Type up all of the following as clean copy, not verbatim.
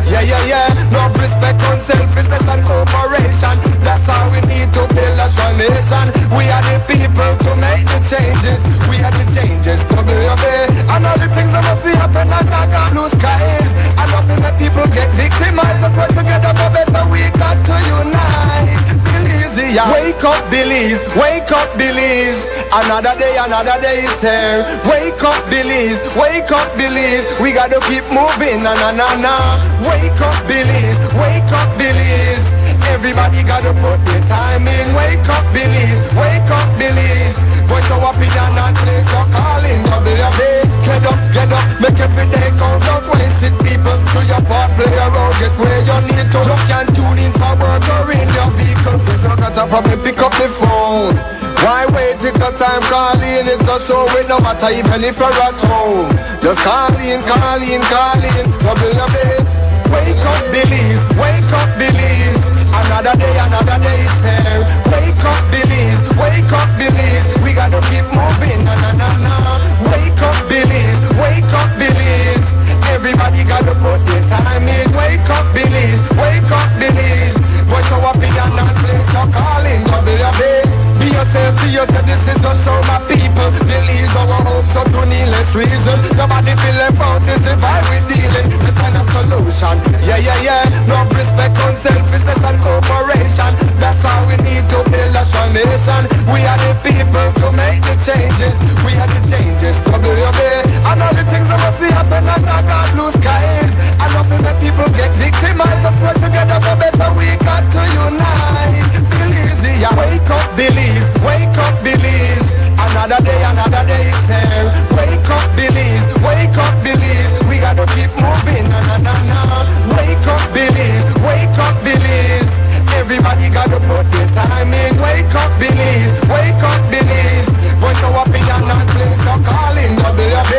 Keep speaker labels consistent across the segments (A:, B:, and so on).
A: Yeah, yeah, yeah. No respect, unselfishness and cooperation. That's how we need to build a strong nation. We are the people to make the changes. We are the changes to build it. And all the things that must happen and not got blue skies. And nothing that people get victimized. Let's work together for better. We got to unite. Belize, yeah. Wake up, Belize. Wake up, Belize. Another day is here. Wake up, Belize. Wake up, Belize. We gotta keep moving. Na na na na. Wake up, Belize. Wake up, Belize. Everybody gotta put their time in. Wake up, Belize. Wake up, Belize. Voice our opinion and place your calling. WB. Get up, make every day count. Don't waste it, people. Do your part, play a role. Get where you need to. You can tune in for work or in your vehicle. If you got a problem, pick up the phone. Why wait till the time calling? It's the show with no matter even if you're at home. Just call in. WB. Wake up, Belize. Wake up, Belize. Another day is here. Wake up, Belize. Wake up, Belize. We gotta keep moving. Na na na na. Wake up, Belize. Wake up, Belize. Everybody gotta put their time in. Wake up, Belize. Wake up, Belize. Voice our opinion and place your calling. WB. Be yourself, see yourself. This is the show, my people. Believe our hopes so to needless reason. Nobody feel left out. This the vibe we dealing. Let's find a solution. Yeah, yeah, yeah. No respect, unselfishness and cooperation. That's how we need to build a strong nation. We are the people to make the changes. We are the changes to WB. And all the things that must happen and not got blue skies. And nothing that people get victimized. Let's work together for better. We got to unite. Belize, yeah. Wake up, Belize. Wake up, Belize. Another day is here. Wake up, Belize. Wake up, Belize. We gotta keep moving. Na na na na. Wake up, Belize. Wake up, Belize. Everybody gotta put their time in. Wake up, Belize. Wake up, Belize. Voice our opinion and place your calling. WB.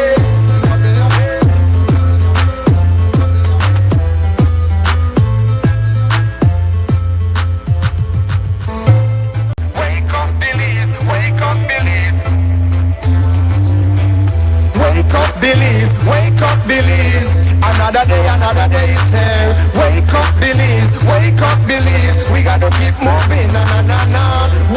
A: Wake up, Belize. Wake up, Belize. Wake up, Belize. Wake up, Belize. Another day is here. Wake up, Belize. Wake up, Belize. We gotta keep moving. Na na na na.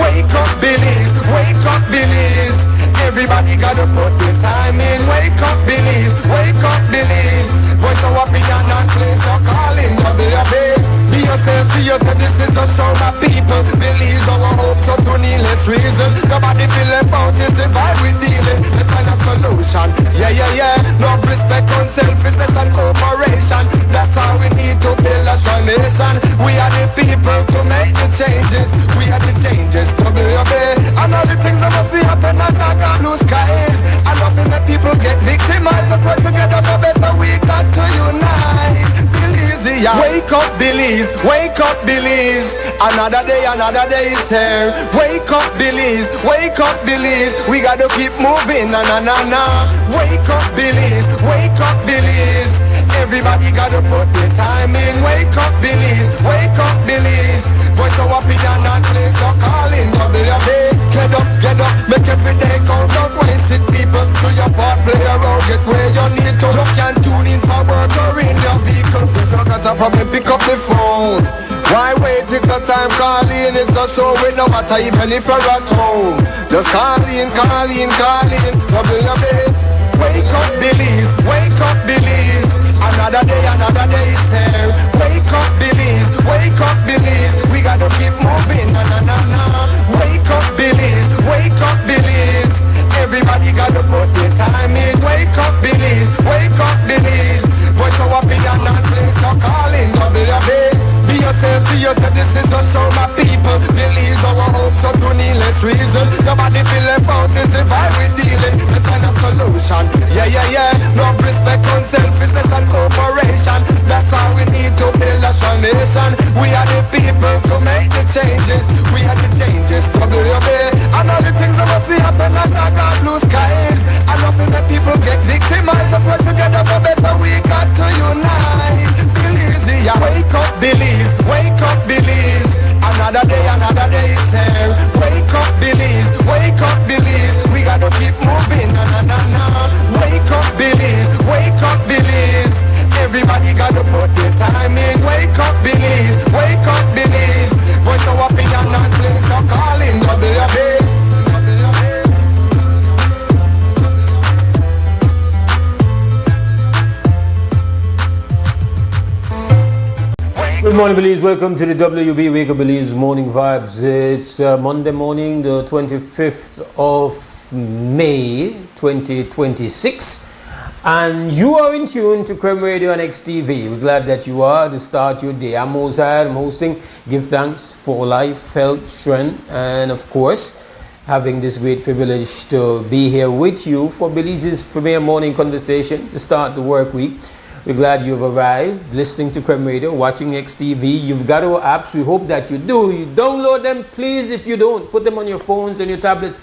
A: Wake up, Belize. Wake up, Belize. Everybody gotta put their time in. Wake up, Belize. Wake up, Belize. Voice our opinion and place your calling. WB. Be yourself, see yourself. This is the show, my people. Believe our hopes so to needless reason. Nobody feel left out. This the vibe we dealing. Let's find a solution. Yeah, yeah, yeah. No respect, unselfishness and cooperation. That's how we need to build a strong nation. We are the people to make the changes. We are the changes to WB. And all the things that must happen and not got blue skies. And nothing that people get victimized. Let's work together for better. We got to unite. Belize, yeah. Wake up, Belize. Wake up, Belize. Another day is here. Wake up, Belize. Wake up, Belize. We gotta keep moving. Na na na na. Wake up, Belize. Wake up, Belize. Everybody gotta put their time in. Wake up, Belize. Wake up, Belize. Voice our opinion and place your calling. WB. Get up, make every day count. Don't waste it, people. Do your part, play a role. Get where you need to. You can tune in for work or in your vehicle. If you got a problem, pick up the phone. Why wait till the time calling? It's the show with no matter even if you're at home. Just call in. WB. Wake up, Belize. Wake up, Belize. Another day is here. Wake up, Belize. Wake up, Belize. We gotta keep moving. Na na na na. Wake up, Belize. Wake up, Belize. Everybody gotta put their time in. Wake up, Belize. Wake up, Belize. Voice our opinion and place your calling. WB. Be yourself, see yourself. This is the show, my people. Believe our hopes so to needless reason. Nobody feel left out. This the vibe we dealing. Let's find a solution. Yeah, yeah, yeah. No respect, unselfishness and cooperation. That's how we need to build a strong nation. We are the people to make the changes. We are the changes to WB. And all the things that must happen and not got blue skies. And nothing that people get victimized. Let's work together for better. We got to unite. Belize, yeah. Wake up, Belize. Wake up, Belize. Another day is here. Wake up, Belize. Wake up, Belize. We gotta keep moving. Na na na na. Wake up, Belize. Wake up, Belize. Everybody gotta to put the time in. Wake up, Belize, wake up, Belize. Voice our opinion and place no calling WB.
B: Good morning, Belize. Welcome to the WUB Wake Up Belize Morning Vibes. It's Monday morning, the 25th of May, 2026. And you are in tune to Creme Radio and XTV. We're glad that you are to start your day. I'm Mose, Hyde. I'm hosting. Give thanks for life, health, strength, and of course, having this great privilege to be here with you for Belize's premier morning conversation to start the work week. We're glad you've arrived, listening to Creme Radio, watching XTV. You've got our apps. We hope that you do. You download them, please. If you don't, put them on your phones and your tablets.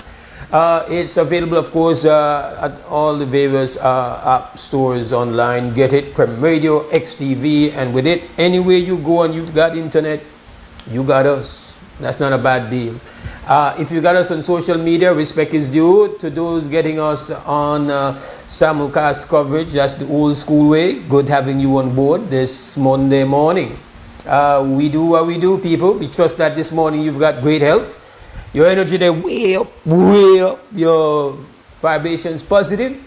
B: It's available, of course, at all the various app stores online. Get it, Creme Radio, XTV, and with it, anywhere you go and you've got internet, you got us. That's not a bad deal. If you got us on social media, respect is due to those getting us on simulcast coverage. That's the old school way. Good having you on board this Monday morning. We do what we do, people. We trust that this morning you've got great health. Your energy there way up, way up. Your vibrations positive.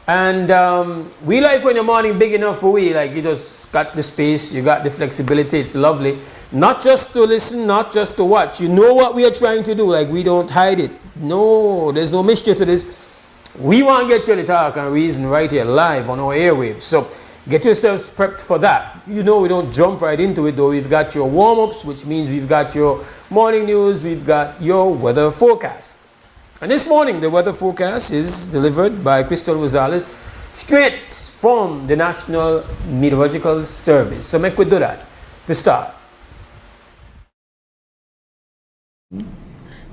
B: And we like when your morning big enough for we. Like you just got the space, you got the flexibility. It's lovely. Not just to listen, not just to watch. You know what we are trying to do. Like we don't hide it. No, there's no mystery to this. We want to get you to talk and reason right here live on our airwaves. So get yourselves prepped for that. You know we don't jump right into it though. We've got your warm-ups, which means we've got your morning news. We've got your weather forecast. And this morning, the weather forecast is delivered by Crystal Rosales straight from the National Meteorological Service. So make we do that to start.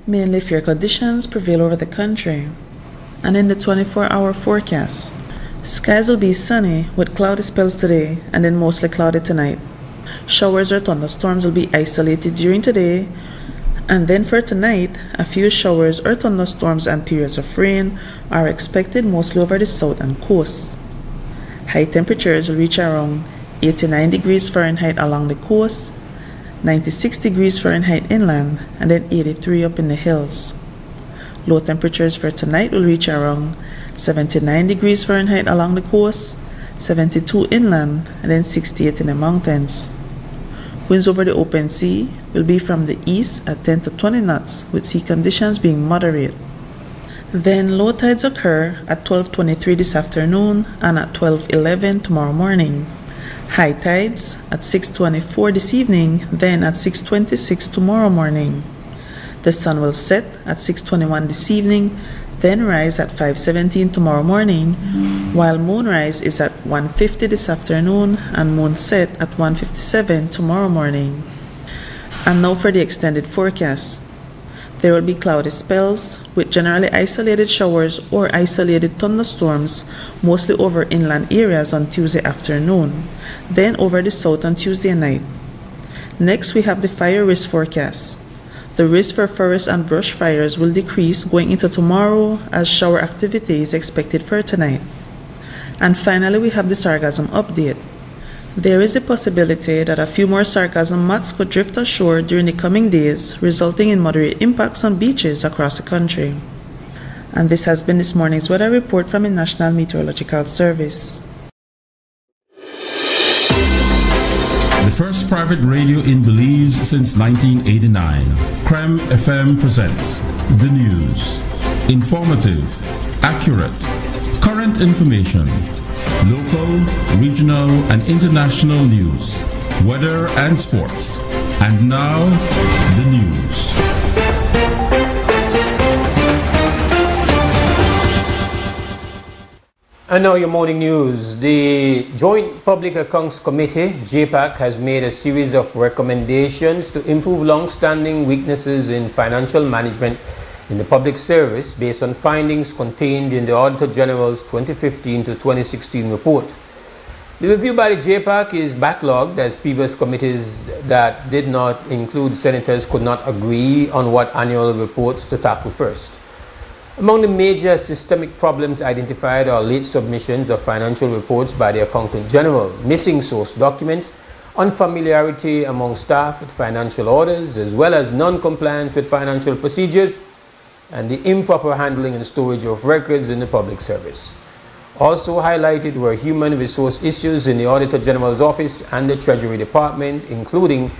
C: Mainly fair conditions prevail over the country. And in the 24-hour forecast, skies will be sunny with cloudy spells today and then mostly cloudy tonight. Showers or thunderstorms will be isolated during today. And then for tonight, a few showers or thunderstorms and periods of rain are expected mostly over the south and coast. High temperatures will reach around 89 degrees Fahrenheit along the coast, 96 degrees Fahrenheit inland, and then 83 up in the hills. Low temperatures for tonight will reach around 79 degrees Fahrenheit along the coast, 72 inland, and then 68 in the mountains. Winds over the open sea will be from the east at 10 to 20 knots, with sea conditions being moderate. Then low tides occur at 12:23 this afternoon and at 12:11 tomorrow morning. High tides at 6:24 this evening, then at 6:26 tomorrow morning. The sun will set at 6:21 this evening, then rise at 5:17 tomorrow morning, while moonrise is at 1:50 this afternoon and moon set at 1:57 tomorrow morning. And now for the extended forecast. There will be cloudy spells with generally isolated showers or isolated thunderstorms, mostly over inland areas on Tuesday afternoon, then over the south on Tuesday night. Next, we have the fire risk forecast. The risk for forest and brush fires will decrease going into tomorrow as shower activity is expected for tonight. And finally, we have the sargassum update. There is a possibility that a few more sargassum mats could drift ashore during the coming days, resulting in moderate impacts on beaches across the country. And this has been this morning's weather report from the National Meteorological Service.
D: The first private radio in Belize since 1989. Creme FM presents the news. Informative, accurate, current information, local, regional, and international news, weather and sports. And now, the news.
B: And now your morning news. The Joint Public Accounts Committee, JPAC, has made a series of recommendations to improve long-standing weaknesses in financial management in the public service based on findings contained in the Auditor General's 2015 to 2016 report. The review by the JPAC is backlogged as previous committees that did not include senators could not agree on what annual reports to tackle first. Among the major systemic problems identified are late submissions of financial reports by the Accountant General, missing source documents, unfamiliarity among staff with financial orders, as well as non-compliance with financial procedures, and the improper handling and storage of records in the public service. Also highlighted were human resource issues in the Auditor General's office and the Treasury Department, including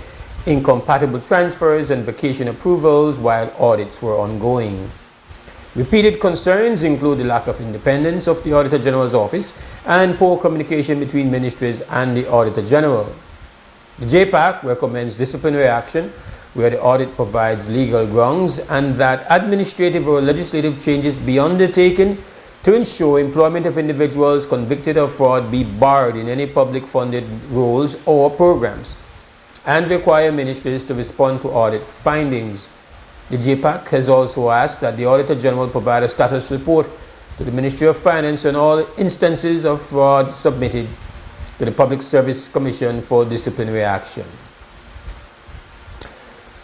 B: incompatible transfers and vacation approvals while audits were ongoing. Repeated concerns include the lack of independence of the Auditor General's office and poor communication between ministries and the Auditor General. The JPAC recommends disciplinary action where the audit provides legal grounds and that administrative or legislative changes be undertaken to ensure employment of individuals convicted of fraud be barred in any public funded roles or programs, and require ministries to respond to audit findings. The JPAC has also asked that the Auditor General provide a status report to the Ministry of Finance on all instances of fraud submitted to the Public Service Commission for disciplinary action.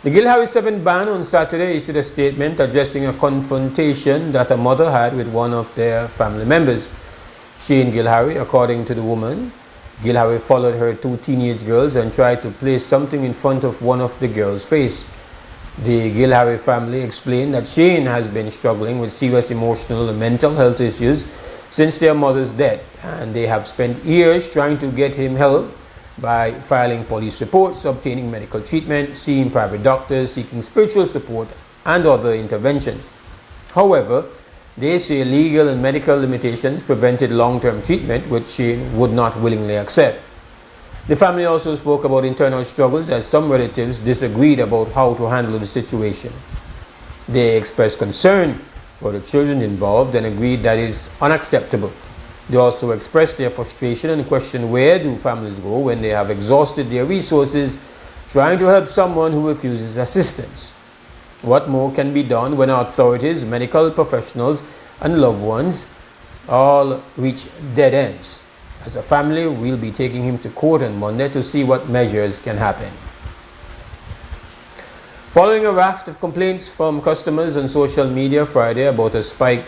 B: The Gilharry 7 band on Saturday issued a statement addressing a confrontation that a mother had with one of their family members. Shane Gilharry, according to the woman, Gilharry followed her two teenage girls and tried to place something in front of one of the girls' face. The Gilharry family explained that Shane has been struggling with serious emotional and mental health issues since their mother's death, and they have spent years trying to get him help by filing police reports, obtaining medical treatment, seeing private doctors, seeking spiritual support, and other interventions. However, they say legal and medical limitations prevented long-term treatment, which Shane would not willingly accept. The family also spoke about internal struggles as some relatives disagreed about how to handle the situation. They expressed concern for the children involved and agreed that it is unacceptable. They also expressed their frustration and questioned where do families go when they have exhausted their resources trying to help someone who refuses assistance. What more can be done when our authorities, medical professionals, and loved ones all reach dead ends? As a family, we'll be taking him to court on Monday to see what measures can happen. Following a raft of complaints from customers on social media Friday about a spike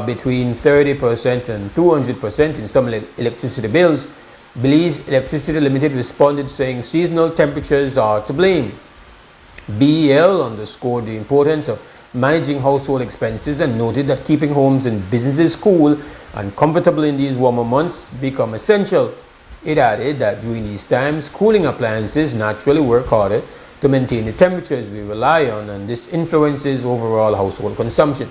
B: between 30% and 200% in some electricity bills, Belize Electricity Limited responded saying seasonal temperatures are to blame. BEL underscored the importance of managing household expenses and noted that keeping homes and businesses cool and comfortable in these warmer months become essential. It added that during these times, cooling appliances naturally work harder to maintain the temperatures we rely on, and this influences overall household consumption.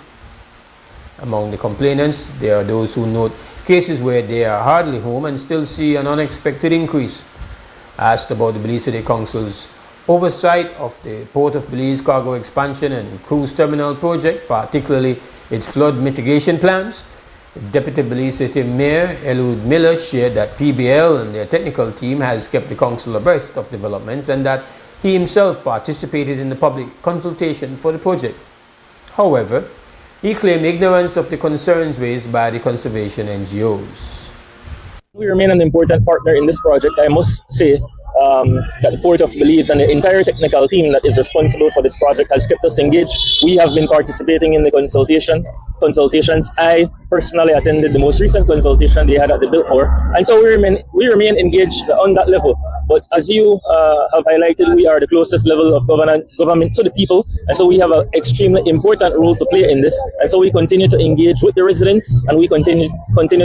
B: Among the complainants, there are those who note cases where they are hardly home and still see an unexpected increase. Asked about the Belize City Council's oversight of the Port of Belize cargo expansion and cruise terminal project, particularly its flood mitigation plans, Deputy Belize City Mayor Eliud Miller shared that PBL and their technical team has kept the council abreast of developments and that he himself participated in the public consultation for the project. However, he claimed ignorance of the concerns raised by the conservation NGOs.
E: We remain an important partner in this project. I must say that the Port of Belize and the entire technical team that is responsible for this project has kept us engaged. We have been participating in the consultations. I personally attended the most recent consultation they had at the Biltmore, and so we remain engaged on that level. But as you have highlighted, we are the closest level of government to the people, and so we have an extremely important role to play in this. And so we continue to engage with the residents, and we continue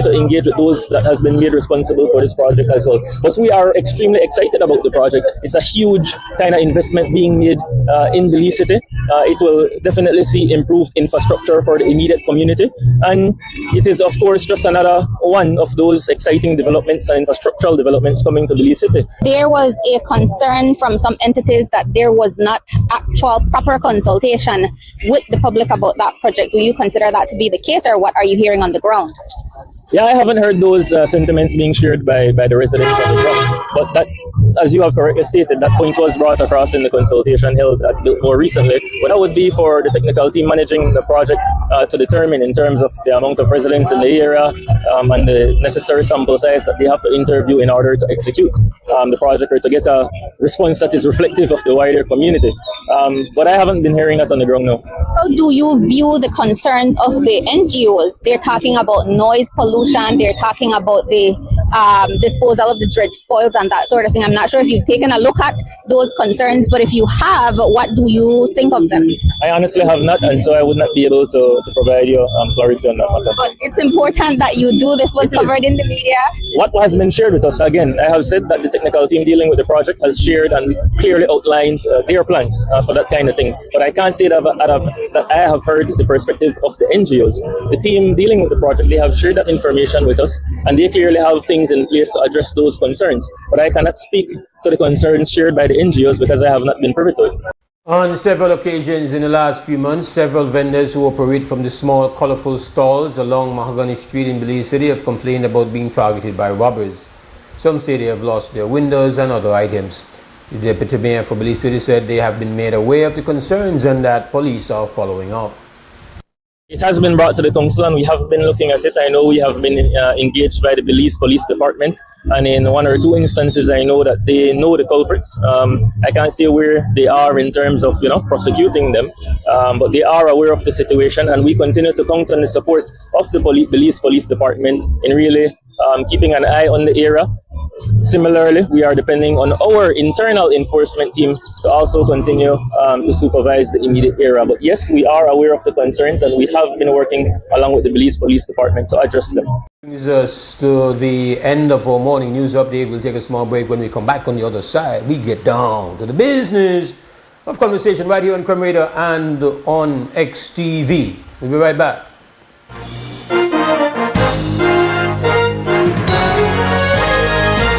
E: to engage with those that has been made responsible for this project as well. But we are extremely excited about the project. It's a huge kind of investment being made in Belize City. It will definitely see improved infrastructure for the immediate community, and it is of course just another one of those exciting developments and infrastructural developments coming to Belize City.
F: There was a concern from some entities that there was not actual proper consultation with the public about that project. Do you consider that to be the case, or what are you hearing on the ground?
E: Yeah, I haven't heard those sentiments being shared by the residents on the ground, but as you have correctly stated, that point was brought across in the consultation held more recently. But that would be for the technical team managing the project to determine in terms of the amount of residents in the area and the necessary sample size that they have to interview in order to execute the project or to get a response that is reflective of the wider community. But I haven't been hearing that on the ground now.
F: How do you view the concerns of the NGOs? They're talking about noise pollution, they're talking about the disposal of the dredge spoils and that sort of thing. I'm not sure if you've taken a look at those concerns, but if you have, what do you think of them?
E: I honestly have not, and so I would not be able to provide you clarity on that matter.
F: But it's important that you do. This was covered in the media.
E: What has been shared with us, again, I have said that the technical team dealing with the project has shared and clearly outlined their plans for that kind of thing. But I can't say that I have heard the perspective of the NGOs. The team dealing with the project, they have shared that information with us, and they clearly have things in place to address those concerns. But I cannot speak to the concerns shared by the NGOs because I have not been privy to it.
B: On several occasions in the last few months, several vendors who operate from the small, colorful stalls along Mahogany Street in Belize City have complained about being targeted by robbers. Some say they have lost their windows and other items. The Deputy Mayor for Belize City said they have been made aware of the concerns and that police are following up.
E: It has been brought to the council and we have been looking at it. I know we have been engaged by the Belize Police Department, and in one or two instances I know that they know the culprits. I can't say where they are in terms of prosecuting them, but they are aware of the situation, and we continue to count on the support of the Belize Police Department in really keeping an eye on the area. Similarly, we are depending on our internal enforcement team to also continue to supervise the immediate area. But yes, we are aware of the concerns and we have been working along with the Belize Police Department to address them.
B: Brings us to the end of our morning news update. We'll take a small break. When we come back on the other side, we get down to the business of conversation right here on Creme Radio and on XTV. We'll be right back.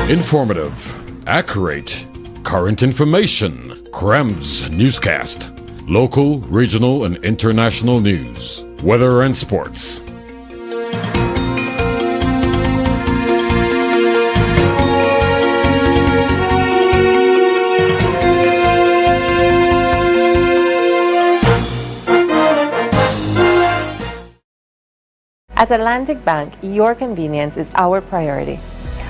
G: Informative, accurate, current information. Crem's newscast. Local, regional, and international news. Weather and sports.
H: At Atlantic Bank, your convenience is our priority.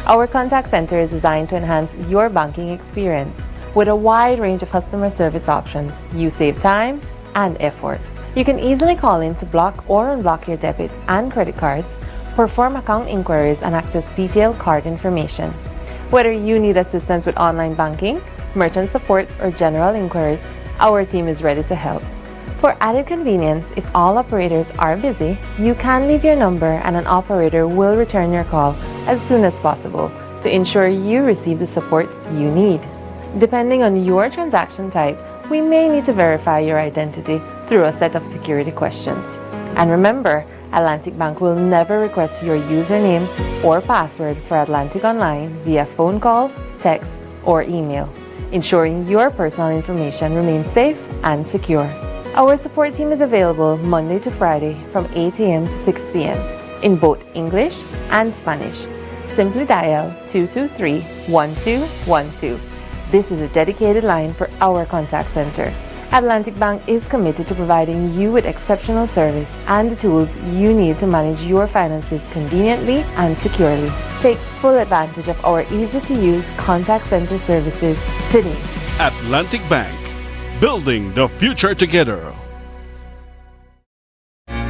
H: Our contact center is designed to enhance your banking experience. With a wide range of customer service options, you save time and effort. You can easily call in to block or unblock your debit and credit cards, perform account inquiries, and access detailed card information. Whether you need assistance with online banking, merchant support, or general inquiries, our team is ready to help. For added convenience, if all operators are busy, you can leave your number and an operator will return your call as soon as possible to ensure you receive the support you need. Depending on your transaction type, we may need to verify your identity through a set of security questions. And remember, Atlantic Bank will never request your username or password for Atlantic Online via phone call, text, or email, ensuring your personal information remains safe and secure. Our support team is available Monday to Friday from 8 a.m. to 6 p.m. in both English and Spanish. Simply dial 223-1212. This is a dedicated line for our contact center. Atlantic Bank is committed to providing you with exceptional service and the tools you need to manage your finances conveniently and securely. Take full advantage of our easy-to-use contact center services today.
I: Atlantic Bank, building the future together.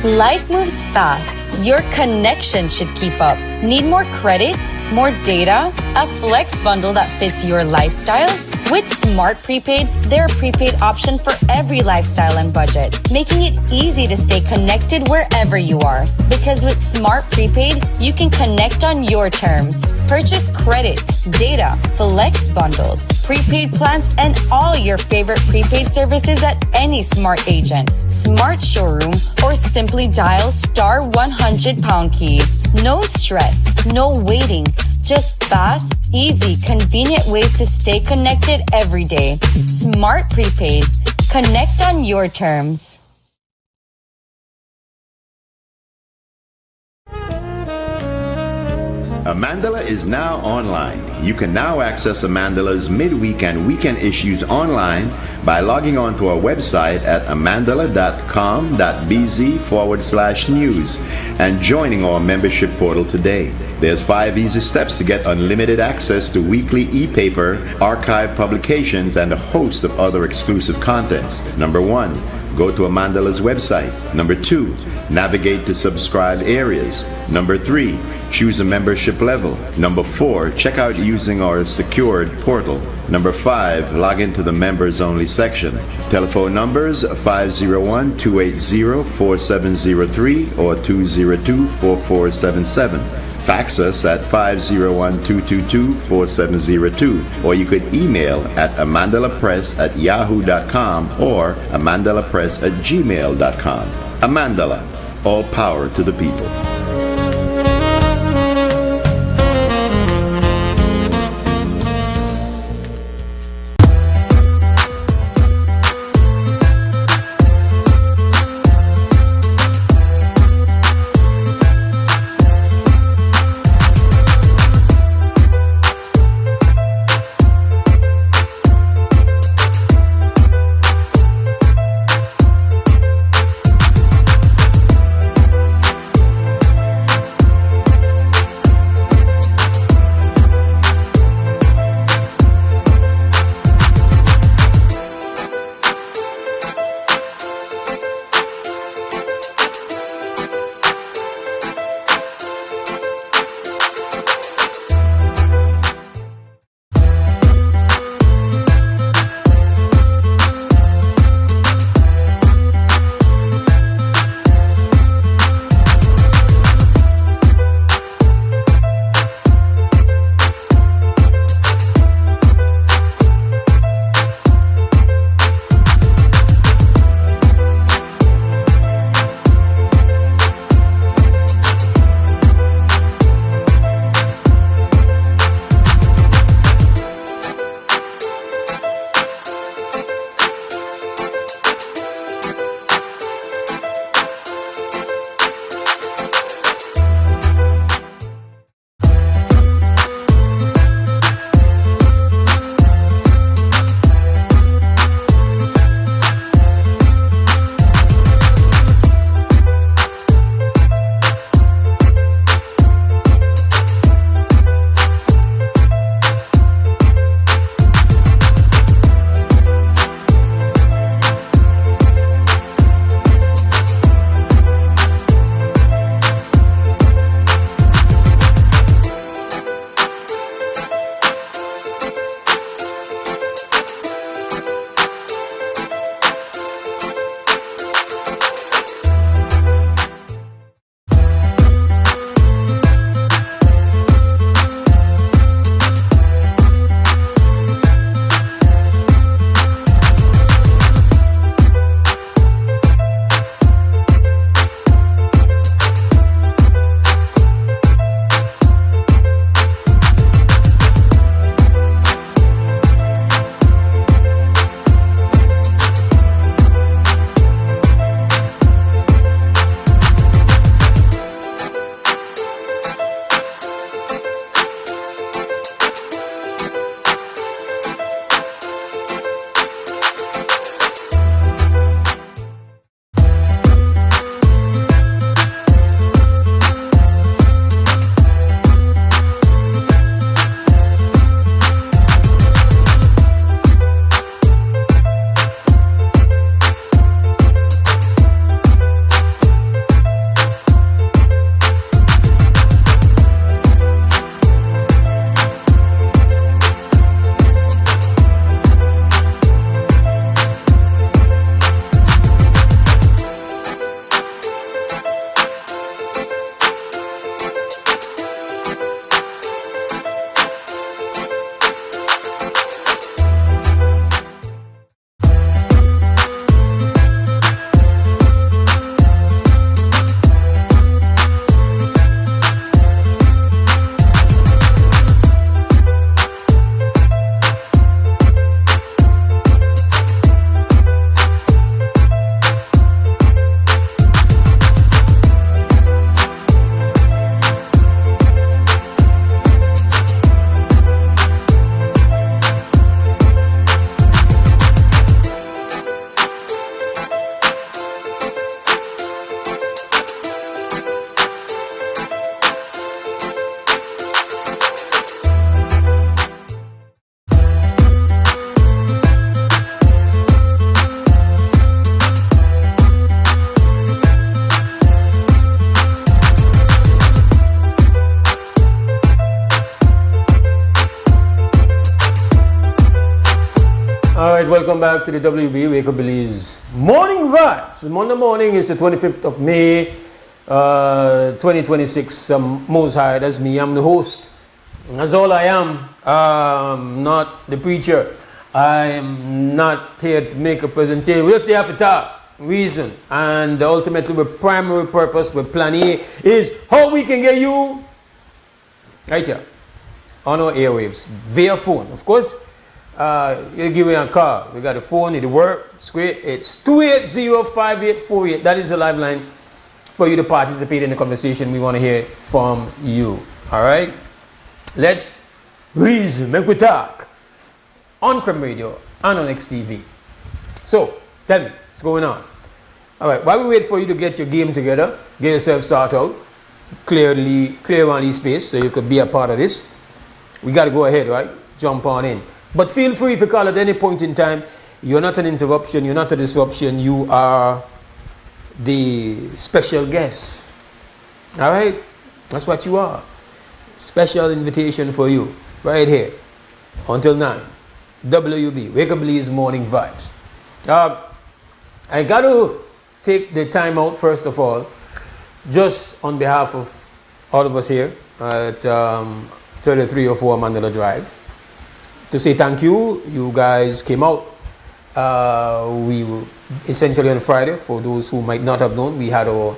J: Life moves fast. Your connection should keep up. Need more credit? More data? A flex bundle that fits your lifestyle? With Smart Prepaid, they're a prepaid option for every lifestyle and budget, making it easy to stay connected wherever you are. Because with Smart Prepaid, you can connect on your terms. Purchase credit, data, flex bundles, prepaid plans, and all your favorite prepaid services at any Smart agent, Smart showroom, or simply dial *100# key. No stress, no waiting. Just fast, easy, convenient ways to stay connected every day. Smart Prepaid. Connect on your terms.
K: Amandala is now online. You can now access Amandala's midweek and weekend issues online by logging on to our website at amandala.com.bz/news and joining our membership portal today. There's 5 easy steps to get unlimited access to weekly e-paper, archive publications, and a host of other exclusive contents. Number 1, go to Amandala's website. Number 2, navigate to subscribed areas. Number 3, choose a membership level. Number 4, check out using our secured portal. Number 5, log into the members only section. Telephone numbers 501-280-4703 or 202-4477. Fax us at 501-222-4702, or you could email at amandalapress@yahoo.com or amandalapress@gmail.com. Amandala, all power to the people.
B: All right, welcome back to the WB Wake Up Belize Morning Vibes. Monday morning is the 25th of May, 2026. Mose Hyde, that's me. I'm the host. That's all I am. Not the preacher. I am not here to make a presentation. We're just here to talk. Reason. And ultimately, the primary purpose with Plan A is how we can get you right here on our airwaves via phone. Of course, you give me a call. We got a phone, it works. It's great. It's 280-5848. That is the live line for you to participate in the conversation. We want to hear from you. All right? Let's reason, make we talk on Creme Radio and on XTV. So, tell me, what's going on? All right, while we wait for you to get your game together, get yourself sorted out, clear on the space so you could be a part of this, we got to go ahead, right? Jump on in. But feel free if you call at any point in time. You're not an interruption, you're not a disruption, you are the special guest. All right? That's what you are. Special invitation for you, right here, until 9. WUB, Wake Up Belize Morning Vibes. I got to take the time out, first of all, just on behalf of all of us here at 3304 Mandela Drive, to say thank you. You guys came out. We were essentially on Friday, for those who might not have known, we had our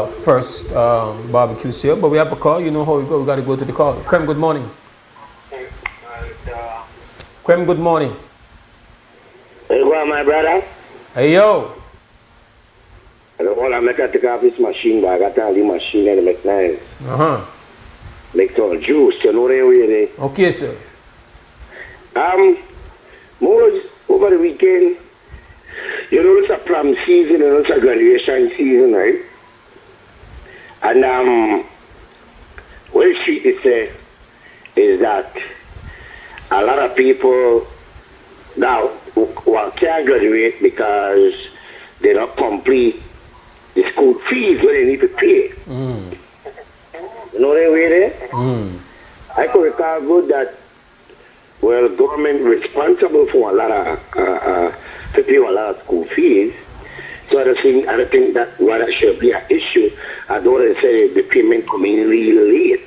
B: first barbecue sale, but we have a call. You know how we go. We got to go to the call. Creme, good morning. Creme, good morning.
L: Hey, go on, my brother.
B: Hey, yo.
L: I don't want to make a take off this machine, but I got all the machine and make nice. Make all juice, you know the way they.
B: Okay, sir.
L: More over the weekend, you know, it's a prom season, you know, it's a graduation season, right? And what the street is say is that a lot of people now can't graduate because they don't complete the school fees where they need to pay. You know that way there? I could recall good that, well, government responsible for a lot of to pay a lot of school fees. So I don't think that that should be an issue. I don't want to say the payment coming really late.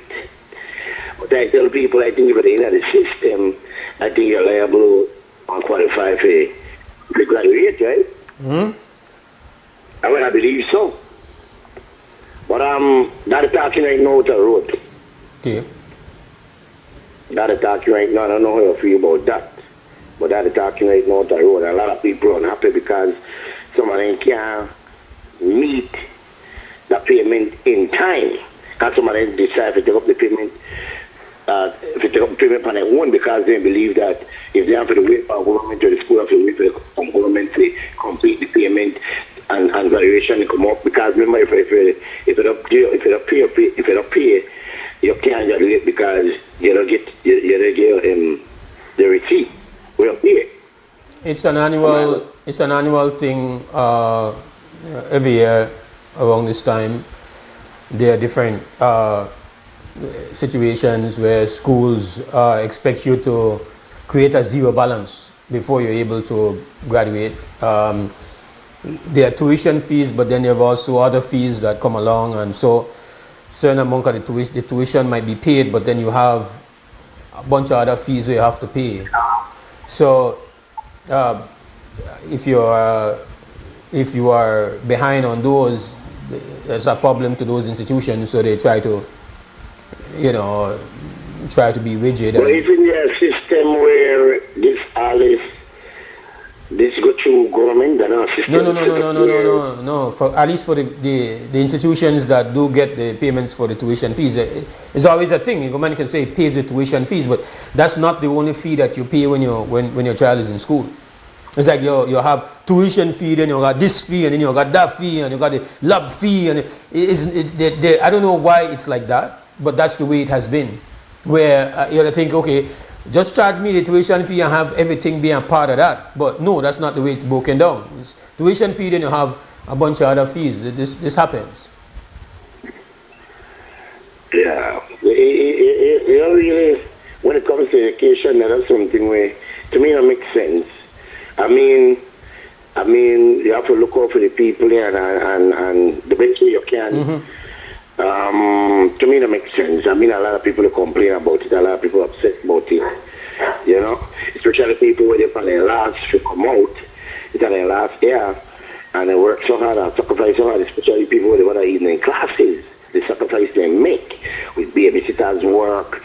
L: But I tell people, I think if at the end of the system, I think you're liable and qualified for graduate, right? I believe so. But that talking right now to the road.
B: Okay.
L: That talking right now, I don't know how you feel about that. But that talking right now to the road. A lot of people are unhappy because some of them can't meet the payment in time. Because some of them decide to take up the payment on their own because they believe that if they have to wait for government to the school, have to wait for the government to complete the payment and graduation to come up. Because remember, if it don't pay, you can't graduate because you don't get the receipt. We don't pay.
B: It's an annual thing every year around this time. There are different situations where schools expect you to create a zero balance before you're able to graduate. There are tuition fees, but then you have also other fees that come along, and so certain amount of the tuition might be paid, but then you have a bunch of other fees where you have to pay. So if you are behind on those, there's a problem to those institutions, so they try to be rigid.
L: But isn't there a system where this go through government?
B: No. For at least for the institutions that do get the payments for the tuition fees, it's always a thing. The government can say it pays the tuition fees, but that's not the only fee that you pay when your child is in school. It's like you have tuition fee, then you got this fee, and then you got that fee, and you got the lab fee, and I don't know why it's like that, but that's the way it has been. Where you think, okay, just charge me the tuition fee and have everything be a part of that. But no, that's not the way it's broken down. It's tuition fee, then you have a bunch of other fees. This happens.
L: Yeah. Really, when it comes to education, that's something where To me, it makes sense. I mean, you have to look out for the people here and the best way you can. To me, that makes sense. I mean, a lot of people complain about it. A lot of people upset about it. You know, especially people when they for their last to come out. It's their last year, and they work so hard and sacrifice so hard. Especially people when they want to evening classes, the sacrifice they make with babysitters work,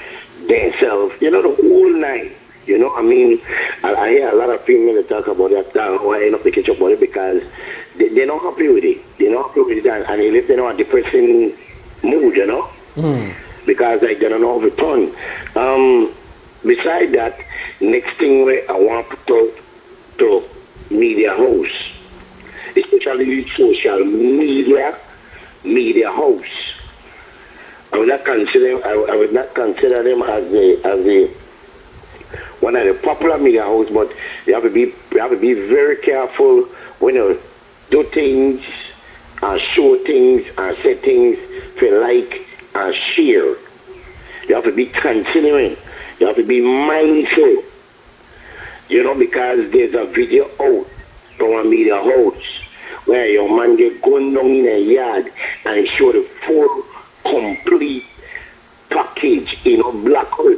L: themselves. You know, the whole night. You know, I mean, I hear a lot of people that talk about that. Why end up the ketchup about it because they're not happy with it. They're not happy with it, and they live in a depressing mood, you know, because like, they don't know how to turn. Besides that, next thing I want to talk to media house, especially social media house. I would not consider them as the one of the popular media house, but you have to be very careful when you do things and show things and say things for like and share. You have to be considering. You have to be mindful. You know, because there's a video out from a media house where your man get going down in a yard and show the full complete package in a black hole.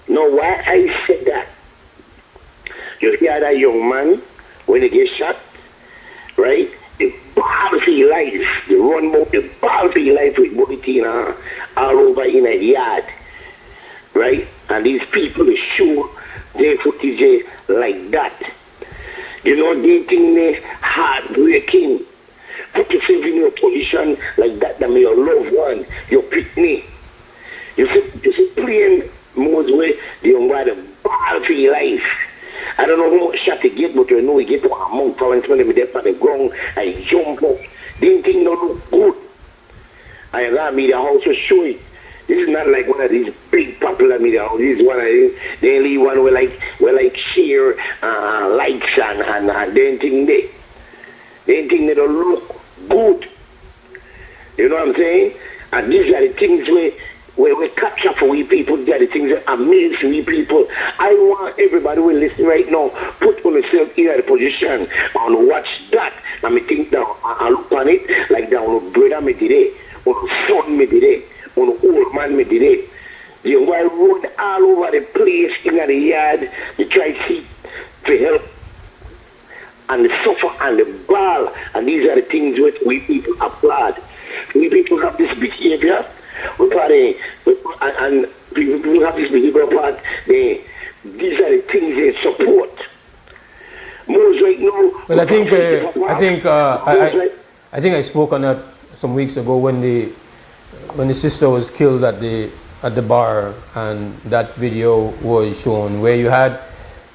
L: Now, why I said that? You hear that young man when he gets shot, right? The ball for your life, the run mode, the ball for your life with bullet in all over in a yard, right? And these people show their footage like that. You know, they think they're heartbreaking. Put yourself in your position like that, that may your loved one, your pitney. You see playing Mose way, the young boy, the ball for your life. I don't know how much shot he get, but you know he get to a month for when somebody there on the ground and jump up. They think no look good. I got media house to show it. This is not like one of these big popular media houses. This is one of the only one where like share likes and they think they don't look good. You know what I'm saying? And these are the things where we capture for we people, they are the things that amaze we people. I want everybody who listen right now, put on yourself in the position and watch that. And me think down and look on it like that on brother me today, on son me today, on old man me today. The boy run all over the place in the yard, they try to see for help. And the suffer and the ball. And these are the things which we people applaud. We people have this behavior. And people have this behavior part. These are the things they support. Mose right now.
B: Well, I think I spoke on that some weeks ago when the sister was killed at the bar, and that video was shown where you had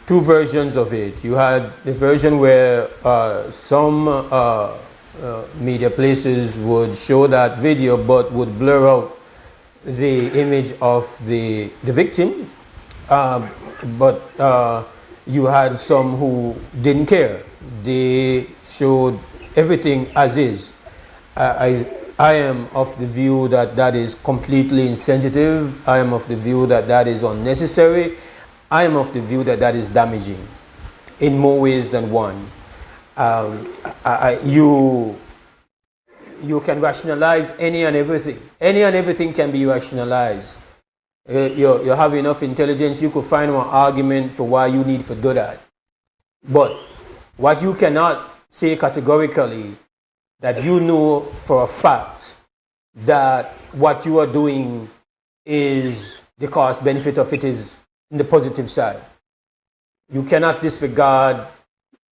B: two versions of it. You had the version where some media places would show that video but would blur out the image of the victim, but you had some who didn't care. They showed everything as is. I am of the view that that is completely insensitive. I am of the view that that is unnecessary. I am of the view that that is damaging in more ways than one. You can rationalize any and everything. Any and everything can be rationalized. You have enough intelligence, you could find an argument for why you need to do that. But what you cannot say categorically, that you know for a fact that what you are doing is the cost benefit of it is in the positive side. You cannot disregard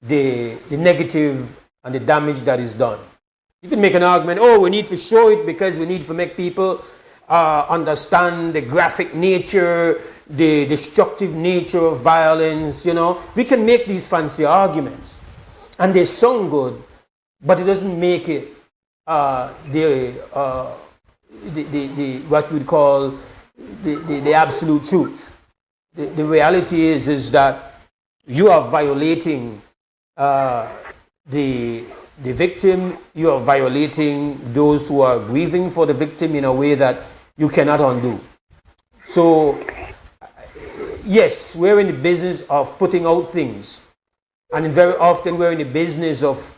B: the negative and the damage that is done. You can make an argument, oh, we need to show it because we need to make people understand the graphic nature, the destructive nature of violence, you know. We can make these fancy arguments. And they sound good, but it doesn't make it what we'd call the absolute truth. The reality is that you are violating the victim, you are violating those who are grieving for the victim in a way that you cannot undo. So yes, we're in the business of putting out things. And very often we're in the business of,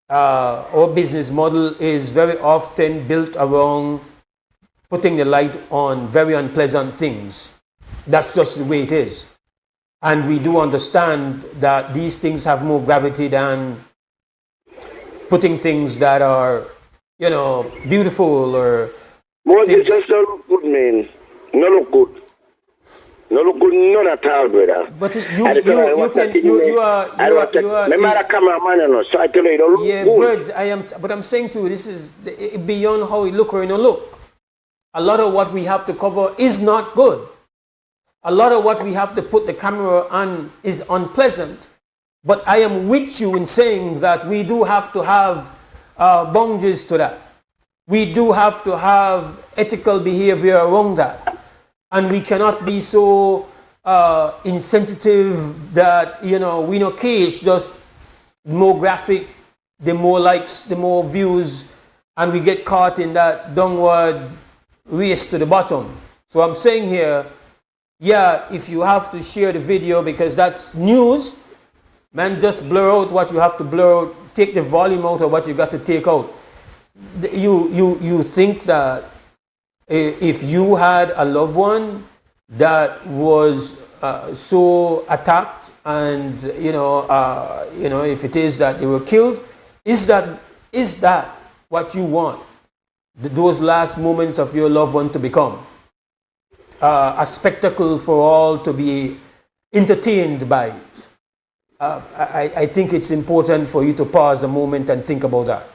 B: our business model is very often built around putting the light on very unpleasant things. That's just the way it is. And we do understand that these things have more gravity than putting things that are, you know, beautiful or...
L: Mose just don't look good, man. No look good. No look good, none at all, brother.
B: But you are...
L: Remember the cameraman, you know, so I tell you, you don't look good.
B: Birds, but I'm saying to you, this is beyond how it look or it don't look. A lot of what we have to cover is not good. A lot of what we have to put the camera on is unpleasant. But I am with you in saying that we do have to have boundaries to that. We do have to have ethical behavior around that. And we cannot be so insensitive that, you know, we know cage, just more graphic, the more likes, the more views, and we get caught in that downward race to the bottom. So I'm saying here, yeah, if you have to share the video because that's news, man, just blur out what you have to blur out, take the volume out of what you got to take out. You think that if you had a loved one that was so attacked, and you know, if it is that they were killed, is that what you want? Those last moments of your loved one to become a spectacle for all to be entertained by. I think it's important for you to pause a moment and think about that.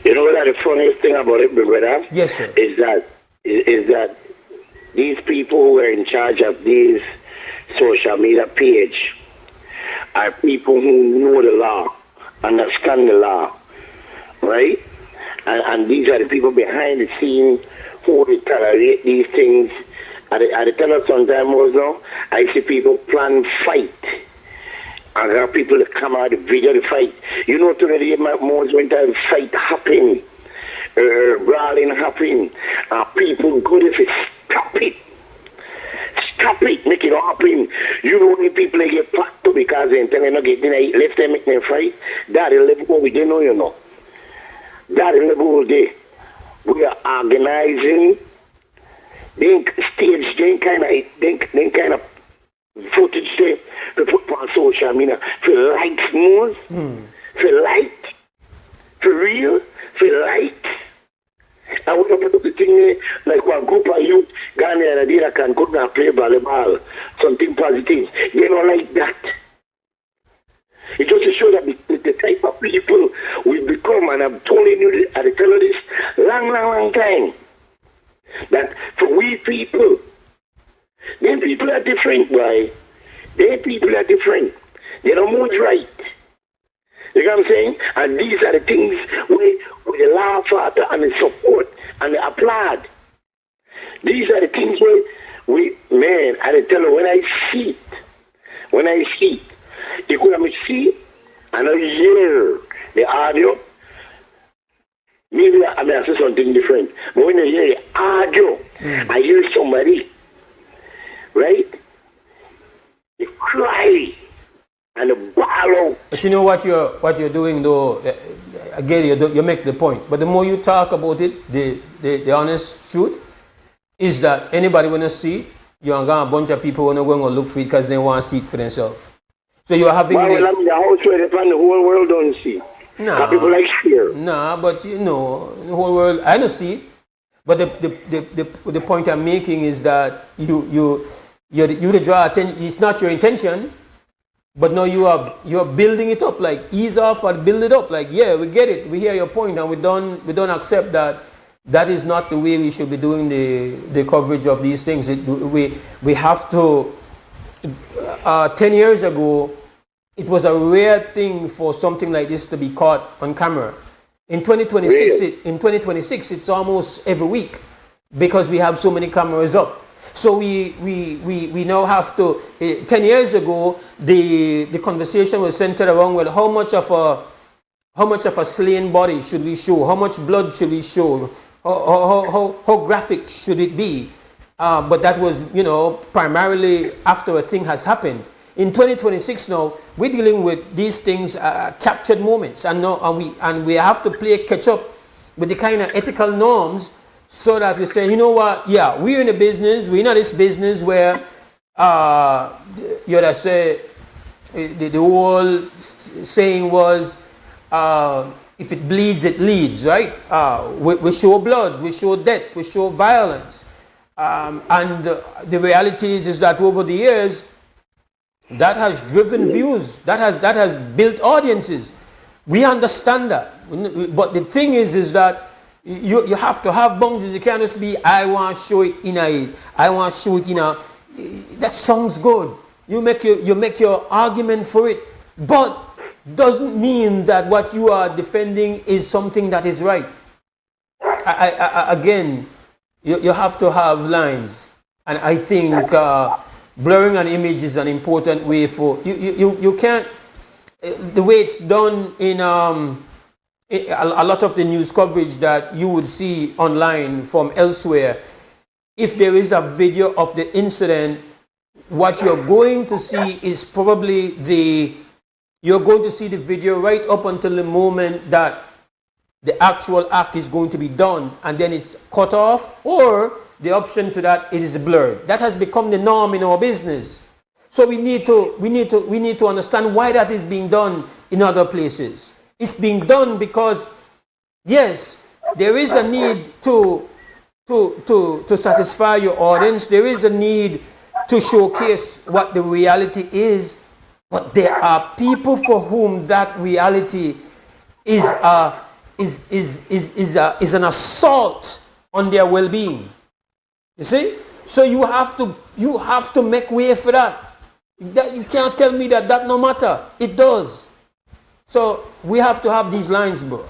L: You know what the funniest thing about it, brother?
B: Yes, sir.
L: Is that these people who are in charge of these social media page are people who know the law, understand the law, right? And these are the people behind the scene who will tolerate these things. I tell us sometimes also, I see people plan fight. I got people that come out the video to fight. You know, today, Mose, when time fight happen, brawling happen, people go if it stop it. Stop it, make it happen. You know when people get packed to because they not get in, left them make them fight. That is the level we don't know, you know. That is the level there. We are organizing. Then stage, then kind of footage there to put on social media for likes more, for like, for real, for like. I want to put the thing there, like one group of youth, Ghana and Adira can go and play volleyball, something positive. They don't like that. It just to show that the type of people we become, and I'm telling you, I tell you this long time, that for we people, them people are different, boy. Them people are different. They don't move right. You know what I'm saying? And these are the things we laugh at and the support and the applaud. These are the things man, I tell you, when I see it, you could have see and I hear the audio. Maybe I may say something different. But when I hear the audio, I hear somebody, right? They cry and they bawl out.
B: But you know what you're doing though, again you make the point. But the more you talk about it, the honest truth is that anybody wanna see it, you're gonna a bunch of people wanna go and look for it because they want to see it for themselves. So you're having
L: I'm in the house where the whole world don't see.
B: Nah,
L: people like fear.
B: Nah, but you know, the whole world, I don't see it. But the point I'm making is that you to draw attention. It's not your intention, but now you're building it up. Like ease off and build it up. Like yeah, we get it. We hear your point, and we don't accept that. That is not the way we should be doing the coverage of these things. We have to. 10 years ago, it was a rare thing for something like this to be caught on camera. In 2026, it's almost every week because we have so many cameras up. So we now have to. 10 years ago, the conversation was centered around, well, how much of a slain body should we show? How much blood should we show? How graphic should it be? but that was, primarily after a thing has happened. In 2026 now, we're dealing with these things, captured moments, and we have to play catch up with the kind of ethical norms, so that we say, you know what, yeah, we're in a business, we're not this business where, the whole saying was, if it bleeds, it leads, right? We show blood, we show death, we show violence. And the reality is that over the years, that has driven views, that has built audiences. We understand that. But the thing is that you have to have boundaries. You can't just be, I want to show it in I want to show it in that sounds good. You make your argument for it, but doesn't mean that what you are defending is something that is right. Again, you have to have lines, and I think blurring an image is an important way for you can't, the way it's done in a lot of the news coverage that you would see online from elsewhere. If there is a video of the incident, what you're going to see is probably you're going to see the video right up until the moment that the actual act is going to be done, and then it's cut off, or the option to that, it is blurred. That has become the norm in our business. So we need to understand why that is being done in other places. It's being done because, yes, there is a need to satisfy your audience. There is a need to showcase what the reality is, but there are people for whom that reality is an assault on their well-being. You see? So you have to make way for that. You can't tell me that no matter. It does. So we have to have these lines, bro.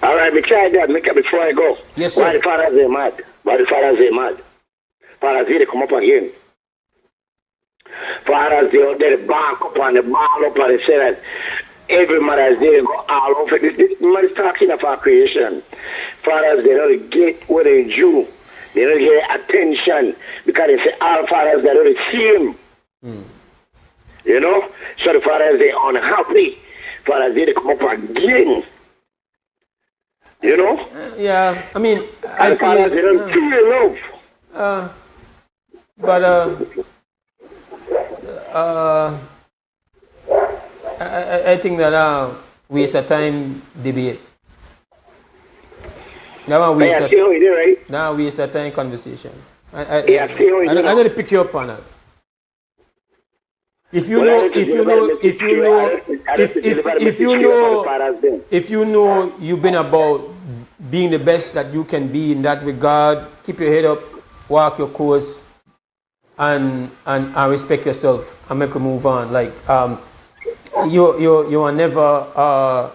L: All right, me try that. Make it before I go.
B: Yes, sir.
L: Why the fathers are mad? Why the fathers are mad? Fathers here, they come up again. Fathers, they out there, they back up and they ball up and they say that every mother is there, go all over. This man is talking about creation. Fathers, they don't get what they do. They don't get attention because they say all fathers, they don't see him. You know? So the fathers, they unhappy. Fathers, they come up again. You know?
B: Yeah, I mean,
L: I feel fathers, they don't feel love.
B: I think that waste of time debate. Now waste of time conversation. I'm going to pick you up on that. If you know you've been about being the best that you can be in that regard, keep your head up, walk your course, and respect yourself and make a move on. Like you are never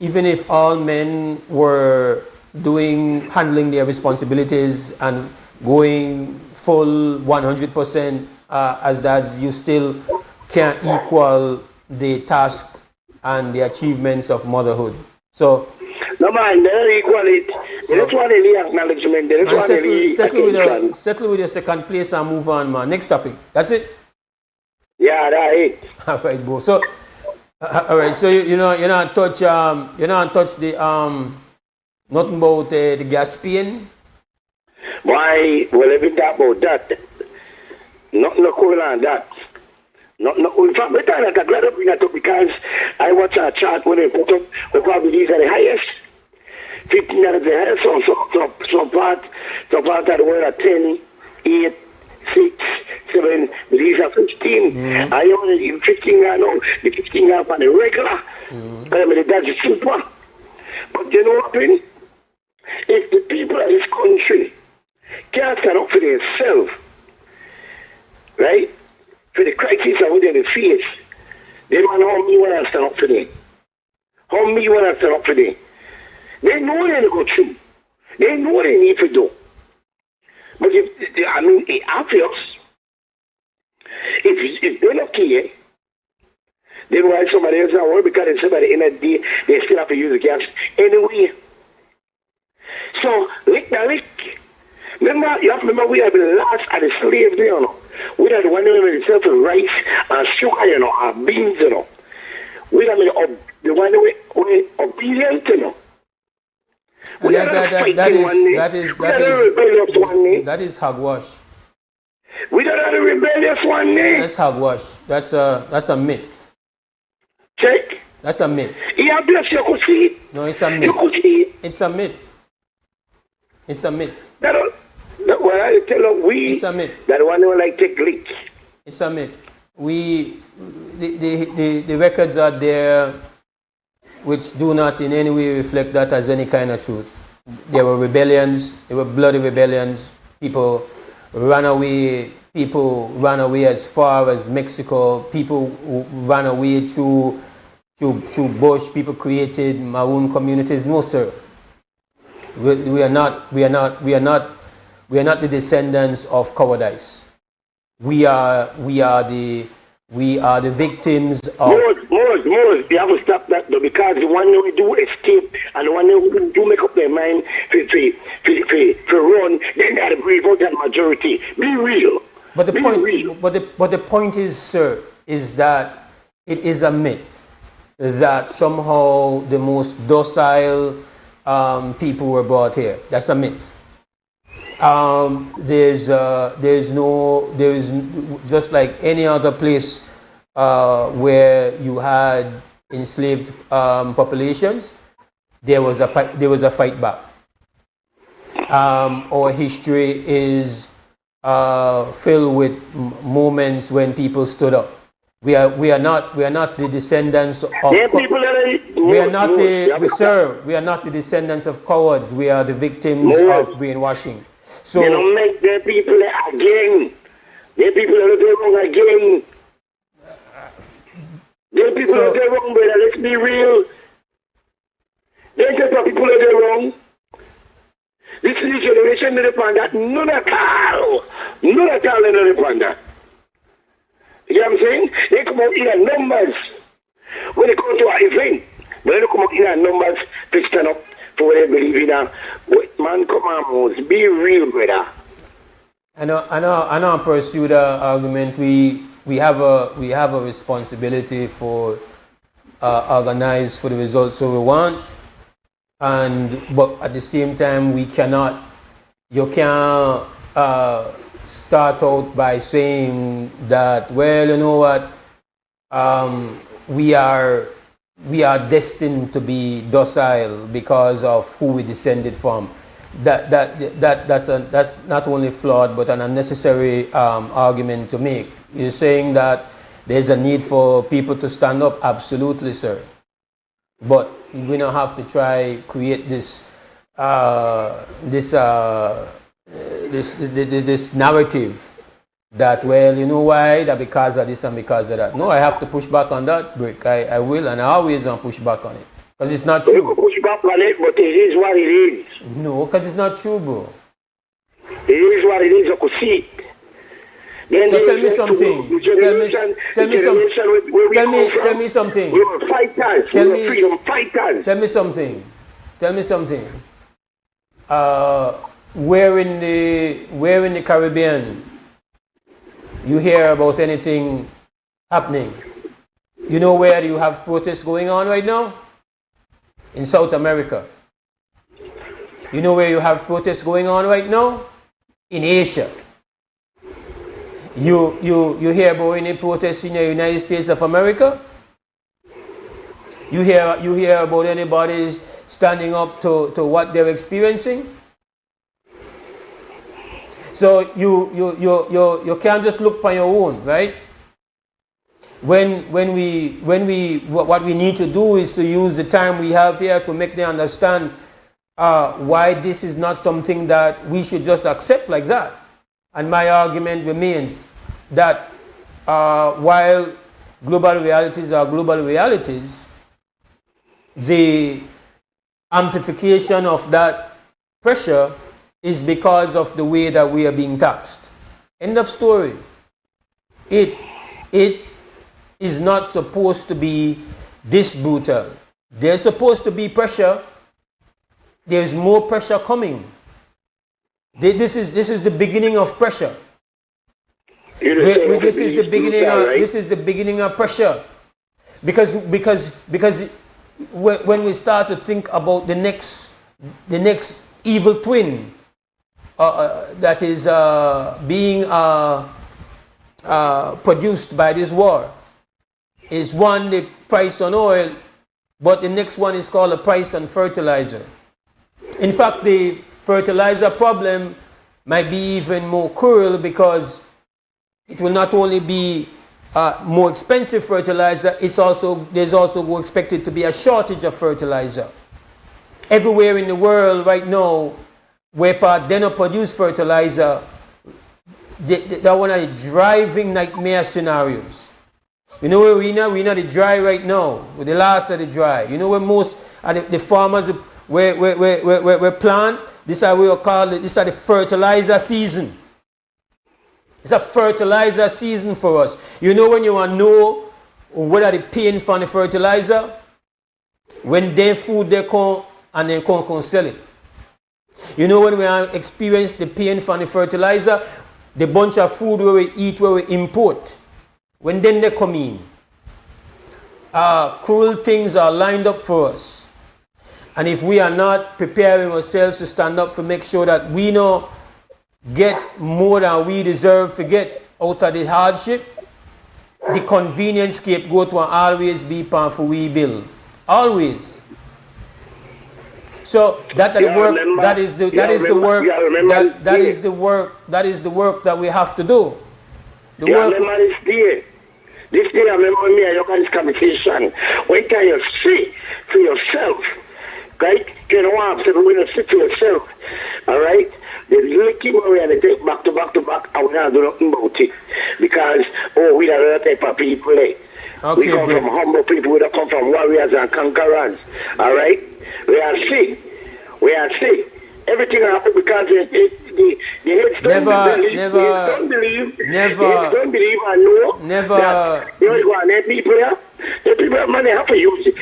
B: even if all men were handling their responsibilities and going full 100% as dads, you still can't equal the task and the achievements of motherhood. So
L: no man, they don't equal it. They don't want any acknowledgement. They don't want any attention.
B: Settle with your second place and move on, man. Next topic. That's it?
L: Yeah, that's it.
B: All right, bro. So all right, so you're not touch the nothing about the gas paying?
L: Why? Well, if you talk about that, nothing cool on that. In fact, better like I'm glad I bring that up because I watch a chart when they put up the probabilities are the highest. 15 are the highest, some part of the world are 10, 8, 6, 7, these are 15. I only 15 are now, the 15 are on the regular. I mean, that's super. But you know what I mean? If the people of this country can't stand up for themselves, right? For the crisis that we're in the face, they don't know how me want to stand up for them. How me want to stand up for them. They know they're going to go through. They know what they need to do. But it's obvious. If they're not care, then why somebody else not work because they say by the end of the day, they still have to use the gas anyway. So, lick the lick. Remember, you have to remember we are the last of the slaves, you know. We are the one who made itself rice and sugar, you know, and beans, you know. We are the one who were obedient, you know.
B: That is hogwash.
L: We don't have a rebellious one name.
B: That's hogwash. That's a myth.
L: Check.
B: That's a myth.
L: Yeah, bless you could see it.
B: No, it's a myth.
L: You could see it.
B: It's a myth. It's a myth.
L: Well, I tell you,
B: it's a myth.
L: That one who like take lick.
B: It's a myth. The records are there which do not in any way reflect that as any kind of truth. There were rebellions, there were bloody rebellions. People ran away as far as Mexico. People ran away through bush. People created maroon communities. No, sir. We are not the descendants of cowardice. We are the victims of.
L: Mose, you have to stop that though, because the one who do escape and the one who do make up their mind to run, then they are the brave out that majority. Be real.
B: But the point is, sir, is that it is a myth that somehow the most docile people were brought here. That's a myth. There is just like any other place where you had enslaved populations, there was a fight back. Our history is filled with moments when people stood up. We are not the descendants of. We are not the descendants of cowards. We are the victims of brainwashing. So
L: they don't make their people again. Their people are doing wrong again. Their people are doing wrong, brother. Let's be real. They say people are doing wrong. This new generation they depend that none at all they depend that. You know what I'm saying? They come out in numbers when they come to an event. But they come out in numbers to stand up for what they believe in. Man, come on, Mose. Be real, brother.
B: I know. Pursue the argument. We have a responsibility for organize for the results that we want, but at the same time you can't start out by saying that, well, you know what, we are destined to be docile because of who we descended from. That's not only flawed but an unnecessary argument to make. You're saying that there's a need for people to stand up. Absolutely, sir. But we don't have to try create this narrative that, well, you know why, that because of this and because of that. No, I have to push back on that brick. I will, and I always push back on it. Because it's not true.
L: You push back on it, but it is what it is.
B: No, because it's not true, bro.
L: It is what it is. You could see it. Then
B: so tell me something. Tell me something.
L: We were fighters. We were freedom fighters.
B: Tell me something. Where in the Caribbean you hear about anything happening? You know where you have protests going on right now? In South America. You know where you have protests going on right now? In Asia. You hear about any protests in the United States of America? You hear about anybody standing up to what they're experiencing? So you can't just look by your own, right? What we need to do is to use the time we have here to make them understand why this is not something that we should just accept like that. And my argument remains that while global realities are global realities, the amplification of that pressure is because of the way that we are being taxed. End of story. It is not supposed to be this brutal. There's supposed to be pressure, there's more pressure coming. This is the beginning of pressure. This is the beginning of pressure. Because when we start to think about the next evil twin that is being produced by this war, is one, the price on oil, but the next one is called a price on fertilizer. In fact, the fertilizer problem might be even more cruel, because it will not only be more expensive fertilizer, there's also expected to be a shortage of fertilizer. Everywhere in the world right now, where they don't produce fertilizer, that one of the driving nightmare scenarios. You know where we're not the dry right now, we're the last of the dry. You know where most of the farmers where plant, this is how we call it, this is the fertilizer season. It's a fertilizer season for us. You know when you want to know whether they paying for the fertilizer? When their food they come and they come sell it. You know when we experience the pain for the fertilizer? The bunch of food where we eat, where we import. When then they come in. Cruel things are lined up for us. And if we are not preparing ourselves to stand up to make sure that we know get more than we deserve to get out of the hardship, the convenience scapegoat will always be part for we bill. Always. So that is the work that we have to do.
L: Remember this day I remember me and you got this conversation. When can you see for yourself? Right? You know what I'm saying? When you see for yourself, alright? The little thing where we have to take back to back, and we don't do nothing about it. Because, we are the type of people, eh? Okay, we come from humble people, we don't come from warriors and conquerors. Alright? We are sick. Everything happens because the heads don't believe and know that you know what the people here. The people have money have to use it.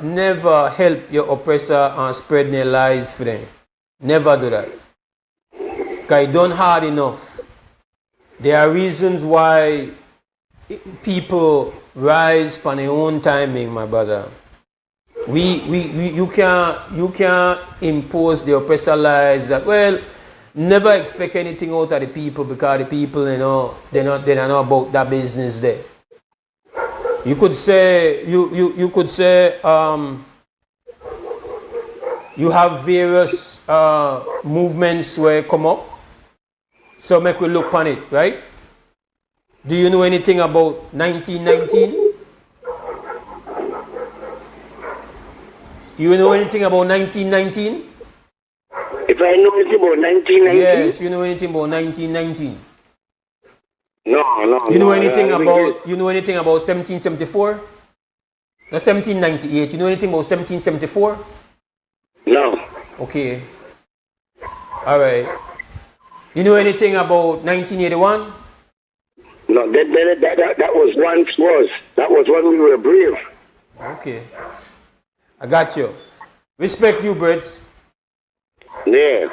B: Never help your oppressor and spread their lies for them. Never do that. Because it's done hard enough. There are reasons why people rise on their own timing, my brother. You can't impose the oppressor lies that, well, never expect anything out of the people, because the people, you know, they're not about that business there. You could say you have various movements where come up. So make we look on it, right? Do you know anything about 1919? You know anything about 1919?
L: If I know anything about 1919?
B: Yes, you know anything about 1919?
L: No.
B: You know anything about 1774? No, 1798. You know anything about 1774?
L: No.
B: Okay. All right. You know anything about 1981?
L: No, that was once was. That was when we were brave.
B: Okay. I got you. Respect you, Brits.
L: Yeah.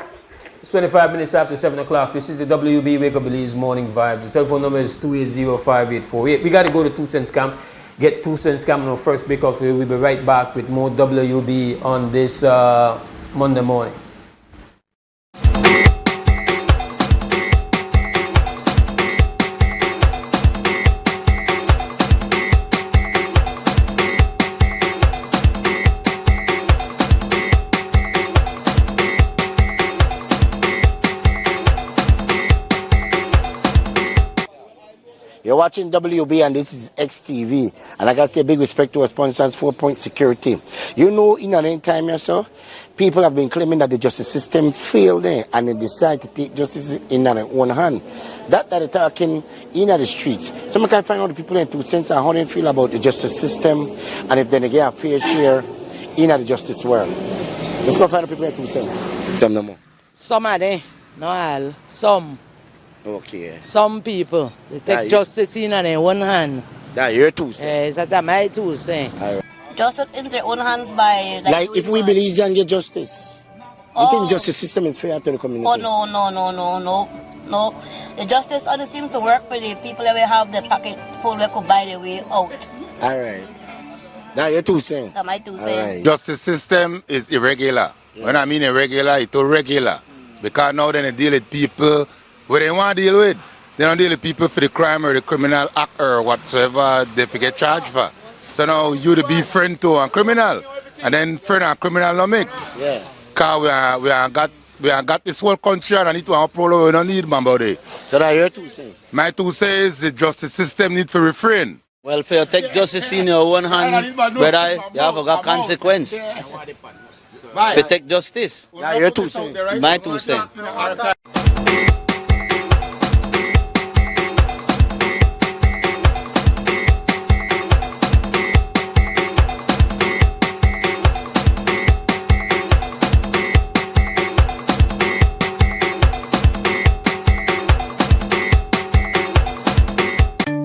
B: It's 25 minutes after 7 o'clock. This is the WB Wake Up Belize Morning Vibes. The telephone number is 280-5848. We got to go to 2 Cents Camp. Get 2 Cents Camp on our first break off. We'll be right back with more WB on this Monday morning.
M: You're watching WB and this is XTV. And I got to say big respect to our sponsors, 4 Point Security. You know, in a time or so, people have been claiming that the justice system failed there and they decide to take justice in their own hand. That they're talking in the streets. So I can find out the people in 2 cents and how they feel about the justice system and if they get a fair share in the justice world. Let's go find the people in 2 cents. Tell them no more.
N: Some are there, not all. Some.
M: Okay.
N: Some people, they take justice in their own hand.
M: That's your 2 cents.
N: Yes, that's my 2 cents.
O: Justice in their own hands by...
M: Like if we Belizean get justice, you think justice system is fair to the community?
O: Oh, no. The justice only seems to work for the people that will have the pocket full where could buy their way out.
M: All right. Now you're two saying.
O: That's my two saying.
M: Right.
P: Justice system is irregular. Yeah. When I mean irregular, it's irregular. Because now they deal with people where they want to deal with. They don't deal with people for the crime or the criminal act or whatsoever they get charged for. So now you to be friend to a criminal. And then friend and criminal no mix.
M: Yeah.
P: Because we have got this whole country and I need to upload we don't need man body.
M: So that your two saying?
P: My two says the justice system need to refrain.
Q: Well, for you take justice in your own hand, brother, you have got consequence. If you take justice.
M: Yeah, your two saying.
Q: My two saying.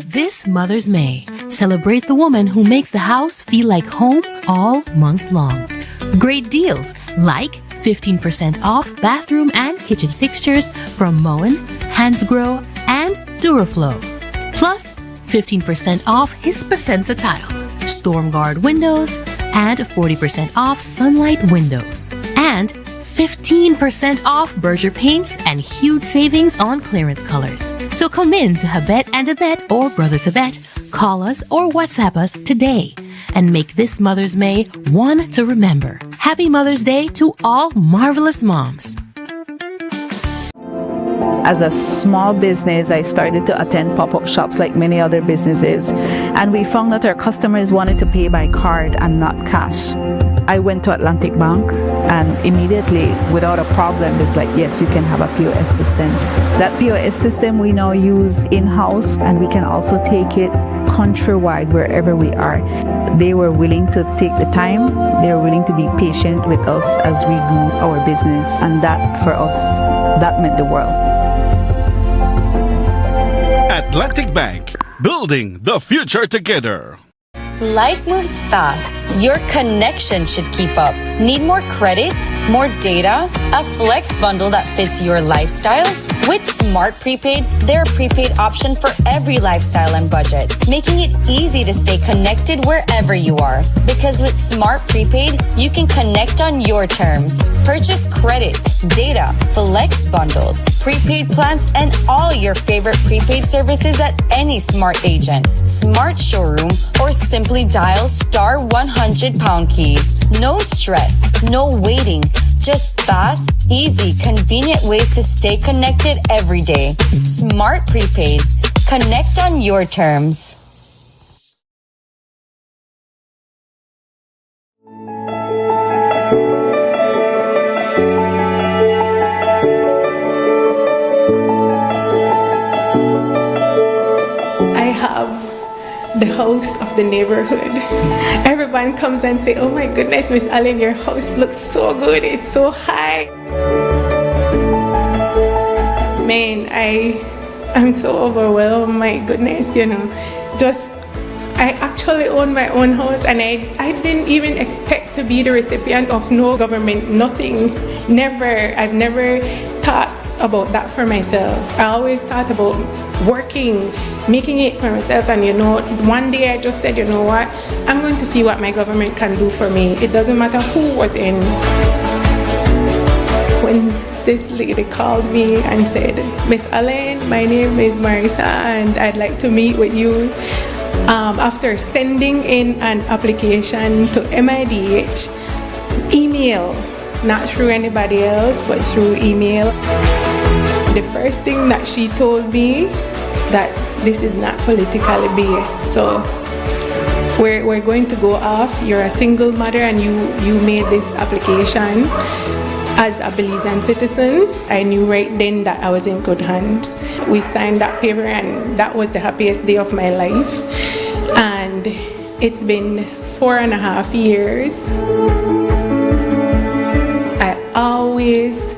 R: This Mother's May, celebrate the woman who makes the house feel like home all month long. Great deals like 15% off bathroom and kitchen fixtures from Moen, Hansgrohe, and Duraflow. Plus 15% off Hispasensa tiles, Stormguard windows, and 40% off Sunlight windows. And 15% off Berger paints and huge savings on clearance colors. So come in to Habet and Abet or Brothers Abet, call us or WhatsApp us today and make this Mother's May one to remember. Happy Mother's Day to all marvelous moms.
S: As a small business, I started to attend pop-up shops like many other businesses, and we found that our customers wanted to pay by card and not cash. I went to Atlantic Bank and immediately, without a problem, it was like, yes, you can have a POS system. That POS system we now use in-house, and we can also take it countrywide wherever we are. They were willing to take the time. They were willing to be patient with us as we grew our business. And that, for us, that meant the world.
I: Atlantic Bank, building the future together.
J: Life moves fast. Your connection should keep up. Need more credit? More data? A flex bundle that fits your lifestyle? With Smart Prepaid, they're a prepaid option for every lifestyle and budget, making it easy to stay connected wherever you are. Because with Smart Prepaid, you can connect on your terms. Purchase credit, data, flex bundles, prepaid plans, and all your favorite prepaid services at any Smart agent, Smart showroom, or simply dial *100# key. No stress, no waiting. Just fast, easy, convenient ways to stay connected every day. Smart Prepaid. Connect on your terms.
T: I have the house of the neighborhood. Everyone comes and say, oh my goodness, Miss Allen, your house looks so good, it's so high. Man, I'm so overwhelmed, my goodness, I actually own my own house, and I didn't even expect to be the recipient of no government, nothing, never. I've never thought about that for myself. I always thought about working, making it for myself, and one day I just said, you know what, I'm going to see what my government can do for me. It doesn't matter who was in. When this lady called me and said, Miss Allen, my name is Marisa and I'd like to meet with you. After sending in an application to MIDH, email, not through anybody else, but through email. The first thing that she told me that this is not politically based. So we're going to go off. You're a single mother and you made this application as a Belizean citizen. I knew right then that I was in good hands. We signed that paper and that was the happiest day of my life. And it's been 4.5 years. I always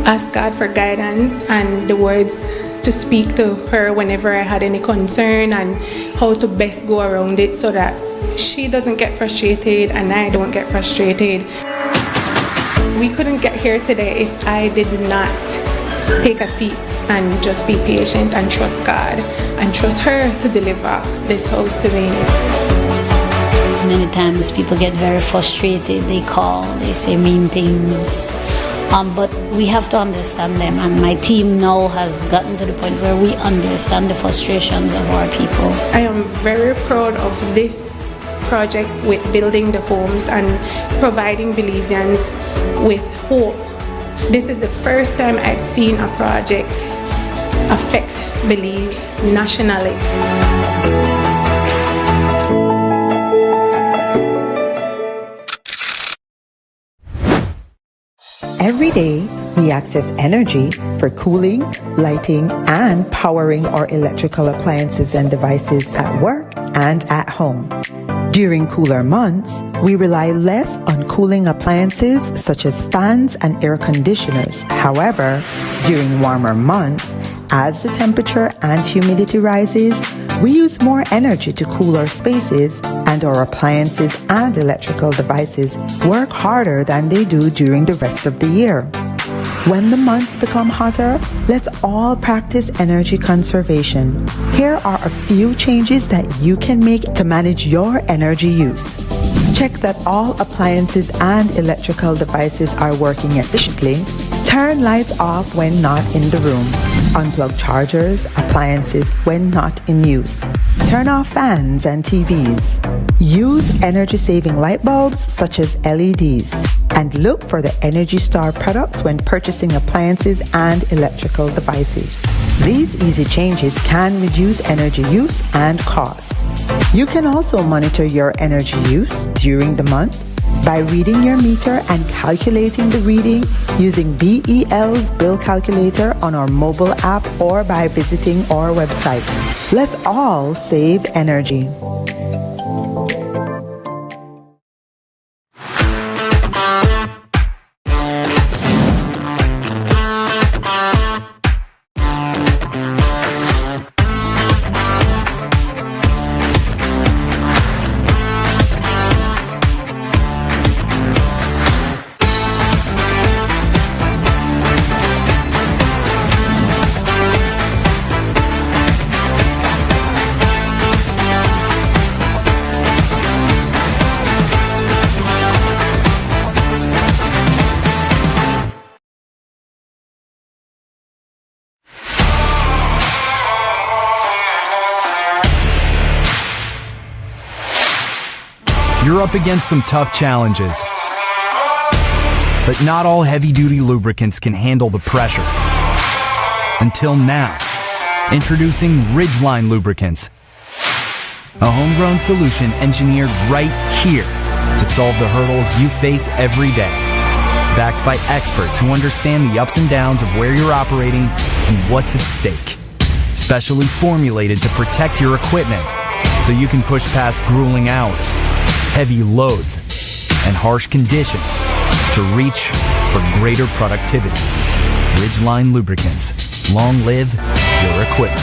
T: ask God for guidance and the words to speak to her whenever I had any concern and how to best go around it so that she doesn't get frustrated and I don't get frustrated. We couldn't get here today if I did not take a seat and just be patient and trust God and trust her to deliver this house to me.
U: Many times people get very frustrated, they call, they say mean things, but we have to understand them, and my team now has gotten to the point where we understand the frustrations of our people.
T: I am very proud of this project with building the homes and providing Belizeans with hope. This is the first time I've seen a project affect Belize nationally.
V: Every day, we access energy for cooling, lighting, and powering our electrical appliances and devices at work and at home. During cooler months, we rely less on cooling appliances such as fans and air conditioners. However, during warmer months, as the temperature and humidity rises, we use more energy to cool our spaces, and our appliances and electrical devices work harder than they do during the rest of the year. When the months become hotter, let's all practice energy conservation. Here are a few changes that you can make to manage your energy use. Check that all appliances and electrical devices are working efficiently. Turn lights off when not in the room. Unplug chargers, appliances when not in use. Turn off fans and TVs. Use energy-saving light bulbs such as LEDs. And look for the Energy Star products when purchasing appliances and electrical devices. These easy changes can reduce energy use and costs. You can also monitor your energy use during the month by reading your meter and calculating the reading using BEL's bill calculator on our mobile app or by visiting our website. Let's all save energy.
W: You're up against some tough challenges, but not all heavy-duty lubricants can handle the pressure. Until now, introducing Ridgeline Lubricants, a homegrown solution engineered right here to solve the hurdles you face every day. Backed by experts who understand the ups and downs of where you're operating and what's at stake. Specially formulated to protect your equipment so you can push past grueling hours, heavy loads, and harsh conditions to reach for greater productivity. Ridgeline Lubricants. Long live your equipment.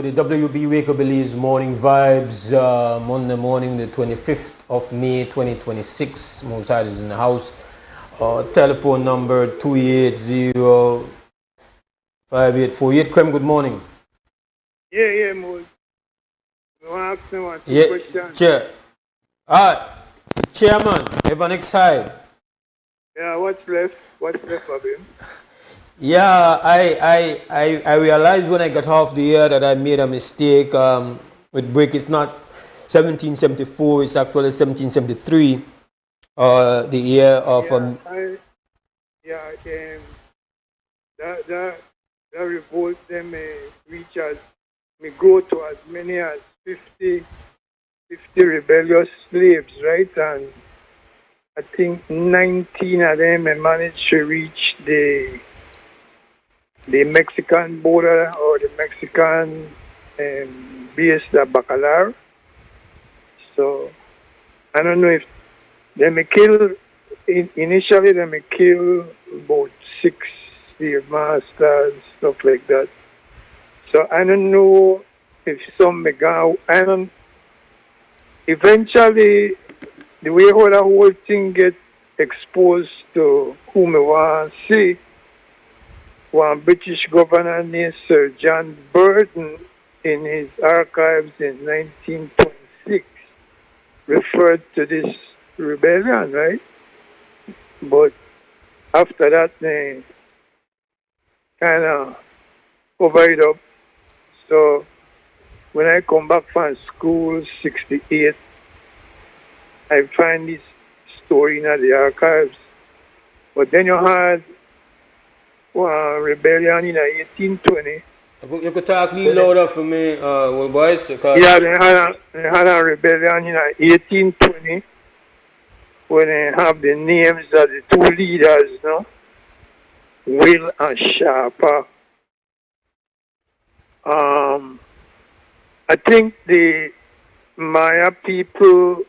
B: to the WB Wake Up Belize Morning Vibes, Monday morning, the 25th of May 2026. Mose Hyde is in the house. Telephone number 280-5848. Krem, good morning.
A: Yeah, Mose. No, ask me one
B: Yeah,
A: question.
B: Chair. Chairman, Evan X Hyde.
A: Yeah, what's left? What's left of him?
B: Yeah, I realized when I got off the air that I made a mistake with break. It's not 1774, it's actually 1773. The year of
A: That revolt them reach as me go to as many as 50 rebellious slaves, right? And I think 19 of them managed to reach the Mexican border or the Mexican base, the Bacalar. So I don't know if they may kill. Initially, they may kill about 6 slave masters, stuff like that. So I don't know if some may go. I don't. Eventually, the way how the whole thing get exposed to whom I want to see, one British governor named Sir John Burton in his archives in 1926 referred to this rebellion, right? But after that, they kind of cover it up. So when I come back from school, 68, I find this story in the archives. But then you had rebellion in 1820.
B: You could talk a little louder for me, well, boys.
A: Yeah, they had a rebellion in 1820 when they have the names of the two leaders, no? Will and Sharper. I think the Maya people,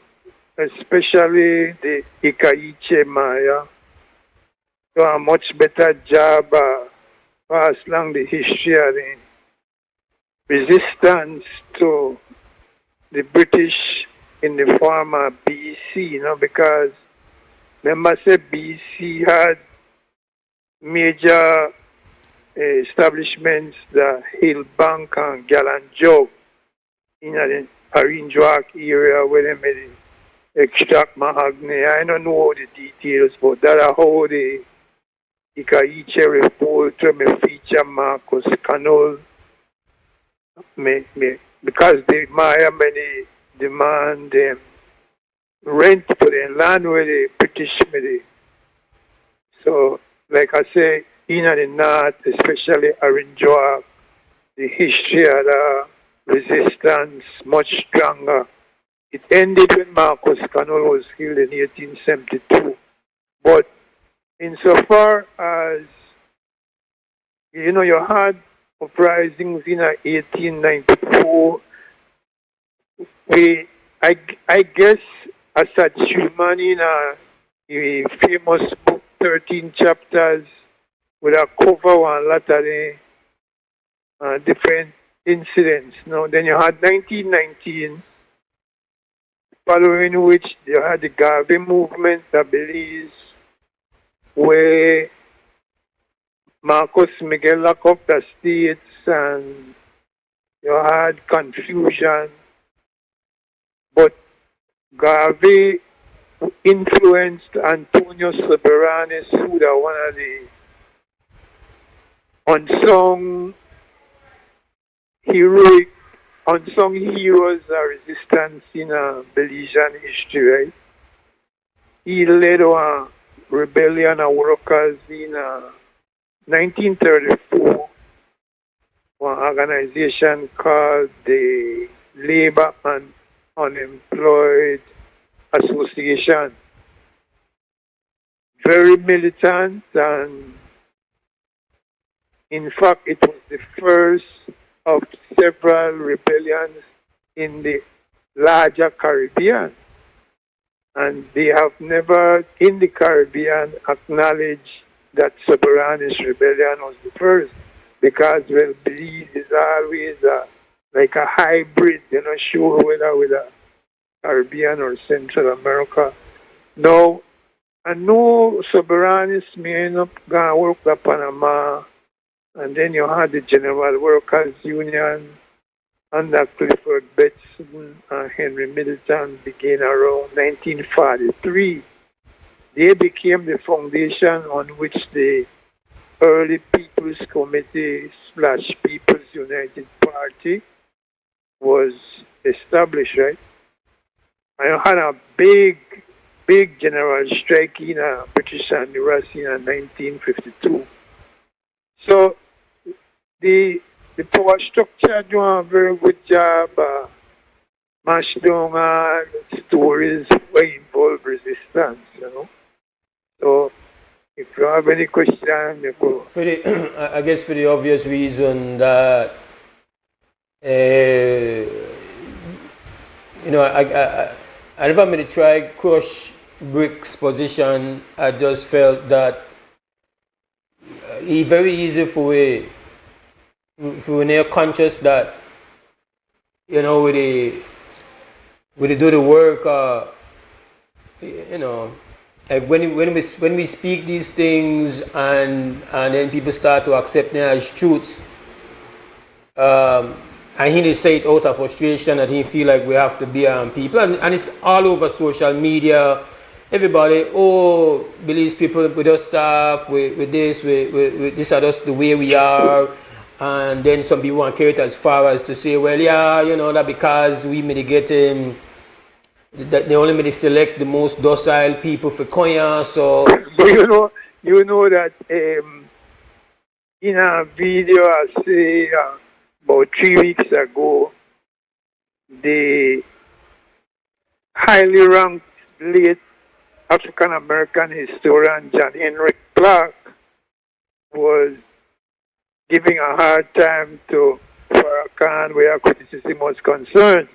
A: especially the Ikaiche Maya, do a much better job pass along the history of the resistance to the British in the form of BC, because remember say BC had major establishments, the Hillbank and Gallant Jug in the Arinjoak area where they made extract mahogany. I don't know the details, but that are how the Ikaiche report me feature Marcus Canol because the Maya many demand them rent for the land where the British made it. So, like I say, in the north, especially Arinjoak, the history of the resistance much stronger. It ended when Marcus Canol was killed in 1872. But insofar as, you had uprisings in 1894, I guess as a human in a famous book, 13 chapters, with a cover one lot of the different incidents. Then you had 1919, following which you had the Garvey movement, I believe, where Marcos Miguel locked up the states and you had confusion. But Garvey influenced Antonio Soberanes, who was one of the unsung heroes of resistance in Belizean history, right? He led a rebellion of workers in 1934, one organization called the Labor and Unemployed Association. Very militant, and in fact it was the first of several rebellions in the larger Caribbean. And they have never in the Caribbean acknowledged that Soberanes rebellion was the first, because Belize is always like a hybrid, sure whether with a Caribbean or Central America. Now, I know Soberanis may end up going to work at Panama, and then you had the General Workers Union under Clifford Betson and Henry Middleton began around 1943. They became the foundation on which the early People's Committee / People's United Party was established, right? I had a big general strike in British and US in 1952. So the power structure doing a very good job. Mash down stories where involve resistance, So if you have any question, you go.
B: I guess for the obvious reason that I never made a try crush Brick's position. I just felt that it's very easy for when you're conscious that when they do the work, like when we speak these things and then people start to accept them as truths. And he say it out of frustration that he feel like we have to be on people, and it's all over social media. Everybody, believes people with us stuff, with this, with this are just the way we are. And then some people want to carry it as far as to say, well, yeah, that because we mitigating, that they only may select the most docile people for Konya, so.
A: But you know that in a video I say about 3 weeks ago, the highly ranked late African American historian John Henrik Clark was giving a hard time to Farrakhan where criticism was concerned.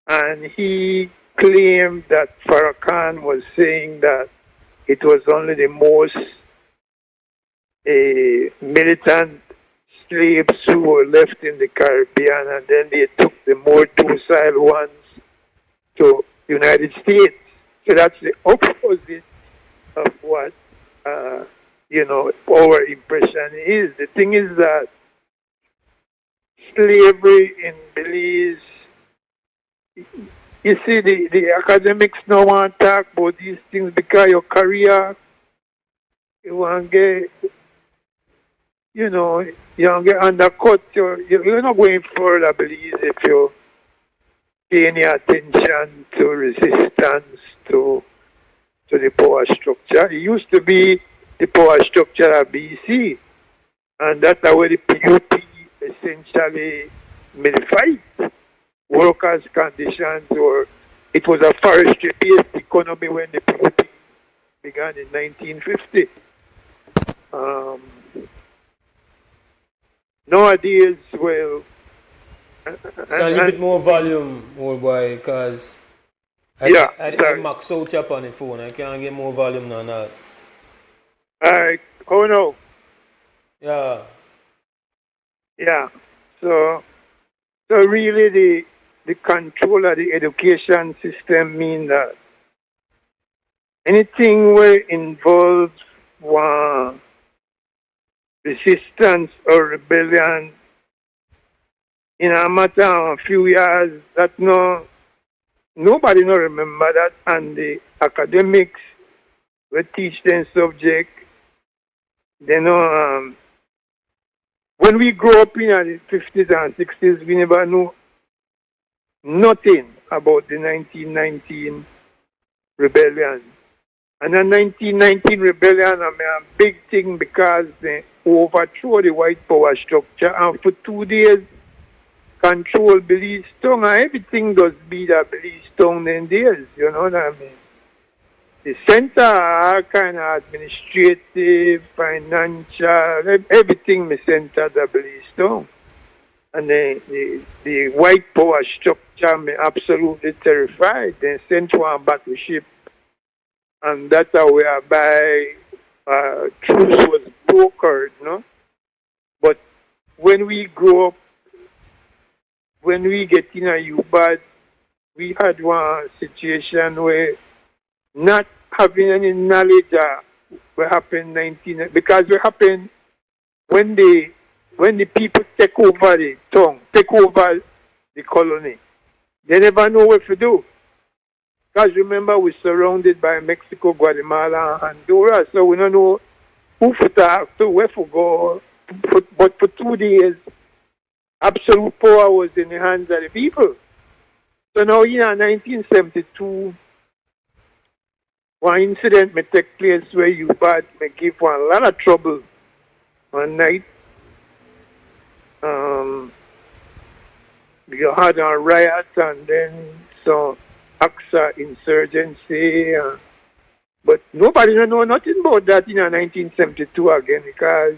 A: And he claimed that Farrakhan was saying that it was only the most militant slaves who were left in the Caribbean, and then they took the more docile ones to the United States. So that's the opposite of what, our impression is. The thing is that slavery in Belize, you see, the academics now want to talk about these things because your career, you want to get, you want to get undercut. You're not going further, Belize, if you pay any attention to resistance to the power structure. It used to be the power structure of BC, and that's where the PUP essentially made the fight. Workers' conditions, or it was a forestry-based economy when the PUP began in 1950. Nowadays, well...
B: So a little bit more volume, old boy, because I max out up on the phone. I can't get more volume than that.
A: Oh no.
B: Yeah.
A: Yeah. So really the control of the education system means that anything where involves resistance or rebellion in a matter of a few years, that nobody no remember that, and the academics will teach them subject. They know when we grew up in the 50s and 60s, we never knew nothing about the 1919 rebellion. And the 1919 rebellion, a big thing because they overthrew the white power structure, and for 2 days control Belize tongue, and everything does be that Belize tongue in days, you know what I mean? The center are kind of administrative, financial, everything me center the Belize tongue. And the white power structure me absolutely terrified. They sent one battleship, and that's whereby truce was brokered, no? But when we grew up, when we get in a UBAD, we had one situation where not having any knowledge what happened because what happened when the people take over the tongue, take over the colony, they never know what to do. Because remember, we're surrounded by Mexico, Guatemala, and Honduras, so we don't know who to talk to, where to go. But for 2 days, absolute power was in the hands of the people. So now, in 1972, one incident may take place where UBAD may give one a lot of trouble one night. You had a riot and then some AXA insurgency. But nobody don't know nothing about that in 1972 again because,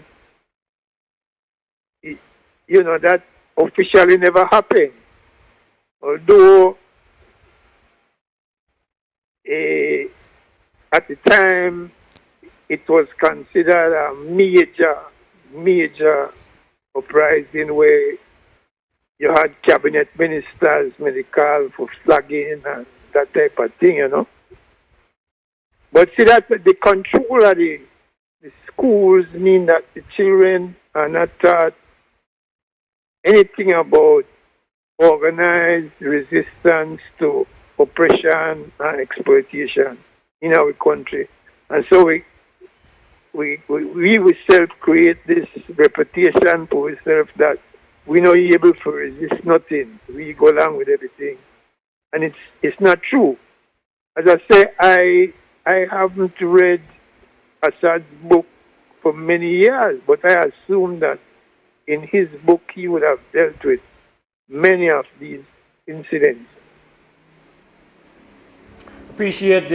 A: that officially never happened. Although at the time it was considered a major uprising where you had cabinet ministers, medical for flagging and that type of thing, But see that the control of the schools mean that the children are not taught anything about organized resistance to oppression and exploitation in our country. And so we ourselves create this reputation for ourselves that we're not able to resist nothing. We go along with everything. And it's not true. As I say, I haven't read Assad's book for many years, but I assume that in his book he would have dealt with many of these incidents.
B: Appreciate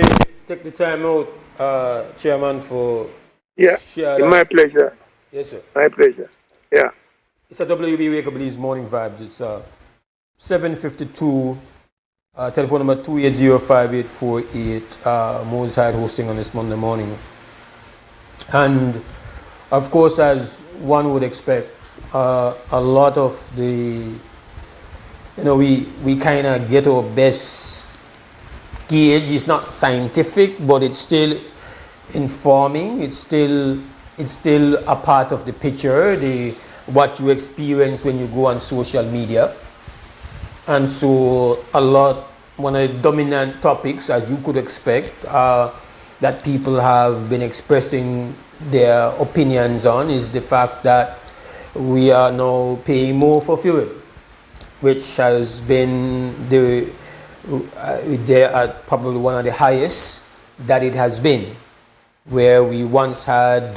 B: take the time out, Chairman, for
A: my pleasure.
B: Yes, sir.
A: My pleasure. Yeah.
B: It's a WB Wake Up Believes Morning Vibes. It's 7:52. Telephone number 280-5848. Mose Hyde hosting on this Monday morning. And of course, as one would expect, a lot of the, we kind of get our best gauge. It's not scientific, but it's still informing. It's still a part of the picture, what you experience when you go on social media. And so one of the dominant topics, as you could expect, that people have been expressing their opinions on is the fact that we are now paying more for fuel, which has been probably one of the highest that it has been. Where we once had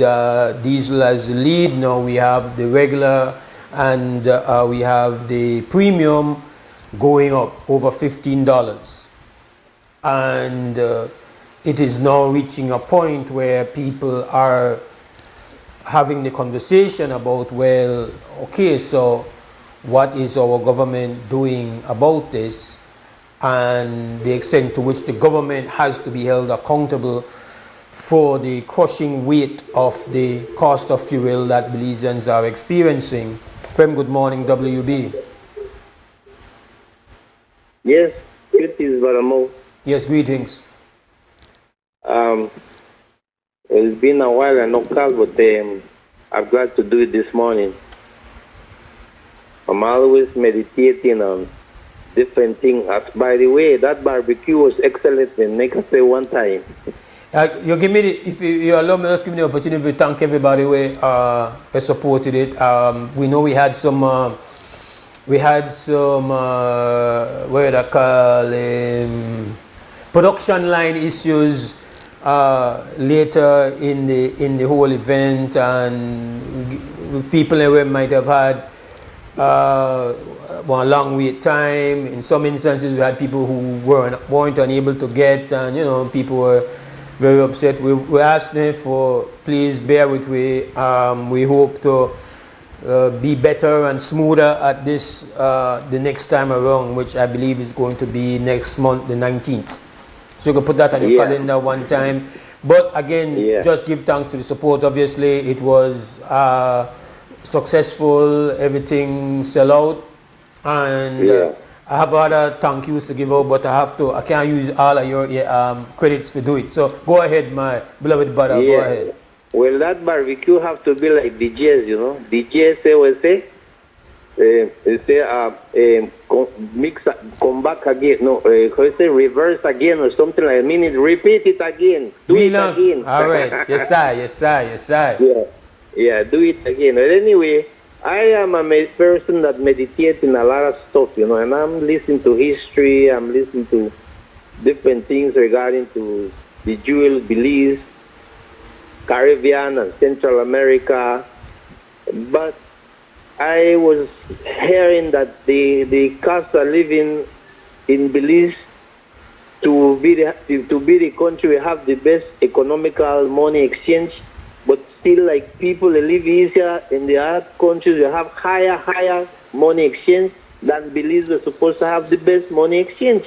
B: diesel as the lead, now we have the regular and we have the premium going up over $15. And it is now reaching a point where people are having the conversation about, well, okay, so what is our government doing about this, and the extent to which the government has to be held accountable for the crushing weight of the cost of fuel that Belizeans are experiencing. Prem, good morning, WB.
C: Yes, greetings, Brother Mo.
B: Yes, greetings.
C: It's been a while I no call, but I'm glad to do it this morning. I'm always meditating on different things. By the way, that barbecue was excellent, and make us say one time.
B: You give me if you allow me, just give me the opportunity to thank everybody who supported it. We know we had some what do I call production line issues later in the whole event, and people might have had one long wait time. In some instances, we had people who weren't unable to get, and people were very upset. We asked them for please bear with me. We hope to be better and smoother at this the next time around, which I believe is going to be next month, the 19th. So you can put that on your calendar one time. But again, just give thanks to the support. Obviously, it was successful. Everything sell out. And I have other thank yous to give out, but I can't use all of your credits to do it. So go ahead, my beloved brother. Go ahead.
C: Well, that barbecue have to be like DJs, you know. DJs come back again. No, reverse again or something like that. Meaning repeat it again. Do it again.
B: All right. Yes, sir.
C: Yeah, do it again. But anyway, I am a person that meditates in a lot of stuff, you know, and I'm listening to history. I'm listening to different things regarding to the Jewish beliefs, Caribbean and Central America. But I was hearing that the cost of living in Belize to be the country we have the best economical money exchange, but still like people that live easier in the other countries, we have higher money exchange than Belize was supposed to have the best money exchange.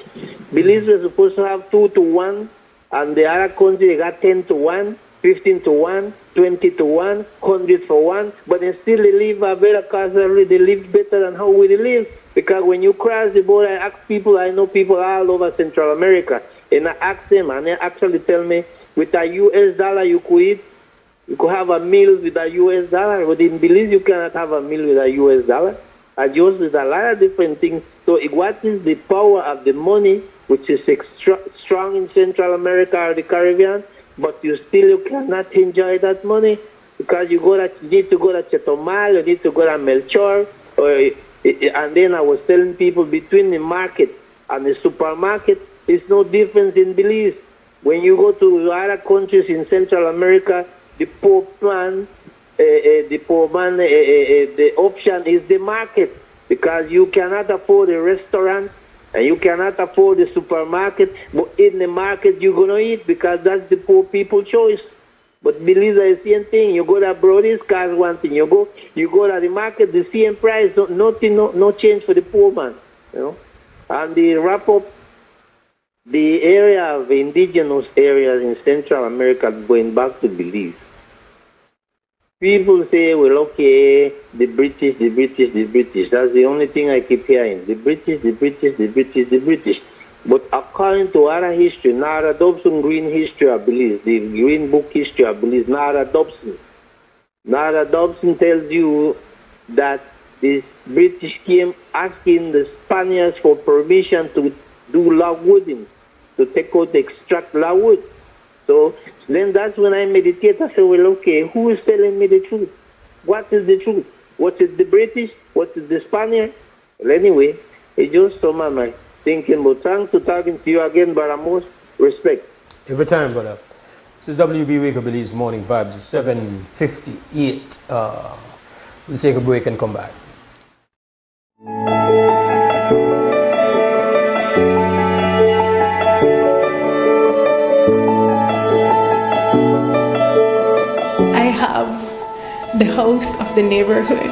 C: Belize was supposed to have 2 to 1, and the other country they got 10 to 1. 15 to 1, 20 to 1, 100 for 1, but they still live a better cost of living. They live better than how we live. Because when you cross the border, I ask people, I know people all over Central America, and I ask them, and they actually tell me, with a US dollar you could eat, you could have a meal with a US dollar, but in Belize you cannot have a meal with a US dollar. Just with a lot of different things. So what is the power of the money, which is strong in Central America or the Caribbean, but you cannot enjoy that money because you need to go to Chetomal, you need to go to Melchor, and then I was telling people between the market and the supermarket, there's no difference in Belize. When you go to other countries in Central America, the option is the market because you cannot afford a restaurant. And you cannot afford the supermarket, but in the market you're going to eat because that's the poor people's choice. But Belize is the same thing. You go to Brody's, cars one thing. You go to the market, the same price, no change for the poor man. You know. And the wrap up, the area of indigenous areas in Central America going back to Belize. People say, well, okay, the British. That's the only thing I keep hearing. The British. But according to other history, Nara Dobson Green history, I believe, the Green Book history, I believe, Nara Dobson tells you that the British came asking the Spaniards for permission to do log wooding, to extract log wood. So then that's when I meditate. I say, well, okay, who is telling me the truth? What is the truth? What is the British? What is the Spaniard? Well, anyway, it's just some of my thinking. But thanks for talking to you again, but most respect.
B: Every time, brother. This is WB Wake Up Belize Morning Vibes. It's 7:58. We'll take a break and come back.
T: The house of the neighborhood.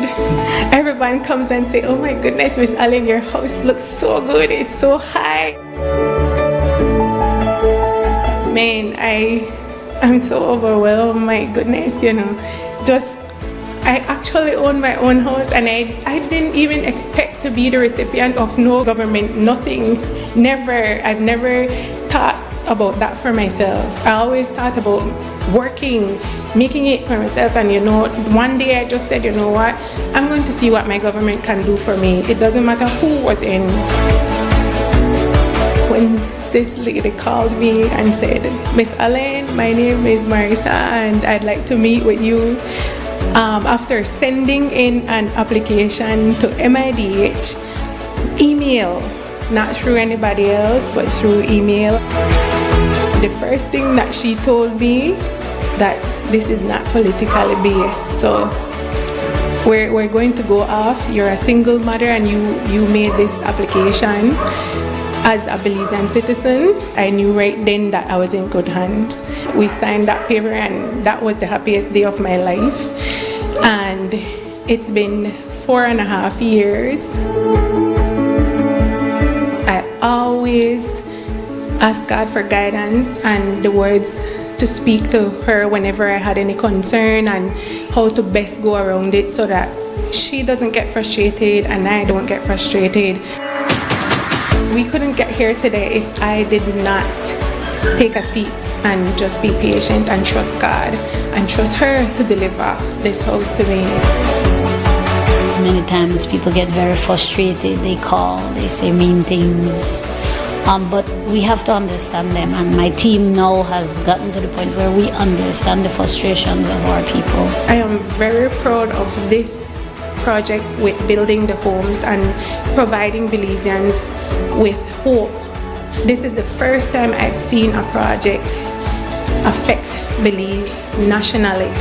T: Everyone comes and say, oh my goodness, Miss Allen, your house looks so good. It's so high. Man, I'm so overwhelmed. My goodness, you know, I actually own my own house, and I didn't even expect to be the recipient of no government, nothing, never. I've never thought about that for myself. I always thought about working, making it for myself, and you know, one day I just said, you know what, I'm going to see what my government can do for me. It doesn't matter who was in. When this lady called me and said, Miss Allen, my name is Marisa and I'd like to meet with you. After sending in an application to MIDH, email, not through anybody else, but through email. The first thing that she told me that this is not politically based. So we're going to go off. You're a single mother and you made this application as a Belizean citizen. I knew right then that I was in good hands. We signed that paper and that was the happiest day of my life. And it's been 4.5 years. I always ask God for guidance and the words to speak to her whenever I had any concern and how to best go around it so that she doesn't get frustrated and I don't get frustrated. We couldn't get here today if I did not take a seat and just be patient and trust God and trust her to deliver this house to me.
U: Many times people get very frustrated, they call, they say mean things, but we have to understand them, and my team now has gotten to the point where we understand the frustrations of our people.
T: I am very proud of this project with building the homes and providing Belizeans with hope. This is the first time I've seen a project affect Belize nationally.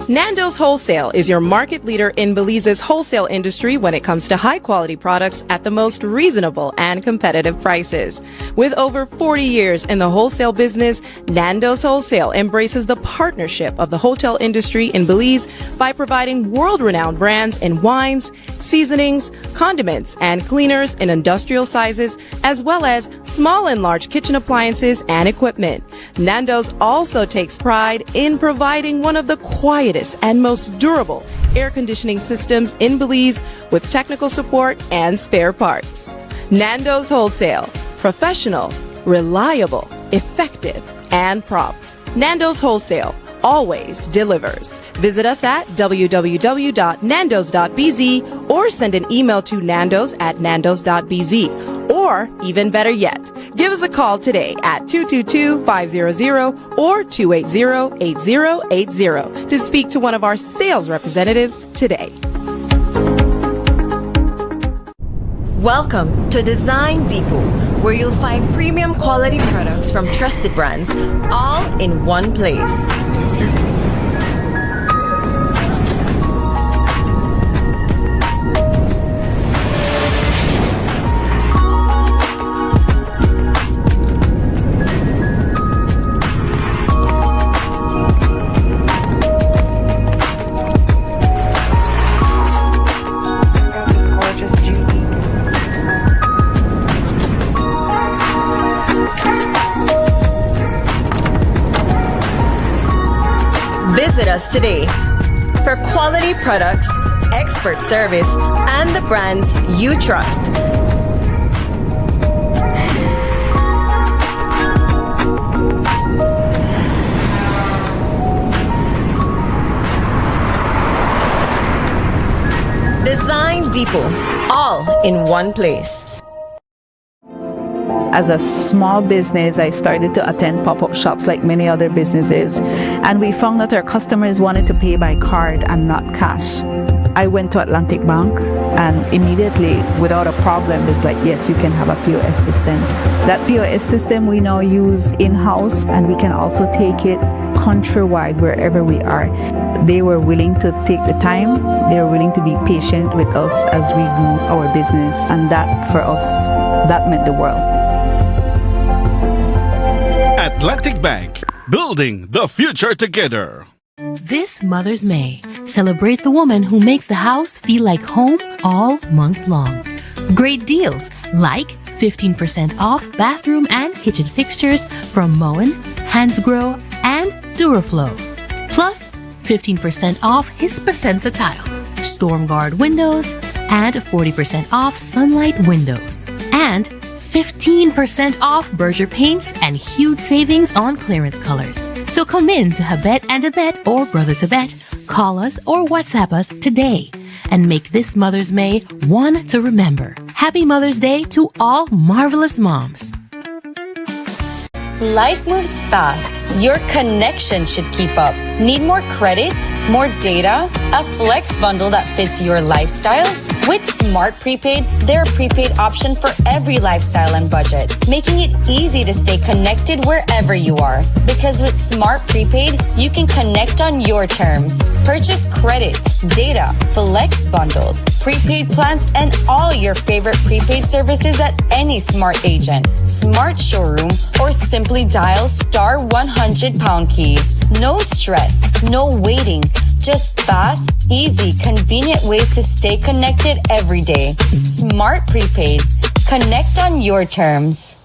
D: Nando's Wholesale is your market leader in Belize's wholesale industry when it comes to high-quality products at the most reasonable and competitive prices. With over 40 years in the wholesale business, Nando's Wholesale embraces the partnership of the hotel industry in Belize by providing world-renowned brands in wines, seasonings, condiments, and cleaners in industrial sizes, as well as small and large kitchen appliances and equipment. Nando's also takes pride in providing one of the quietest and most durable air conditioning systems in Belize with technical support and spare parts. Nando's Wholesale. Professional, reliable, effective, and prompt. Nando's Wholesale always delivers. Visit us at www.nandos.bz or send an email to nandos@nandos.bz. Or, even better yet, give us a call today at 222-500 or 280-8080 to speak to one of our sales representatives today.
E: Welcome to Design Depot, where you'll find premium quality products from trusted brands, all in one place. Visit us today for quality products, expert service, and the brands you trust. Design Depot, all in one place.
S: As a small business, I started to attend pop-up shops like many other businesses, and we found that our customers wanted to pay by card and not cash. I went to Atlantic Bank, and immediately, without a problem, it's like, yes, you can have a POS system. That POS system we now use in-house, and we can also take it countrywide wherever we are. They were willing to take the time. They were willing to be patient with us as we grew our business, and that, for us, that meant the world.
I: Atlantic Bank, building the future together.
R: This Mother's May, celebrate the woman who makes the house feel like home all month long. Great deals like 15% off bathroom and kitchen fixtures from Moen, Hansgrohe, and Duraflow. Plus 15% off Hispasensa tiles, Stormguard windows, and 40% off Sunlight windows. And 15% off Berger paints and huge savings on clearance colors. So come in to Habet and Abet or Brothers Abet, call us or WhatsApp us today and make this Mother's May one to remember. Happy Mother's Day to all marvelous moms.
J: Life moves fast. Your connection should keep up. Need more credit? More data? A flex bundle that fits your lifestyle? With Smart Prepaid, they're a prepaid option for every lifestyle and budget, making it easy to stay connected wherever you are. Because with Smart Prepaid, you can connect on your terms. Purchase credit, data, flex bundles, prepaid plans, and all your favorite prepaid services at any Smart agent, Smart showroom, or simply dial *100# key. No stress, no waiting. Just fast, easy, convenient ways to stay connected every day. Smart Prepaid. Connect on your terms.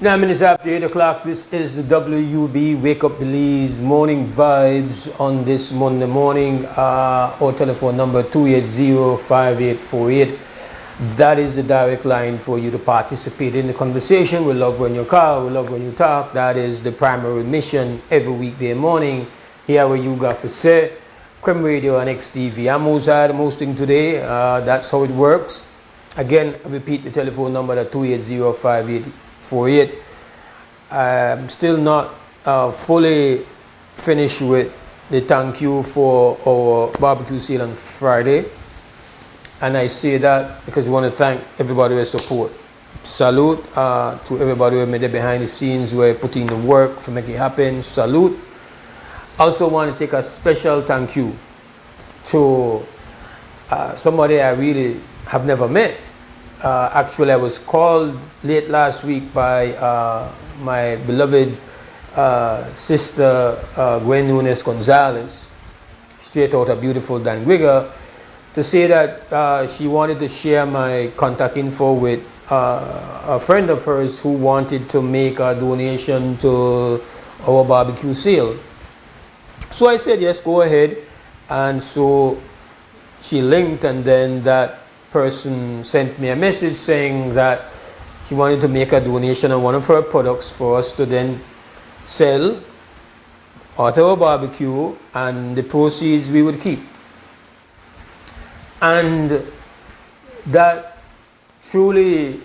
B: 9 minutes after 8 o'clock, this is the WUB Wake Up Belize Morning Vibes on this Monday morning. Our telephone number 280-5848. That is the direct line for you to participate in the conversation. We love when you call, we love when you talk. That is the primary mission every weekday morning. Here where you got for say, Creme Radio and XTV. I'm Mose, I'm hosting today. That's how it works. Again, I repeat the telephone number at 280-5848. I'm still not fully finished with the thank you for our barbecue sale on Friday. And I say that because we want to thank everybody with support. Salute to everybody who made it behind the scenes, who are putting the work to make it happen. Salute. Also want to take a special thank you to somebody I really have never met. Actually, I was called late last week by my beloved sister Gwen Nunes Gonzalez, straight out of beautiful Danguiga, to say that she wanted to share my contact info with a friend of hers who wanted to make a donation to our barbecue sale. So I said, yes, go ahead. And so she linked, and then that person sent me a message saying that she wanted to make a donation on one of her products for us to then sell at our barbecue, and the proceeds we would keep. And that truly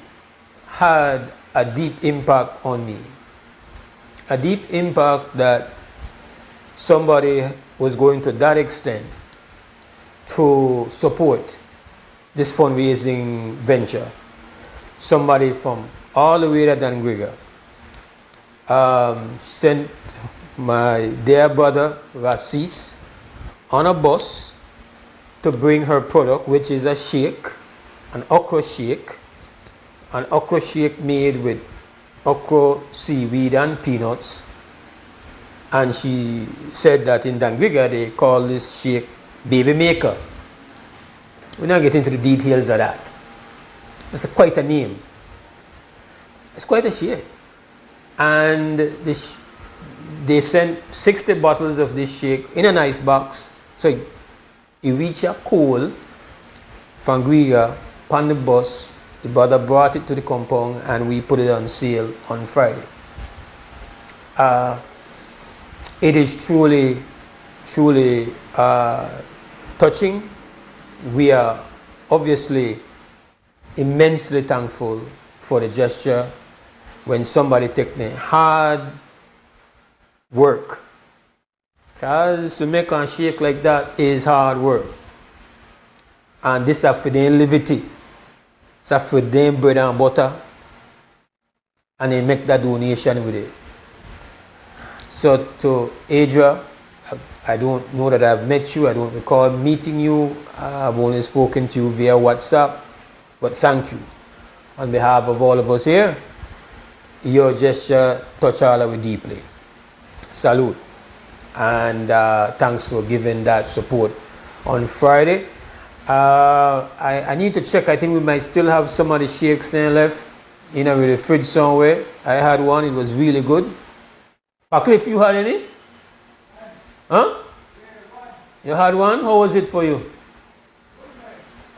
B: had a deep impact on me. A deep impact that somebody was going to that extent to support this fundraising venture. Somebody from all the way to Danguiga sent my dear brother Rasis on a bus to bring her product, which is a shake, an okra shake made with okra, seaweed and peanuts. And she said that in Danguiga they call this shake baby maker. We're not getting into the details of that. It's quite a name. It's quite a shake. And they sent 60 bottles of this shake in a nice box. So you reach a coal from Guiga on the bus. The brother brought it to the compound and we put it on sale on Friday. It is truly touching. We are obviously immensely thankful for the gesture. When somebody takes the hard work, because to make a shake like that is hard work, and this is for them liberty, it's for them bread and butter, and they make that donation with it. So to Adria, I don't know that I've met you. I don't recall meeting you. I've only spoken to you via WhatsApp. But thank you. On behalf of all of us here, your gesture touched all of us deeply. Salute. And thanks for giving that support on Friday. I need to check. I think we might still have some of the shakes left in the fridge somewhere. I had one. It was really good. Cliff, you had any? Huh? You had one? How was it for you?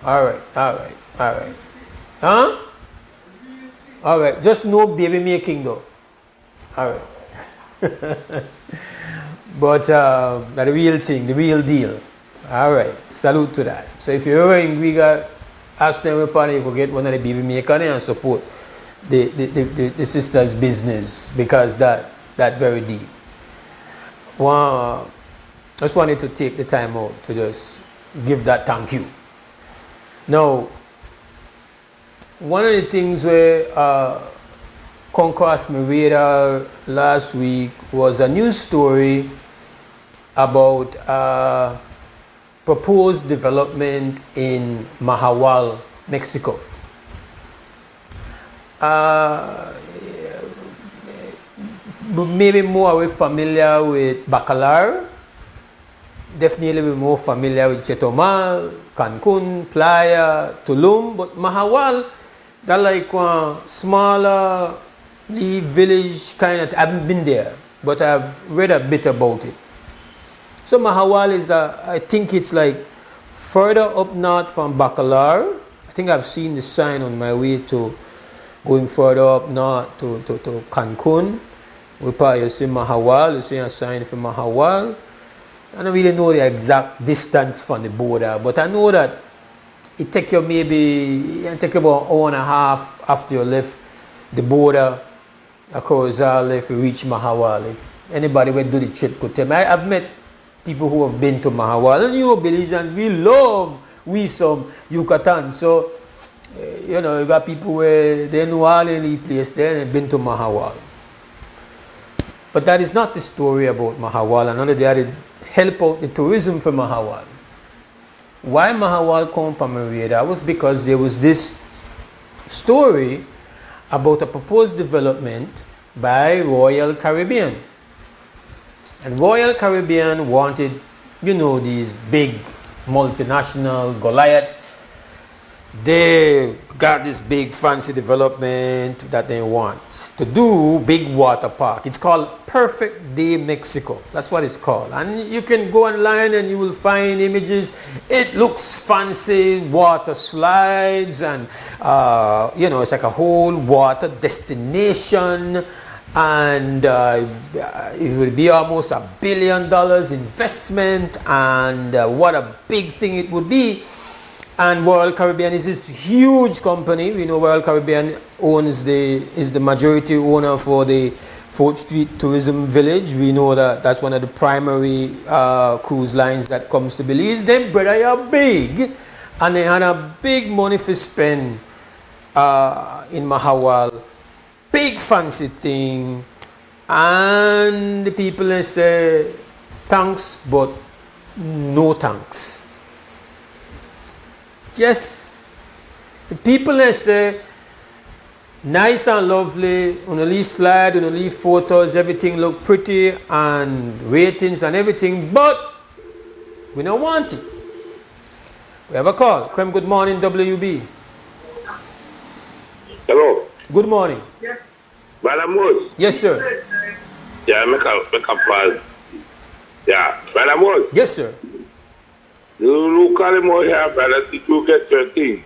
B: All right. Huh? All right. Just no baby making though. All right. But the real thing, the real deal. All right. Salute to that. So if you're ever in Guiga, ask them upon you could get one of the baby makers and support the sister's business, because that very deep. Wow. I just wanted to take the time out to just give that thank you. Now, one of the things where come across my radar last week was a news story about proposed development in Mahawal, Mexico. Maybe more we're familiar with Bacalar. Definitely we're more familiar with Chetumal, Cancun, Playa, Tulum. But Mahawal, that's like a smaller the village kind of, I haven't been there, but I've read a bit about it. So Mahawal is, I think it's like further up north from Bacalar. I think I've seen the sign on my way to going further up north to Cancun. We probably see Mahawal, you see a sign for Mahawal. I don't really know the exact distance from the border, but I know that it take you about an hour and a half after you left the border across if you reach Mahawal. If anybody will do the trip could tell me. I've met people who have been to Mahawal, and Belizeans, we love some Yucatan. So, you got people where they know all any place there and they've been to Mahawal. But that is not the story about Mahawal. Another day I did help out the tourism for Mahawal. Why Mahawal come from my radar was because there was this story about a proposed development by Royal Caribbean. And Royal Caribbean wanted, these big multinational Goliaths. They got this big fancy development that they want to do, big water park. It's called Perfect Day Mexico. That's what it's called. And you can go online and you will find images. It looks fancy, water slides, and it's like a whole water destination. And it would be almost $1 billion investment, and what a big thing it would be. And Royal Caribbean is this huge company. We know Royal Caribbean is the majority owner for the 4th Street Tourism Village. We know that that's one of the primary cruise lines that comes to Belize. Them brother are big, and they had a big money to spend in Mahawal. Big fancy thing, and the people they say thanks but no thanks. Just the people they say nice and lovely, only slide, only photos, everything look pretty and ratings and everything, but we don't want it. We have a call. Krem, good morning, WB.
L: Hello.
B: Good morning.
L: Yes. Brother Mose.
B: Yes, sir.
L: Yeah, make a pause. Yeah, Brother Mose.
B: Yes, sir.
L: You look at him out here, brother, did you get your thing?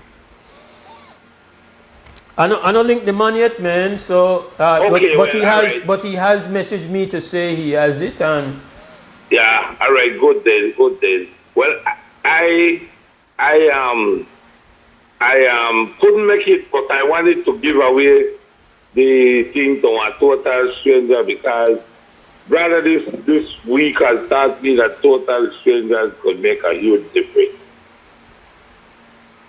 B: I don't link the man yet, man. So, but he has messaged me to say he has it, and
L: yeah, all right, good then. Well, I couldn't make it, but I wanted to give away the thing to a total stranger because, brother, this week has taught me that total strangers could make a huge difference.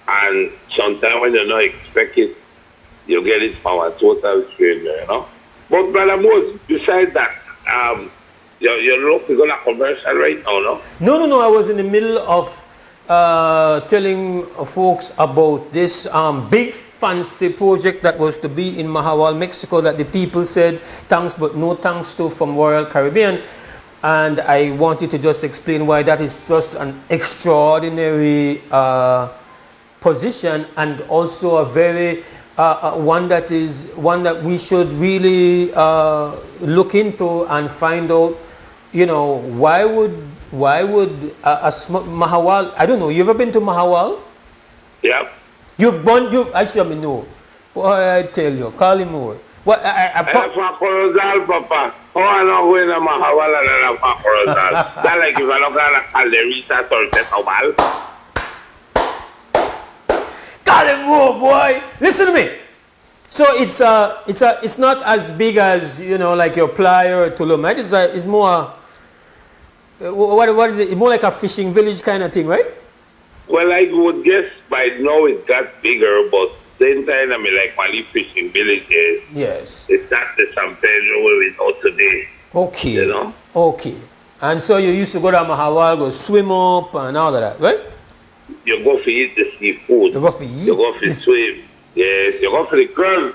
L: And sometimes when you don't expect it, you get it from a total stranger, But, brother Mose, besides that, you're looking at a commercial right now, no?
B: No. I was in the middle of telling folks about this big fancy project that was to be in Mahawal, Mexico, that the people said thanks but no thanks to from Royal Caribbean. And I wanted to just explain why that is just an extraordinary position, and also a very one that we should really look into and find out, why would Mahawal, I don't know, you ever been to Mahawal?
L: Yeah.
B: Actually, I mean, no. Boy, I tell you, call him more. What,
L: Papa. Oh, I know when I'm Mahawal and I'm Corozal. That's like if I look at a calderita or Tetobal.
B: Call him more, boy. Listen to me. So it's not as big as, like your Playa or Tulum, right? It's more, what is it? It's more like a fishing village kind of thing, right?
L: Well, I would guess by now it got bigger, but same time, I mean, like Mali fishing villages.
B: Yes.
L: It's not the San Pedro where we know today.
B: Okay. Okay. And so you used to go to Mahawal, go swim up and all of that, right?
L: You go for eat the seafood.
B: You go for eat?
L: You go for swim. Yes. You go for the girls.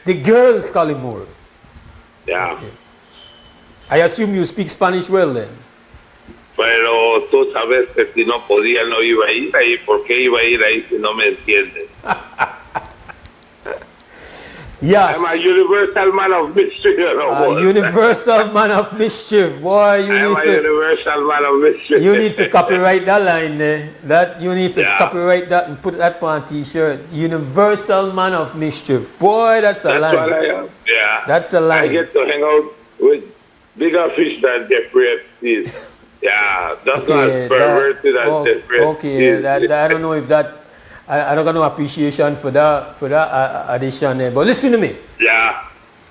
B: The girls call it more.
L: Yeah.
B: Okay. I assume you speak Spanish well then.
L: Pero tú sabes que si no podía no iba a ir ahí. ¿Por qué iba a ir ahí si no me entiendes?
B: Yes.
L: I'm a universal man of mischief. You know,
B: universal man of mischief. Boy, you
L: I'm
B: need
L: a
B: to...
L: universal man of mischief.
B: You need to copyright that line there. That you need to copyright that and put that on a t-shirt. Universal man of mischief. Boy, that's a line.
L: That's what I am. Yeah.
B: That's a line.
L: I get to hang out with bigger fish than Jeffrey Epstein. Yeah, that's not as perverted as Jeffrey Epstein.
B: I don't know if that... I don't got no appreciation for that addition there. But listen to me.
L: Yeah.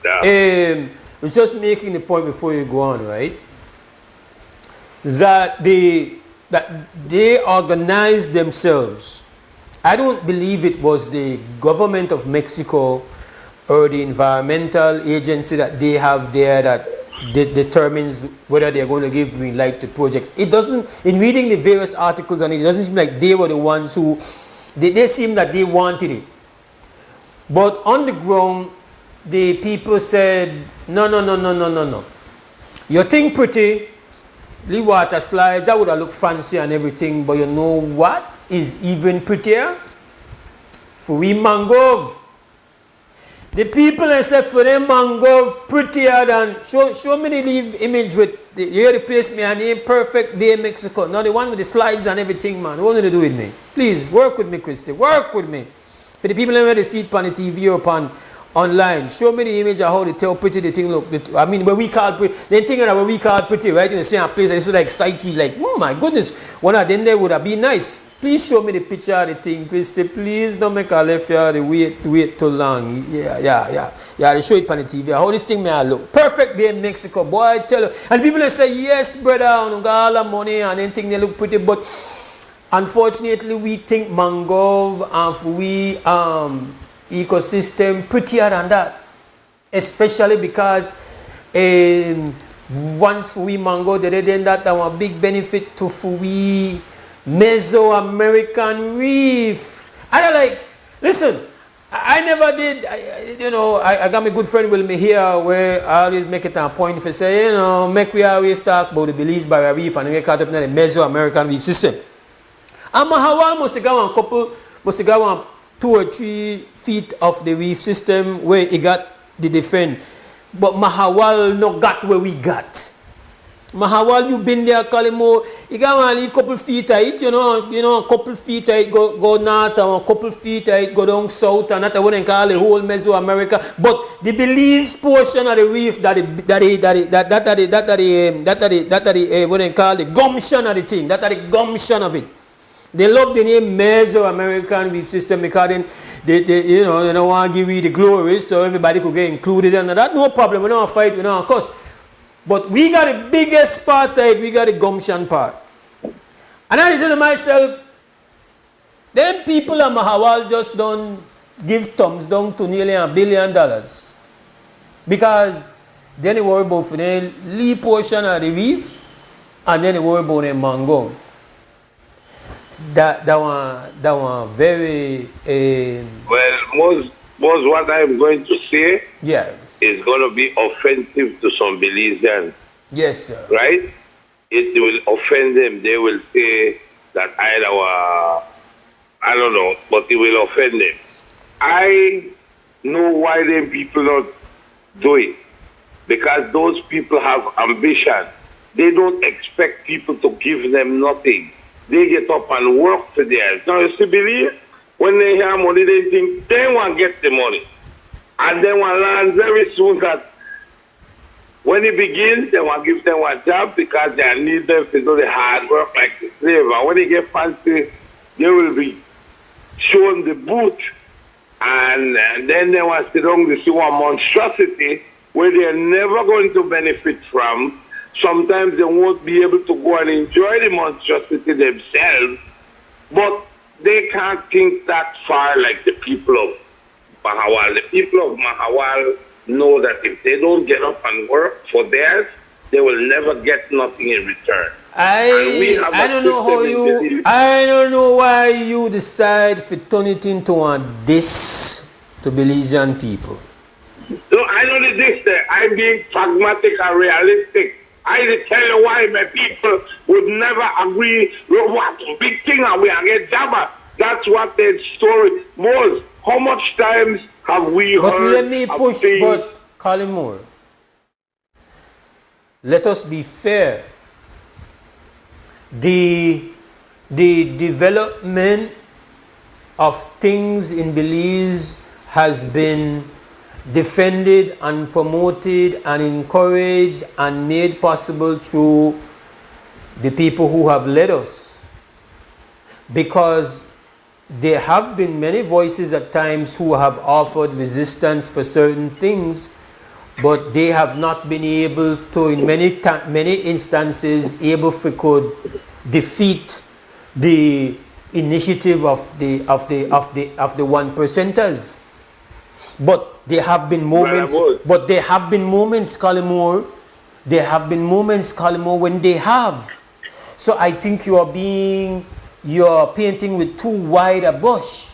B: I was just making the point before you go on, right? That they organized themselves. I don't believe it was the government of Mexico or the environmental agency that they have there that determines whether they're going to give green light to projects. It doesn't, in reading the various articles on it, it doesn't seem like they were the ones who, they seem that they wanted it. But on the ground, the people said, no. Your thing pretty, the water slides, that would have looked fancy and everything, but you know what is even prettier? For we mangrove. The people said for them mangrove prettier than, show me the leave image with, you replace me and the perfect day in Mexico. Now the one with the slides and everything, man. What want to do with me? Please, work with me, Christy. Work with me. For the people who see it on the TV or upon online, show me the image of how they tell pretty the thing look. I mean, when we call pretty, they think that when we call pretty, right? In the same place, it's like psyche, like, oh my goodness, one of them there would have been nice. Please show me the picture of the thing, Christy. Please don't make a left here, the wait too long. Yeah, they show it on the TV. How this thing may I look. Perfect day in Mexico, boy, I tell you. And people say, yes, brother, I got all the money and then think they look pretty, but unfortunately, we think mangrove and we ecosystem prettier than that, especially because once we mango, then that a big benefit to we Mesoamerican reef. And I like, listen, I never did, I got my good friend with me here where I always make it a point if I say, make we always talk about the Belize Barrier Reef and we caught up in the Mesoamerican reef system. And Mahawal must go 2 or 3 feet of the reef system where it got the defend. But Mahawal not got where we got. Mahawal, you been there, Kalimo, you got only a couple feet height, a couple feet height go north and a couple feet height go down south, and that's what they call the whole Mesoamerica. But the Belize portion of the reef, what they call the gumption of the thing, that's the gumption of it. They love the name Mesoamerican reef system because they don't want to give you the glory, so everybody could get included in that. No problem, we don't fight, we don't cuss. But we got the biggest part of it, we got the gumption part. And I said to myself, them people at Mahawal just don't give thumbs down to nearly $1 billion. Because then they worry about the lee portion of the reef, and then they worry about the mangrove. That one very...
L: Well, most what I'm going to say is going to be offensive to some Belizeans.
B: Yes, sir.
L: Right? It will offend them. They will say that I don't know, but it will offend them. I know why them people not do it. Because those people have ambition. They don't expect people to give them nothing. They get up and work for theirs. Now, you see, believe, when they hear money, they think they want to get the money. And they want to learn very soon that when it begins, they want to give them one job because they need them to do the hard work like the slave. And when they get fancy, they will be shown the boot. And then they want to sit down to see one monstrosity where they're never going to benefit from. Sometimes they won't be able to go and enjoy the monstrosity themselves, but they can't think that far like the people of Mahawal. The people of Mahawal know that if they don't get up and work for theirs, they will never get nothing in return.
B: I don't know why you decide to turn it into a diss to Belizean people.
L: No, I don't do this there. I'm being pragmatic and realistic. I tell you why my people would never agree with what big thing and we are get jabber. That's what their story was. How much times Have we
B: But
L: heard
B: let me
L: of
B: push,
L: things?
B: but Colin Moore, let us be fair. The development of things in Belize has been defended and promoted and encouraged and made possible through the people who have led us. Because there have been many voices at times who have offered resistance for certain things, but they have not been able to, in many instances, able to could defeat the initiative of the 1%ers. But there have been moments. But there have been moments, Collymore. There have been moments, Collymore, when they have. So I think you're painting with too wide a brush,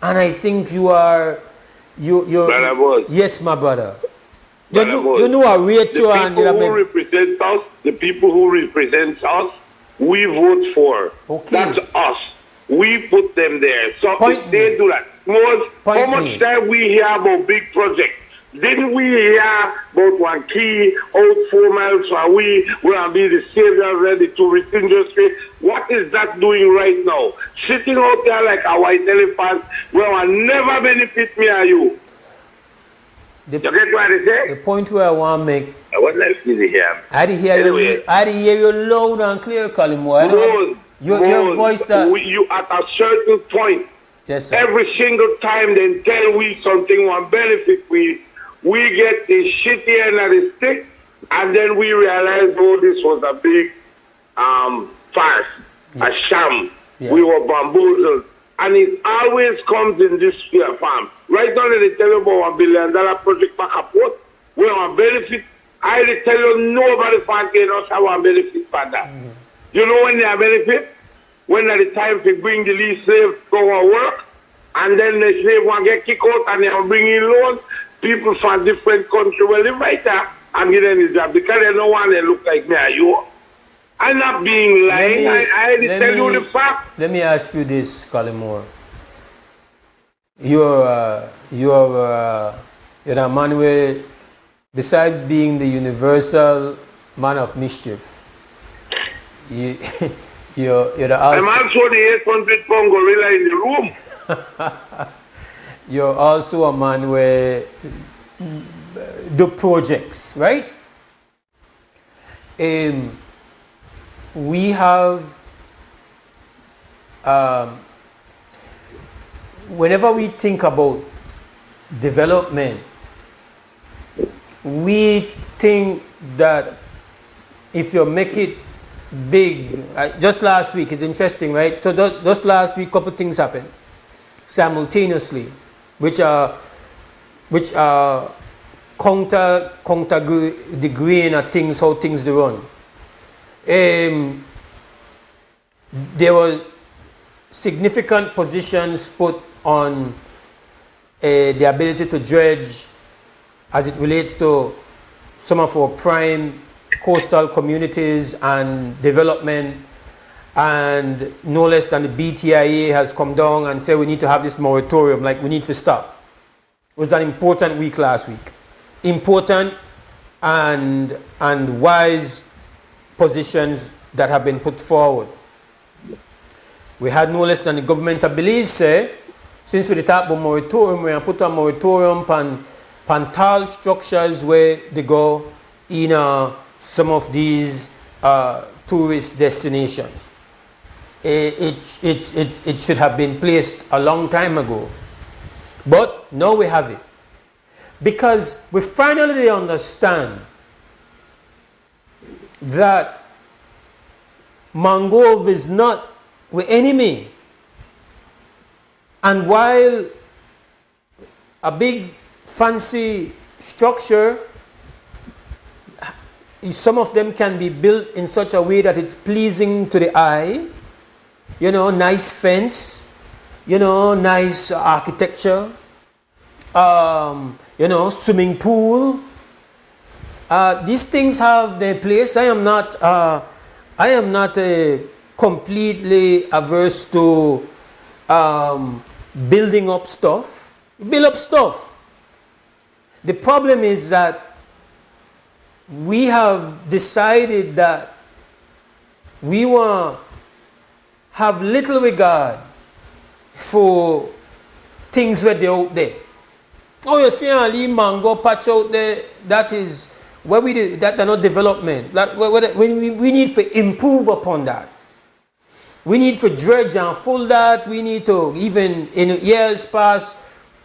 B: and I think you're. Yes, my brother. You know I rate you, and
L: the people who represent us, we vote for.
B: Okay.
L: That's us. We put them there. So if they do that, how much time we hear about big projects? Didn't we hear about one key out 4 miles from we will be the savior ready to reach industry? What is that doing right now? Sitting out there like a white elephant will never benefit me or you. You get what I say?
B: The point where I want to make.
L: What else did you hear?
B: I did hear you loud and clear, Collymore. Your voice that
L: you at a certain point.
B: Yes, sir.
L: Every single time they tell we something one benefit we get the shitty end of the stick, and then we realize, oh, this was a big farce, a sham.
B: Yeah.
L: We were bamboozled. And it always comes in this sphere farm. Right now, they tell you about $1 billion project back up port. We have a benefit. I tell you, nobody can us have a benefit for that. You know when they have benefit? When at the time to bring the least slaves to go and work, and then the slave one get kicked out and they bring in loans. People from different countries will live right there and get them the job because they don't want to look like me or you. I'm not being lying. I tell you the fact.
B: Let me ask you this, Collymore. You're a man where, besides being the universal man of mischief, you're the
L: I'm also the 800-pound gorilla in the room.
B: You're also a man where the projects, right? We have, whenever we think about development, we think that if you make it big, just last week, it's interesting, right? So just last week, couple things happened simultaneously, which are counter the grain of things, how things they run. There were significant positions put on the ability to dredge as it relates to some of our prime coastal communities and development, and no less than the BTIA has come down and said we need to have this moratorium, like we need to stop. It was an important week last week. Important and wise positions that have been put forward. We had no less than the government of Belize say, since we talk about moratorium, we have put a moratorium on tall structures where they go in some of these tourist destinations. It should have been placed a long time ago. But now we have it. Because we finally understand that mangrove is not the enemy. And while a big fancy structure, some of them can be built in such a way that it's pleasing to the eye, you know, nice fence, you know, nice architecture, you know, swimming pool. These things have their place. I am not completely averse to building up stuff, build up stuff. The problem is that we have decided that we want to have little regard for things where they're out there. Oh, you see a little mango patch out there, that is where we did that, not development. We need to improve upon that. We need to dredge and full that. We need to, even in years past,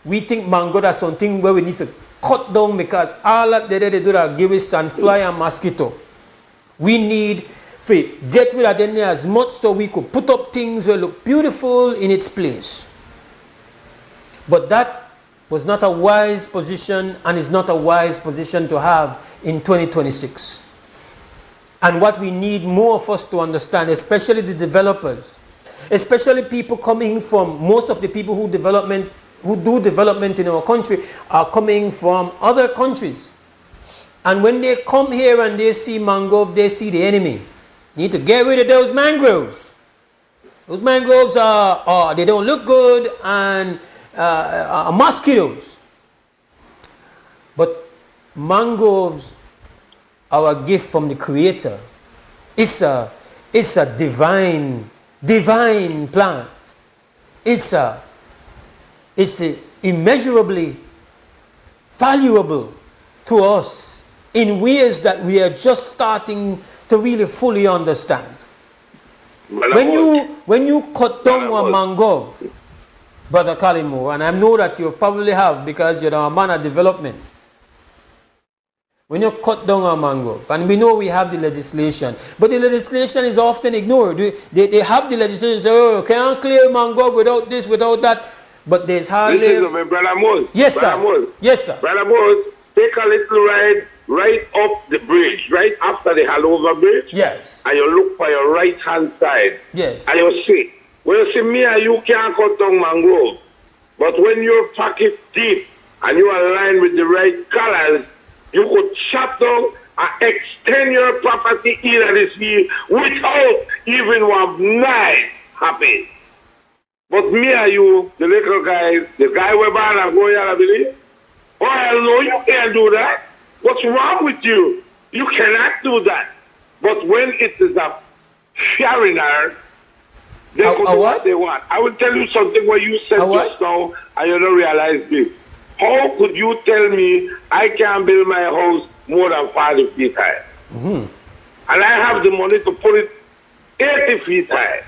B: we think mango that's something where we need to cut down, because all that they do that give us and fly and mosquito. We need to get rid of them as much so we could put up things that look beautiful in its place. But that was not a wise position, and is not a wise position to have in 2026. And what we need more of us to understand, especially the developers, especially people coming from, most of the people who do development in our country are coming from other countries. And when they come here and they see mangrove, they see the enemy. Need to get rid of those mangroves. Those mangroves they don't look good, and mosquitoes. But mangroves are a gift from the Creator. It's a divine plant. It's immeasurably valuable to us in ways that we are just starting to really fully understand. When you cut down a mangrove, Brother Kalimo, and I know that you probably have, because you're a man of development. When you cut down a mangrove, and we know we have the legislation, but the legislation is often ignored. They have the legislation, say, oh, you can't clear mangrove without this, without that, but there's hardly...
L: Listen to me, Brother Mose.
B: Yes,
L: Brother
B: sir.
L: Mose.
B: Yes, sir.
L: Brother Mose, take a little ride right up the bridge, right after the Halover Bridge.
B: Yes.
L: And you look for your right-hand side.
B: Yes.
L: And you see, well, you see, me and you can't cut down mangrove. But when your pocket deep and you align with the right colors, you could chop down and extend your property into the sea without even one knife happen. But me and you, the little guys, the guy we're born and go here, I believe, oh, hell no, you can't do that. What's wrong with you? You cannot do that. But when it is a foreigner, they could do what they want. I will tell you something what you said just now, and you don't realize this. How could you tell me I can't build my house more than 40 feet high? Mm-hmm. And I have the money to put it 80 feet high.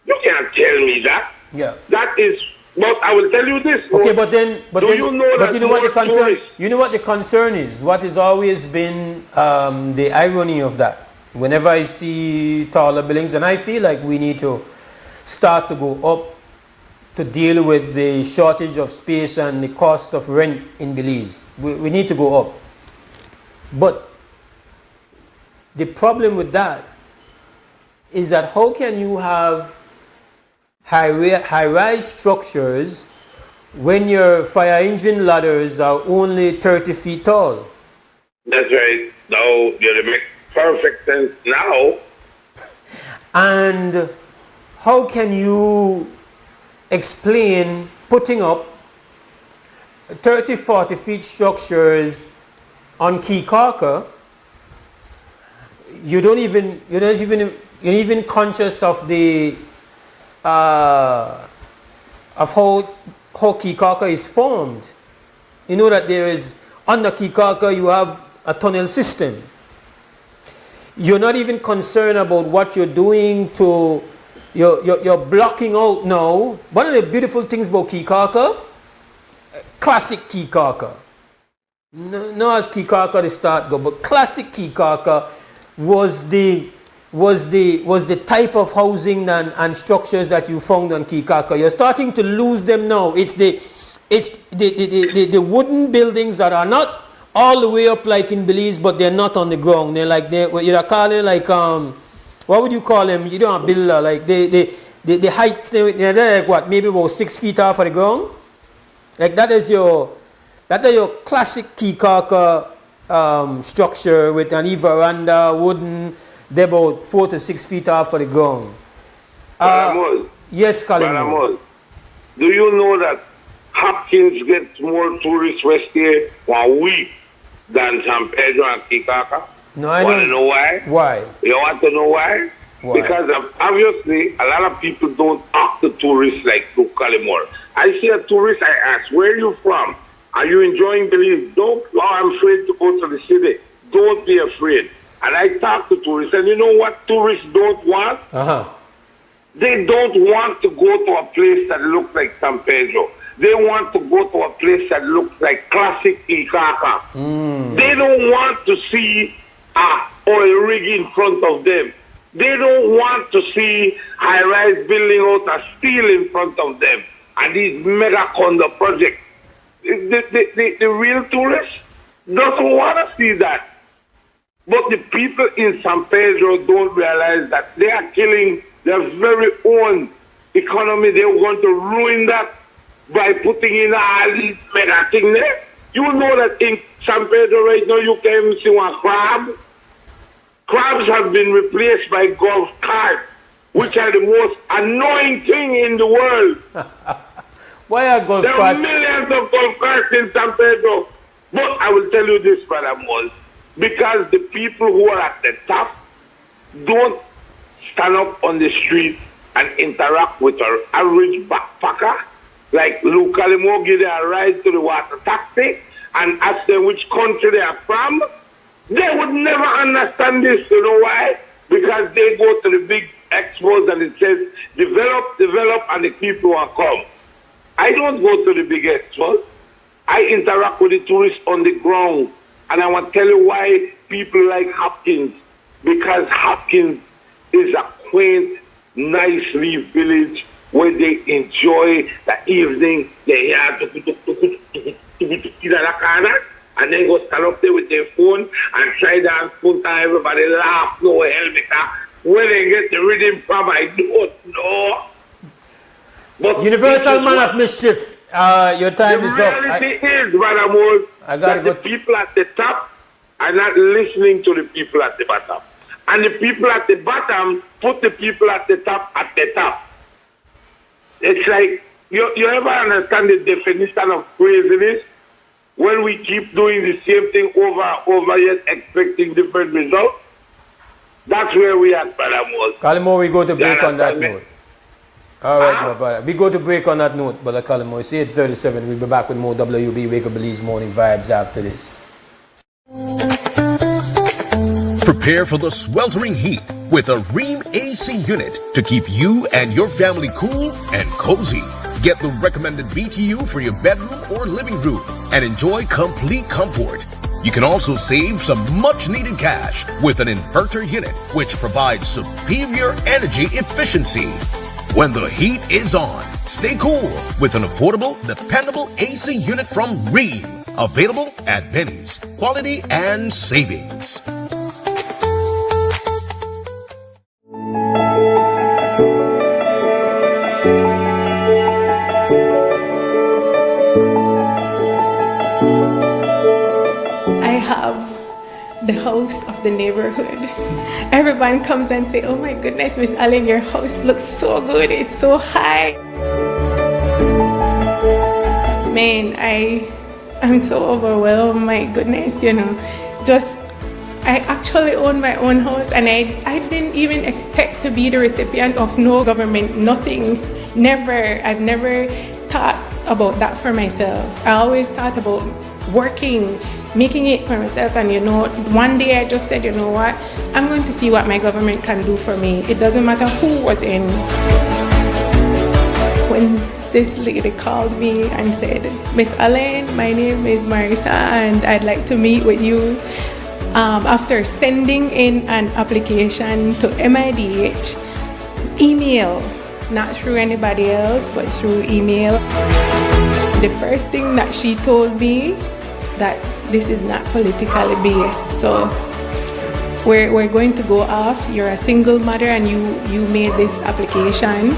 L: You can't tell me that.
B: Yeah.
L: That is, but I will tell you this.
B: Okay, but you know what the concern?
L: Tourists,
B: you know what the concern is. What has always been the irony of that. Whenever I see taller buildings, and I feel like we need to start to go up to deal with the shortage of space and the cost of rent in Belize. We need to go up. But the problem with that is that how can you have high-rise structures when your fire engine ladders are only 30 feet tall?
L: That's right. Now, you make perfect sense now.
B: And how can you explain putting up 30, 40 feet structures on Kikaka? You're not even conscious of the of how Kikaka is formed. You know that there is, under Kikaka you have a tunnel system. You're not even concerned about what you're doing to, you're blocking out now. One of the beautiful things about Kikaka, classic Kikaka. No as Kikaka the start go, but classic Kikaka was the type of housing and structures that you found on Kikaka. You're starting to lose them now. It's the wooden buildings that are not all the way up like in Belize, but they're not on the ground. They're like, you're calling like, what would you call them? You don't build like the height, they're like what, maybe about 6 feet off of the ground? Like that is your classic Kikaka structure with an veranda, wooden, they're about 4 to 6 feet off of the ground. Yes, Colin.
L: Do you know that Hopkins gets more tourists west here 1 week than San Pedro and Kikaka?
B: No, I
L: Want to
B: don't.
L: know why?
B: Why?
L: You want to know why?
B: Why?
L: Because obviously a lot of people don't talk to tourists like local anymore. I see a tourist, I ask, where are you from? Are you enjoying Belize? Don't, oh, I'm afraid to go to the city. Don't be afraid. And I talk to tourists, and you know what tourists don't want? They don't want to go to a place that looks like San Pedro. They want to go to a place that looks like classic Ikaka. They don't want to see a oil rig in front of them. They don't want to see high-rise building out of steel in front of them and these mega condo projects. The real tourist doesn't want to see that. But the people in San Pedro don't realize that they are killing their very own economy. They're going to ruin that by putting in all these mega things there. You know that in San Pedro right now you can't even see one crab. Crabs have been replaced by golf carts, which are the most annoying thing in the world.
B: Why are golf carts?
L: There are millions of golf carts in San Pedro. But I will tell you this, Brother Mose, because the people who are at the top don't stand up on the street and interact with our average backpacker, like Luke Calimo give them a ride to the water taxi and ask them which country they are from. They would never understand this. You know why? Because they go to the big expos and it says, develop, and the people will come. I don't go to the big expos. I interact with the tourists on the ground. And I want to tell you why people like Hopkins. Because Hopkins is a quaint, nice little village where they enjoy the evening. They hear and then go stand up there with their phone and try dance full time. Everybody laugh, no hell, because where they get the rhythm from, I don't know. But
B: Universal Man of Mischief, your time is up.
L: The reality is, Brother Mose, that the people at the top are not listening to the people at the bottom. And the people at the bottom put the people at the top at the top. It's like, you ever understand the definition of craziness? When we keep doing the same thing over and over, yet expecting different results? That's where we are, Brother Mose.
B: Calimo, we go to break on that note. All right, my brother. We go to break on that note, Brother Calimo. It's 8:37. We'll be back with more WB Wake Up Belize Morning Vibes after this.
F: Prepare for the sweltering heat with a Ream AC unit to keep you and your family cool and cozy. Get the recommended BTU for your bedroom or living room and enjoy complete comfort. You can also save some much needed cash with an inverter unit which provides superior energy efficiency. When the heat is on, stay cool with an affordable, dependable AC unit from Ream. Available at Benny's. Quality and savings.
T: The house of the neighborhood. Everyone comes and say, oh my goodness, Miss Allen, your house looks so good. It's so high. Man, I'm so overwhelmed. My goodness, I actually own my own house, and I didn't even expect to be the recipient of no government, nothing, never. I've never thought about that for myself. I always thought about working, making it for myself, and one day I just said, you know what, I'm going to see what my government can do for me. It doesn't matter who was in. When this lady called me and said, Miss Allen, my name is Marisa and I'd like to meet with you. After sending in an application to MIDH, email, not through anybody else, but through email. The first thing that she told me, that this is not politically based. So we're going to go off. You're a single mother and you made this application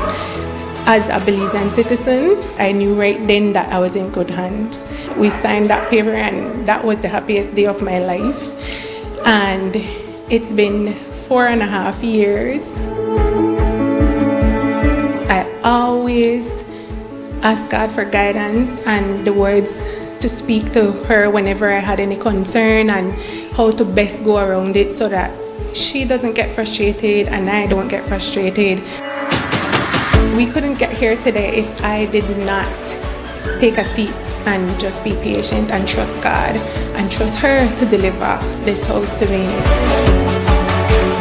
T: as a Belizean citizen. I knew right then that I was in good hands. We signed that paper and that was the happiest day of my life. And it's been 4.5 years. I always ask God for guidance and the words to speak to her whenever I had any concern and how to best go around it so that she doesn't get frustrated and I don't get frustrated. We couldn't get here today if I did not take a seat and just be patient and trust God and trust her to deliver this house to me.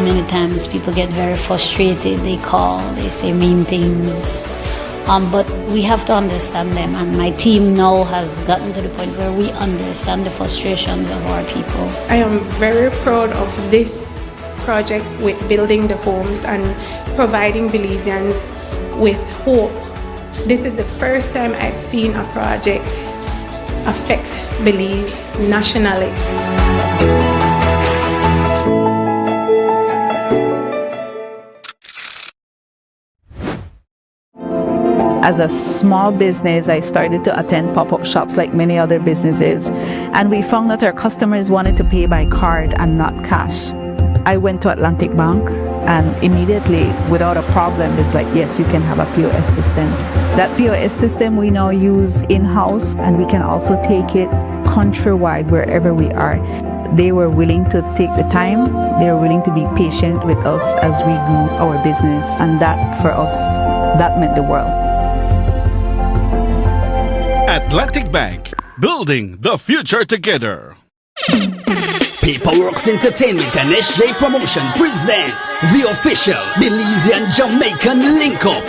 U: Many times people get very frustrated, they call, they say mean things, but we have to understand them, and my team now has gotten to the point where we understand the frustrations of our people.
T: I am very proud of this project with building the homes and providing Belizeans with hope. This is the first time I've seen a project affect Belize nationally.
S: As a small business, I started to attend pop-up shops like many other businesses, and we found that our customers wanted to pay by card and not cash. I went to Atlantic Bank, and immediately, without a problem, it's like, yes, you can have a POS system. That POS system we now use in-house, and we can also take it countrywide wherever we are. They were willing to take the time, they were willing to be patient with us as we grew our business, and that, for us, that meant the world.
I: Atlantic Bank, building the future together.
G: Paperworks Entertainment and SJ Promotion presents the official Belizean Jamaican link-up,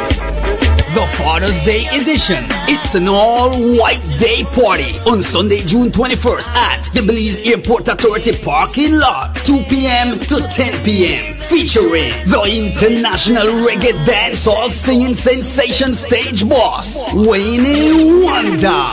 G: the Father's Day edition. It's an all-white day party on Sunday, June 21st at the Belize Airport Authority parking lot, 2 p.m. to 10 p.m. Featuring the international reggae dancehall singing sensation stage boss, Wayne Wonder.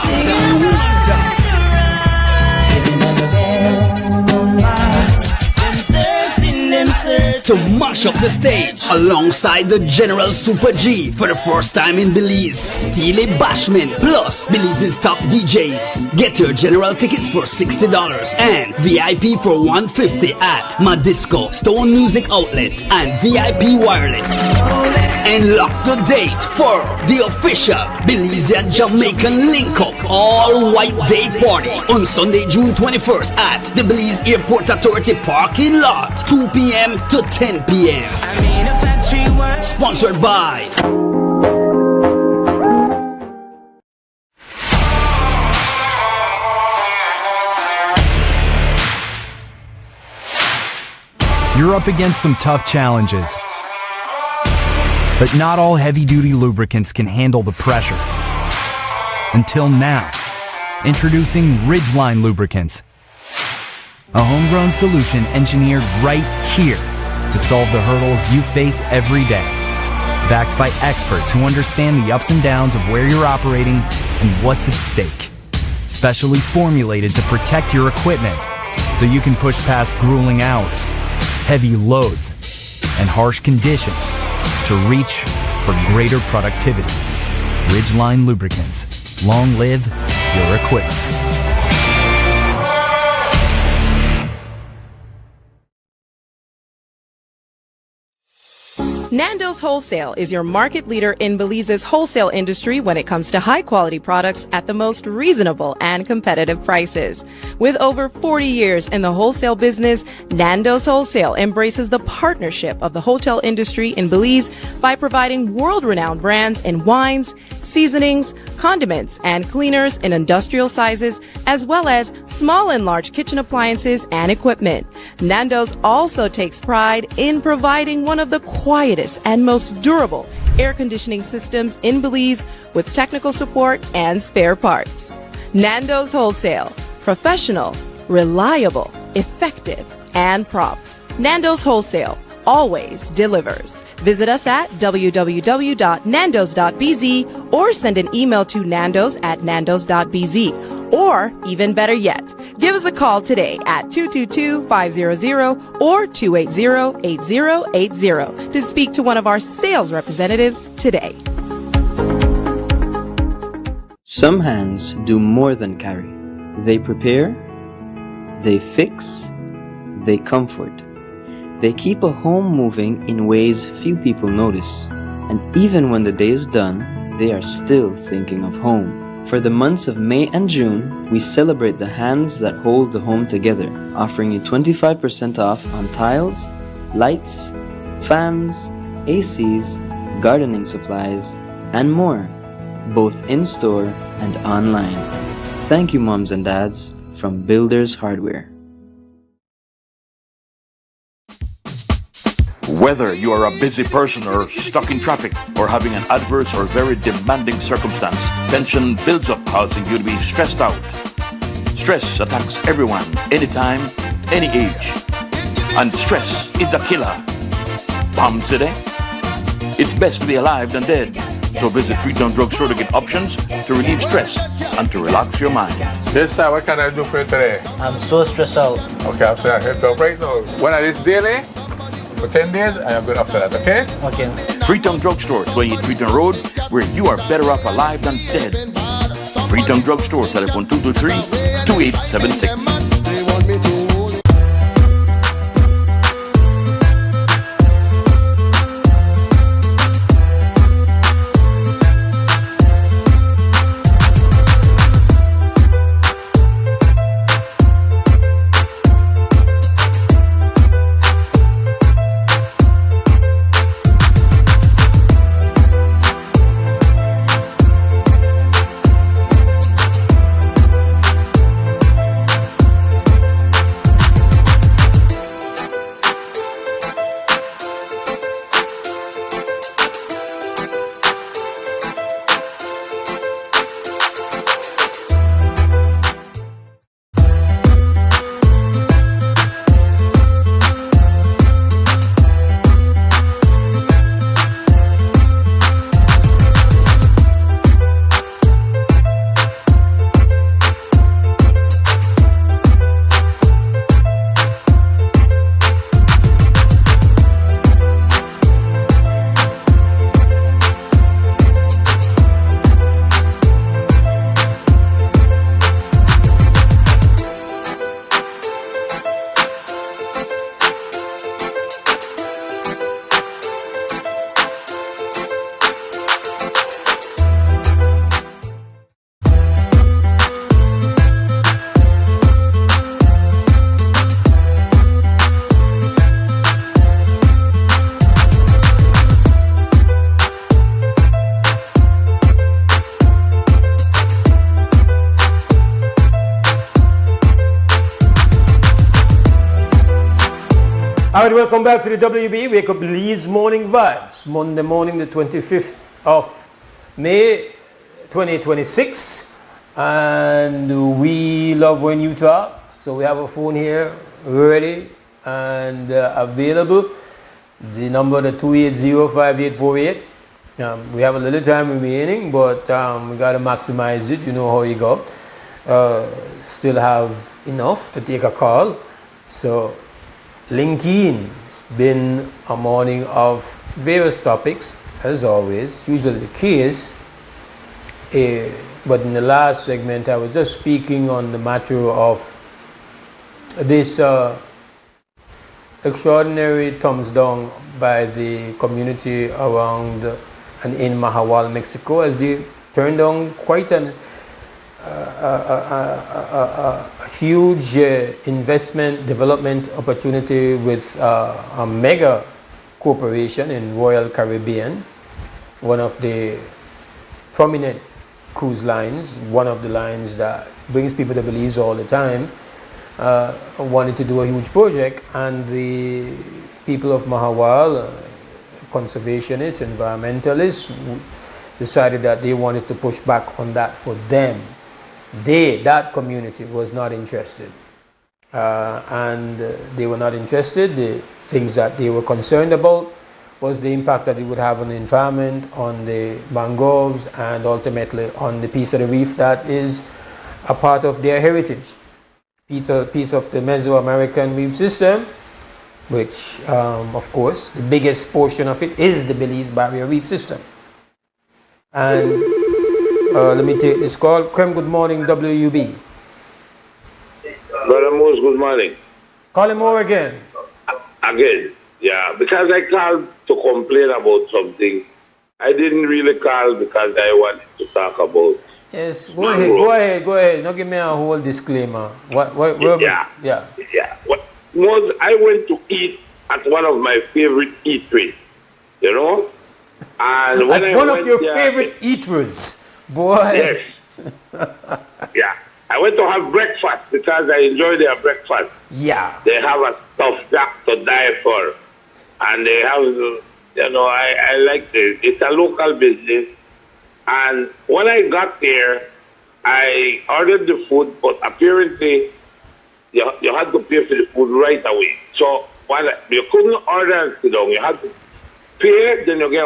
G: To mash up the stage alongside the General Super G for the first time in Belize, Steely Bashman plus Belize's top DJs. Get your general tickets for $60 and VIP for $150 at Madisco, Stone Music Outlet and VIP Wireless. And lock the date for the official Belizean Jamaican link-up all-white day party on Sunday, June 21st at the Belize Airport Authority parking lot, 2 p.m. to 10 p.m. Sponsored by
W: You're up against some tough challenges, but not all heavy-duty lubricants can handle the pressure. Until now, introducing Ridgeline Lubricants, a homegrown solution engineered right here to solve the hurdles you face every day. Backed by experts who understand the ups and downs of where you're operating and what's at stake. Specially formulated to protect your equipment so you can push past grueling hours, heavy loads, and harsh conditions to reach for greater productivity. Ridgeline Lubricants. Long live your equipment.
D: Nando's Wholesale is your market leader in Belize's wholesale industry when it comes to high-quality products at the most reasonable and competitive prices. With over 40 years in the wholesale business, Nando's Wholesale embraces the partnership of the hotel industry in Belize by providing world-renowned brands in wines, seasonings, condiments, and cleaners in industrial sizes, as well as small and large kitchen appliances and equipment. Nando's also takes pride in providing one of the quietest and most durable air conditioning systems in Belize with technical support and spare parts. Nando's Wholesale. Professional, reliable, effective, and prompt. Nando's Wholesale always delivers. Visit us at www.nandos.bz or send an email to nandos@nandos.bz. Or, even better yet, give us a call today at 222-500 or 280-8080 to speak to one of our sales representatives today.
H: Some hands do more than carry. They prepare, they fix, they comfort. They keep a home moving in ways few people notice. And even when the day is done, they are still thinking of home. For the months of May and June, we celebrate the hands that hold the home together, offering you 25% off on tiles, lights, fans, ACs, gardening supplies, and more, both in-store and online. Thank you, moms and dads, from Builders Hardware.
K: Whether you are a busy person or stuck in traffic or having an adverse or very demanding circumstance, tension builds up, causing you to be stressed out. Stress attacks everyone, anytime, any age. And stress is a killer. Palm City? It's best to be alive than dead. So visit Freetown Drugstore to get options to relieve stress and to relax your mind.
N: This time, what can I do for you today?
Q: I'm so stressed out.
N: Okay, I'll say I help you out right now. When I this daily, for 10 days, I am good after that, okay?
Q: Okay.
K: Freetown Drugstore, 28 Freetown Road, where you are better off alive than dead. Freetown Drugstore, telephone 223-2876.
B: Alright, welcome back to the WB Wake Up Belize Morning Vibes. Monday morning, the 25th of May 2026. And we love when you talk. So we have a phone here ready and available. The number, the 280-5848. We have a little time remaining, but we got to maximize it. You know how you go. Still have enough to take a call. So link in. It's been a morning of various topics, as always, usually the case. But in the last segment, I was just speaking on the matter of this extraordinary thumbs down by the community around and in Mahawal, Mexico, as they turned down quite a huge investment development opportunity with a mega corporation in Royal Caribbean, one of the prominent cruise lines, one of the lines that brings people to Belize all the time, wanted to do a huge project, and the people of Mahawal, conservationists, environmentalists, decided that they wanted to push back on that for them. That community was not interested. And they were not interested. The things that they were concerned about was the impact that it would have on the environment, on the mangroves, and ultimately on the piece of the reef that is a part of their heritage. Piece of the Mesoamerican reef system, which, of course, the biggest portion of it is the Belize Barrier Reef System. And let me take this call. Krem, good morning, WUB.
O: Brother Mose, good morning.
B: Call him over again.
O: Again, yeah, because I called to complain about something
L: I didn't really call because I wanted to talk about.
B: Yes, go ahead. Now give me a whole disclaimer.
L: Yeah. Mose, I went to eat at one of my favorite eateries, you know? And when
B: one of your favorite eateries, boy.
L: Yes. Yeah. I went to have breakfast because I enjoy their breakfast.
B: Yeah.
L: They have a stuff that to die for. And they have, I like this. It's a local business. And when I got there, I ordered the food, but apparently you had to pay for the food right away. So you couldn't order and sit down. You had to pay, then you get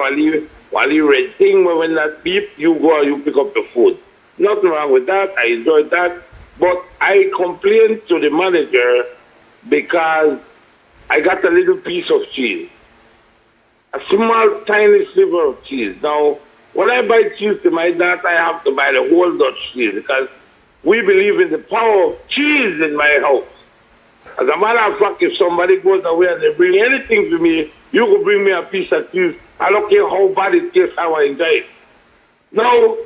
L: while you red thing, when that beep, you go and you pick up the food. Nothing wrong with that. I enjoyed that. But I complained to the manager because I got a little piece of cheese. A small, tiny sliver of cheese. Now, when I buy cheese to my daughter, I have to buy the whole Dutch cheese because we believe in the power of cheese in my house. As a matter of fact, if somebody goes away and they bring anything to me, you could bring me a piece of cheese. I don't care how bad it tastes, I will enjoy it. Now,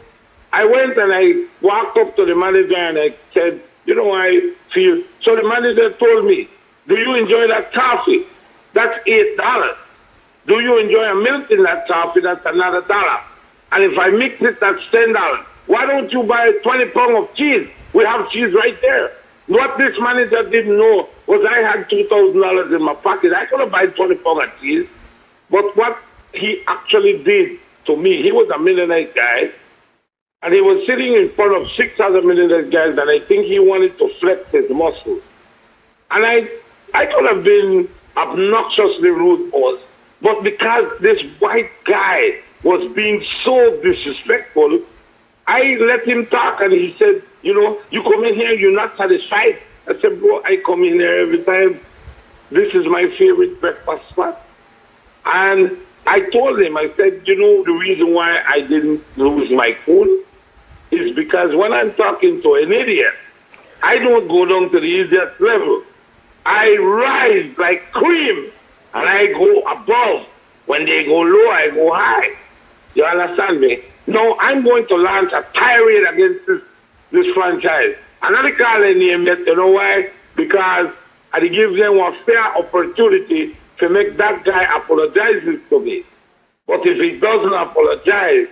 L: I went and I walked up to the manager and I said, I feel. So the manager told me, do you enjoy that coffee? That's $8. Do you enjoy a milk in that coffee? That's another $1. And if I mix it, that's $10. Why don't you buy 20 pounds of cheese? We have cheese right there. What this manager didn't know was I had $2,000 in my pocket. I could have bought 20 pounds of cheese. But what he actually did to me, he was a millionaire guy. And he was sitting in front of 6 other millionaire guys, and I think he wanted to flex his muscles. And I could have been obnoxiously rude, but because this white guy was being so disrespectful, I let him talk, and he said, you come in here, you're not satisfied. I said, bro, I come in here every time. This is my favorite breakfast spot. And I told him, I said, the reason why I didn't lose my cool is because when I'm talking to an idiot, I don't go down to the idiot level. I rise like cream, and I go above. When they go low, I go high. You understand me? No, I'm going to launch a tirade against this franchise. I'm not calling name yet, you know why? Because I give them a fair opportunity to make that guy apologize to me. But if he doesn't apologize,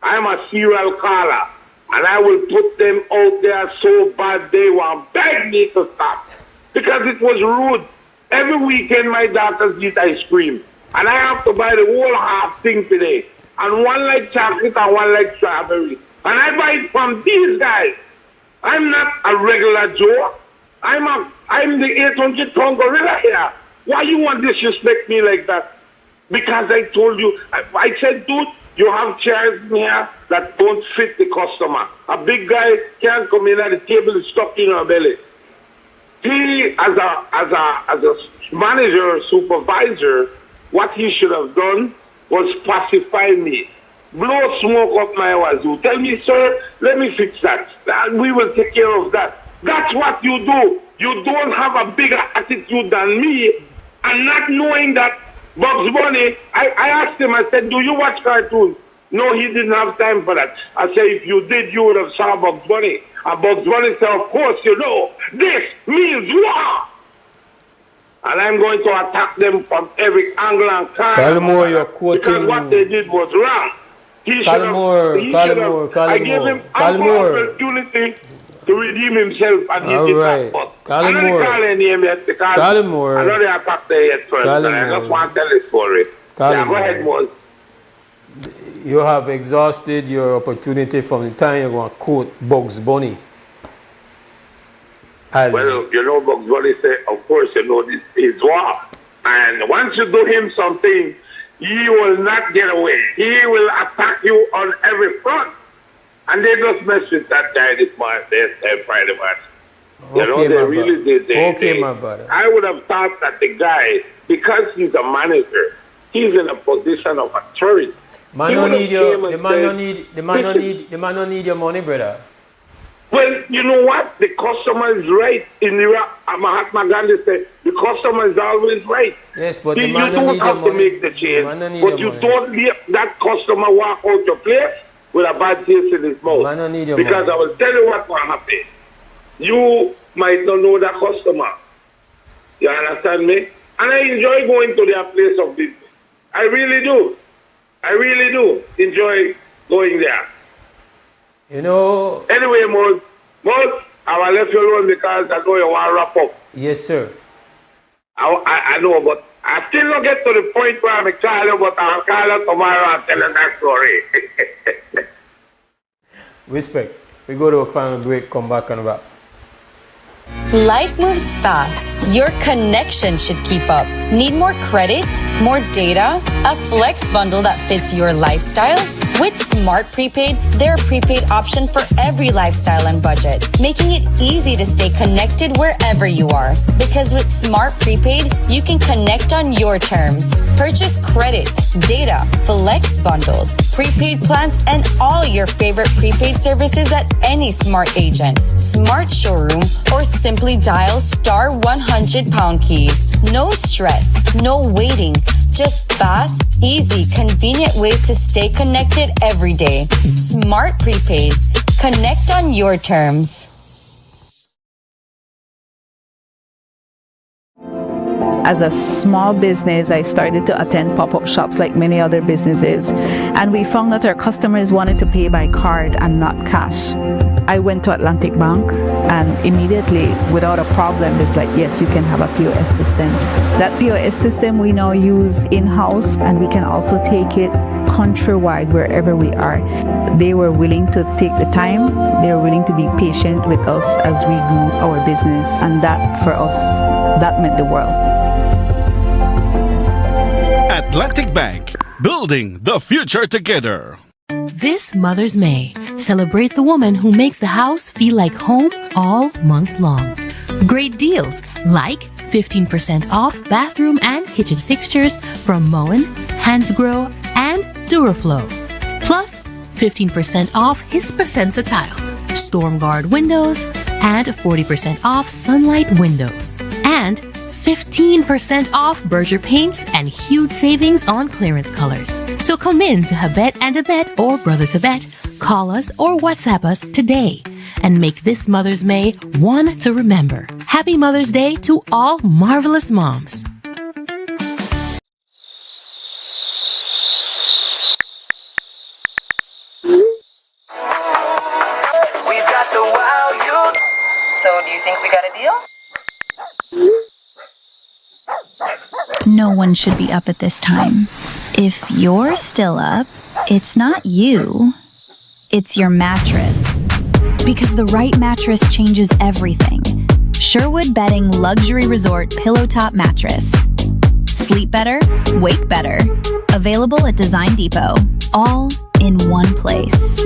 L: I'm a serial caller. And I will put them out there so bad they will beg me to stop. Because it was rude. Every weekend my daughters eat ice cream. And I have to buy the whole half thing today. And one like chocolate and one like strawberry. And I buy it from these guys. I'm not a regular Joe. I'm the 800-pound gorilla here. Why you want to disrespect me like that? Because I told you, I said, dude, you have chairs in here that don't fit the customer. A big guy can't come in and the table is stuck in your belly. He, as a manager or supervisor, what he should have done was pacify me. Blow smoke up my wazoo. Tell me, sir, let me fix that. And we will take care of that. That's what you do. You don't have a bigger attitude than me. And not knowing that Bugs Bunny, I asked him, I said, do you watch cartoons? No, he didn't have time for that. I said, if you did, you would have saw Bugs Bunny. And Bugs Bunny said, of course, this means war. And I'm going to attack them from every angle and corner.
B: You're quoting...
L: Because what they did was wrong. I gave him ample opportunity to redeem himself, and he did not. I'm not calling him yet because I know they attacked there yet first. And I just want to tell the story. Yeah, go ahead, Mose.
B: You have exhausted your opportunity from the time you're going to quote Bugs Bunny.
L: Well, Bugs Bunny said, of course, this is war. And once you do him something, he will not get away. He will attack you on every front. And they just messed with that guy this Friday match.
B: Okay,
L: they really did.
B: My brother.
L: I would have thought that the guy, because he's a manager, he's in a position of authority.
B: The man don't need your money, brother.
L: Well, you know what? The customer is right. In Mahatma Gandhi said, the customer is always right.
B: Yes, but
L: you
B: the man
L: don't
B: need
L: have
B: your
L: to
B: money.
L: make the change.
B: But
L: You don't let that customer walk out your place with a bad taste in his mouth. Because I will tell you what will happen. You might not know that customer. You understand me? And I enjoy going to their place of business. I really do. I really do enjoy going there.
B: You know.
L: Anyway, Mose, I will let you alone because I know you want to wrap up.
B: Yes, sir.
L: I know, but I still don't get to the point where I'm calling you, but I'll call you tomorrow and tell you that story.
B: Respect. We go to a final break, come back and wrap.
J: Life moves fast. Your connection should keep up. Need more credit? More data? A flex bundle that fits your lifestyle? With Smart Prepaid, they're a prepaid option for every lifestyle and budget, making it easy to stay connected wherever you are. Because with Smart Prepaid, you can connect on your terms. Purchase credit, data, flex bundles, prepaid plans, and all your favorite prepaid services at any Smart agent, Smart showroom, or simply dial *100# key. No stress, no waiting, just fast, easy, convenient ways to stay connected every day. Smart Prepaid. Connect on your terms.
S: As a small business, I started to attend pop-up shops like many other businesses, and we found that our customers wanted to pay by card and not cash. I went to Atlantic Bank, and immediately, without a problem, it's like, yes, you can have a POS system. That POS system we now use in-house, and we can also take it countrywide wherever we are. They were willing to take the time. They were willing to be patient with us as we grew our business, and that, for us, that meant the world.
I: Atlantic Bank, building the future together.
R: This Mother's May, celebrate the woman who makes the house feel like home all month long. Great deals like 15% off bathroom and kitchen fixtures from Moen, Hansgrohe, and Duraflow. Plus 15% off Hispasensa tiles, Stormguard windows, and 40% off Sunlight windows. And 15% off Berger paints and huge savings on clearance colors. So come in to Habet and Abet or Brothers Abet, call us or WhatsApp us today and make this Mother's May one to remember. Happy Mother's Day to all marvelous moms.
M: We've got the wow youth. So do you think we got a deal?
O: No one should be up at this time. If you're still up, it's not you, it's your mattress. Because the right mattress changes everything. Sherwood Bedding Luxury Resort Pillow Top Mattress. Sleep better, wake better. Available at Design Depot. All in one place.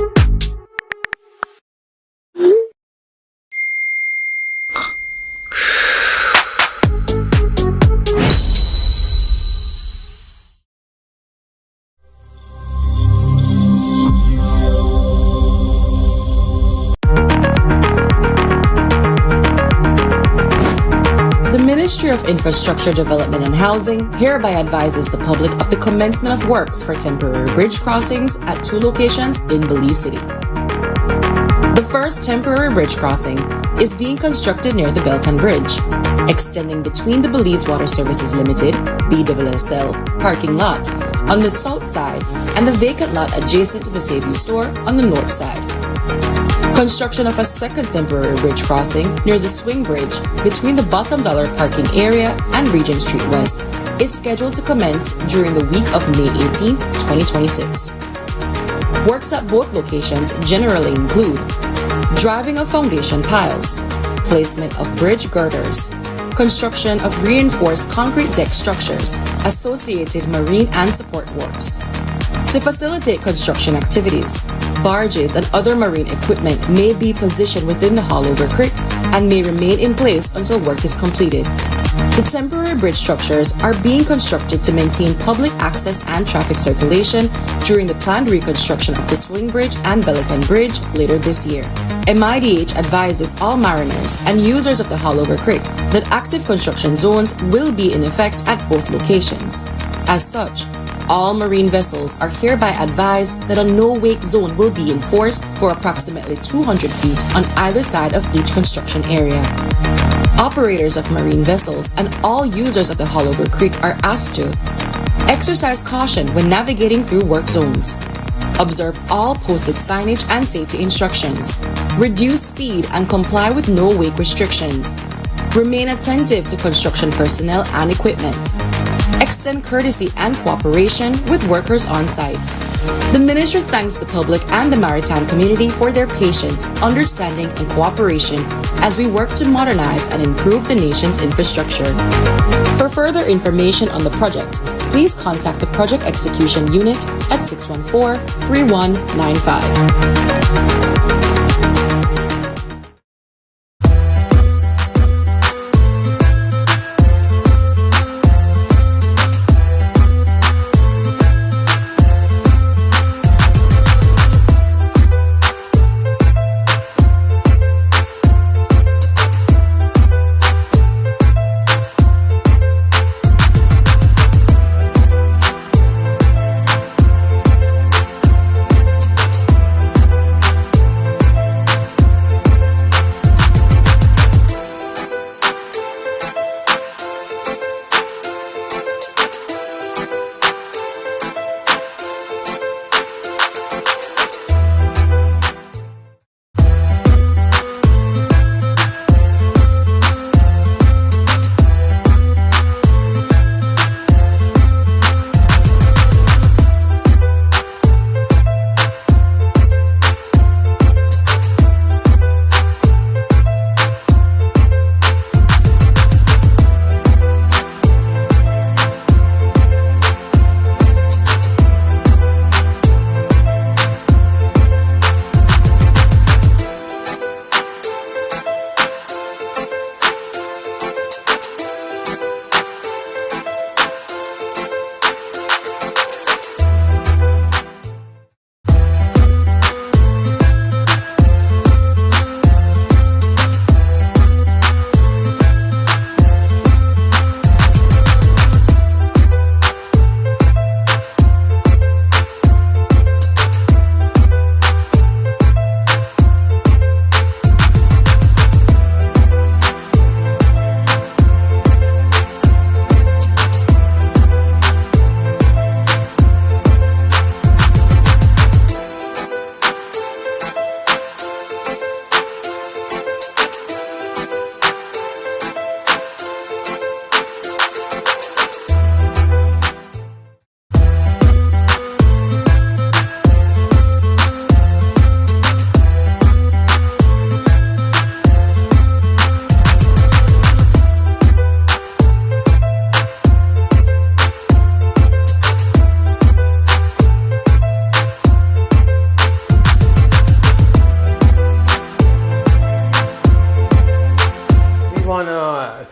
P: The Ministry of Infrastructure Development and Housing hereby advises the public of the commencement of works for temporary bridge crossings at 2 locations in Belize City. The first temporary bridge crossing is being constructed near the Belcan Bridge, extending between the Belize Water Services Limited (BWSL) parking lot on the south side and the vacant lot adjacent to the Save-You store on the north side. Construction of a second temporary bridge crossing near the Swing Bridge between the Bottom Dollar parking area and Regent Street West is scheduled to commence during the week of May 18, 2026. Works at both locations generally include driving of foundation piles, placement of bridge girders, construction of reinforced concrete deck structures, associated marine and support works. To facilitate construction activities, barges and other marine equipment may be positioned within the Hallover Creek and may remain in place until work is completed. The temporary bridge structures are being constructed to maintain public access and traffic circulation during the planned reconstruction of the Swing Bridge and Bellican Bridge later this year. MIDH advises all mariners and users of the Haulover Creek that active construction zones will be in effect at both locations. As such, all marine vessels are hereby advised that a no-wake zone will be enforced for approximately 200 feet on either side of each construction area. Operators of marine vessels and all users of the Haulover Creek are asked to exercise caution when navigating through work zones, observe all posted signage and safety instructions, reduce speed and comply with no-wake restrictions, remain attentive to construction personnel and equipment, extend courtesy and cooperation with workers on site. The Ministry thanks the public and the maritime community for their patience, understanding, and cooperation as we work to modernize and improve the nation's infrastructure. For further information on the project, please contact the Project Execution Unit at 614-3195.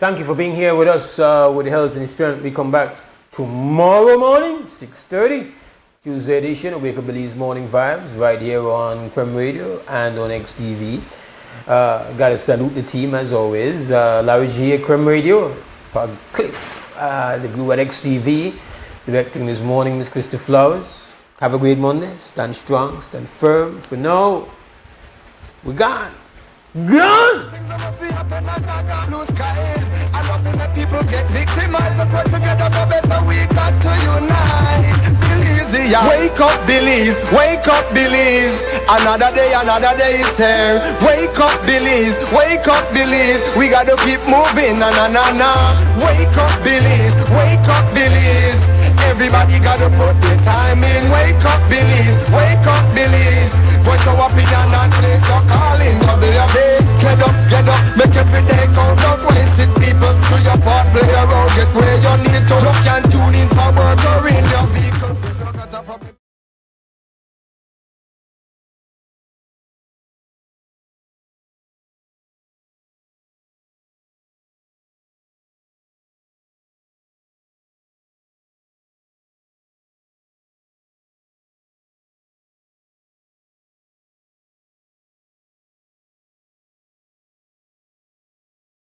B: Thank you for being here with us with Health and Strength. We come back tomorrow morning, 6:30, Tuesday edition of Wake Up Belize Morning Vibes, right here on Creme Radio and on XTV. Gotta salute the team as always. Larry G at Creme Radio, Cliff, the glue at XTV, directing this morning, Miss Krista Flowers. Have a great Monday. Stand strong, stand firm. For now, we're gone. Gone!
A: People get victimized, let's work together for better. We got to unite. Belize, yeah. Wake up, Belize. Wake up, Belize. Another day is here. Wake up, Belize. Wake up, Belize. We gotta keep moving, na na na na. Wake up, Belize. Wake up, Belize. Everybody gotta put their time in. Wake up, Belize. Wake up, Belize. Voice our opinion and place your calling. WB, get up, make every day count up. Wasted people, do your part, play your role, get where you need to. Look and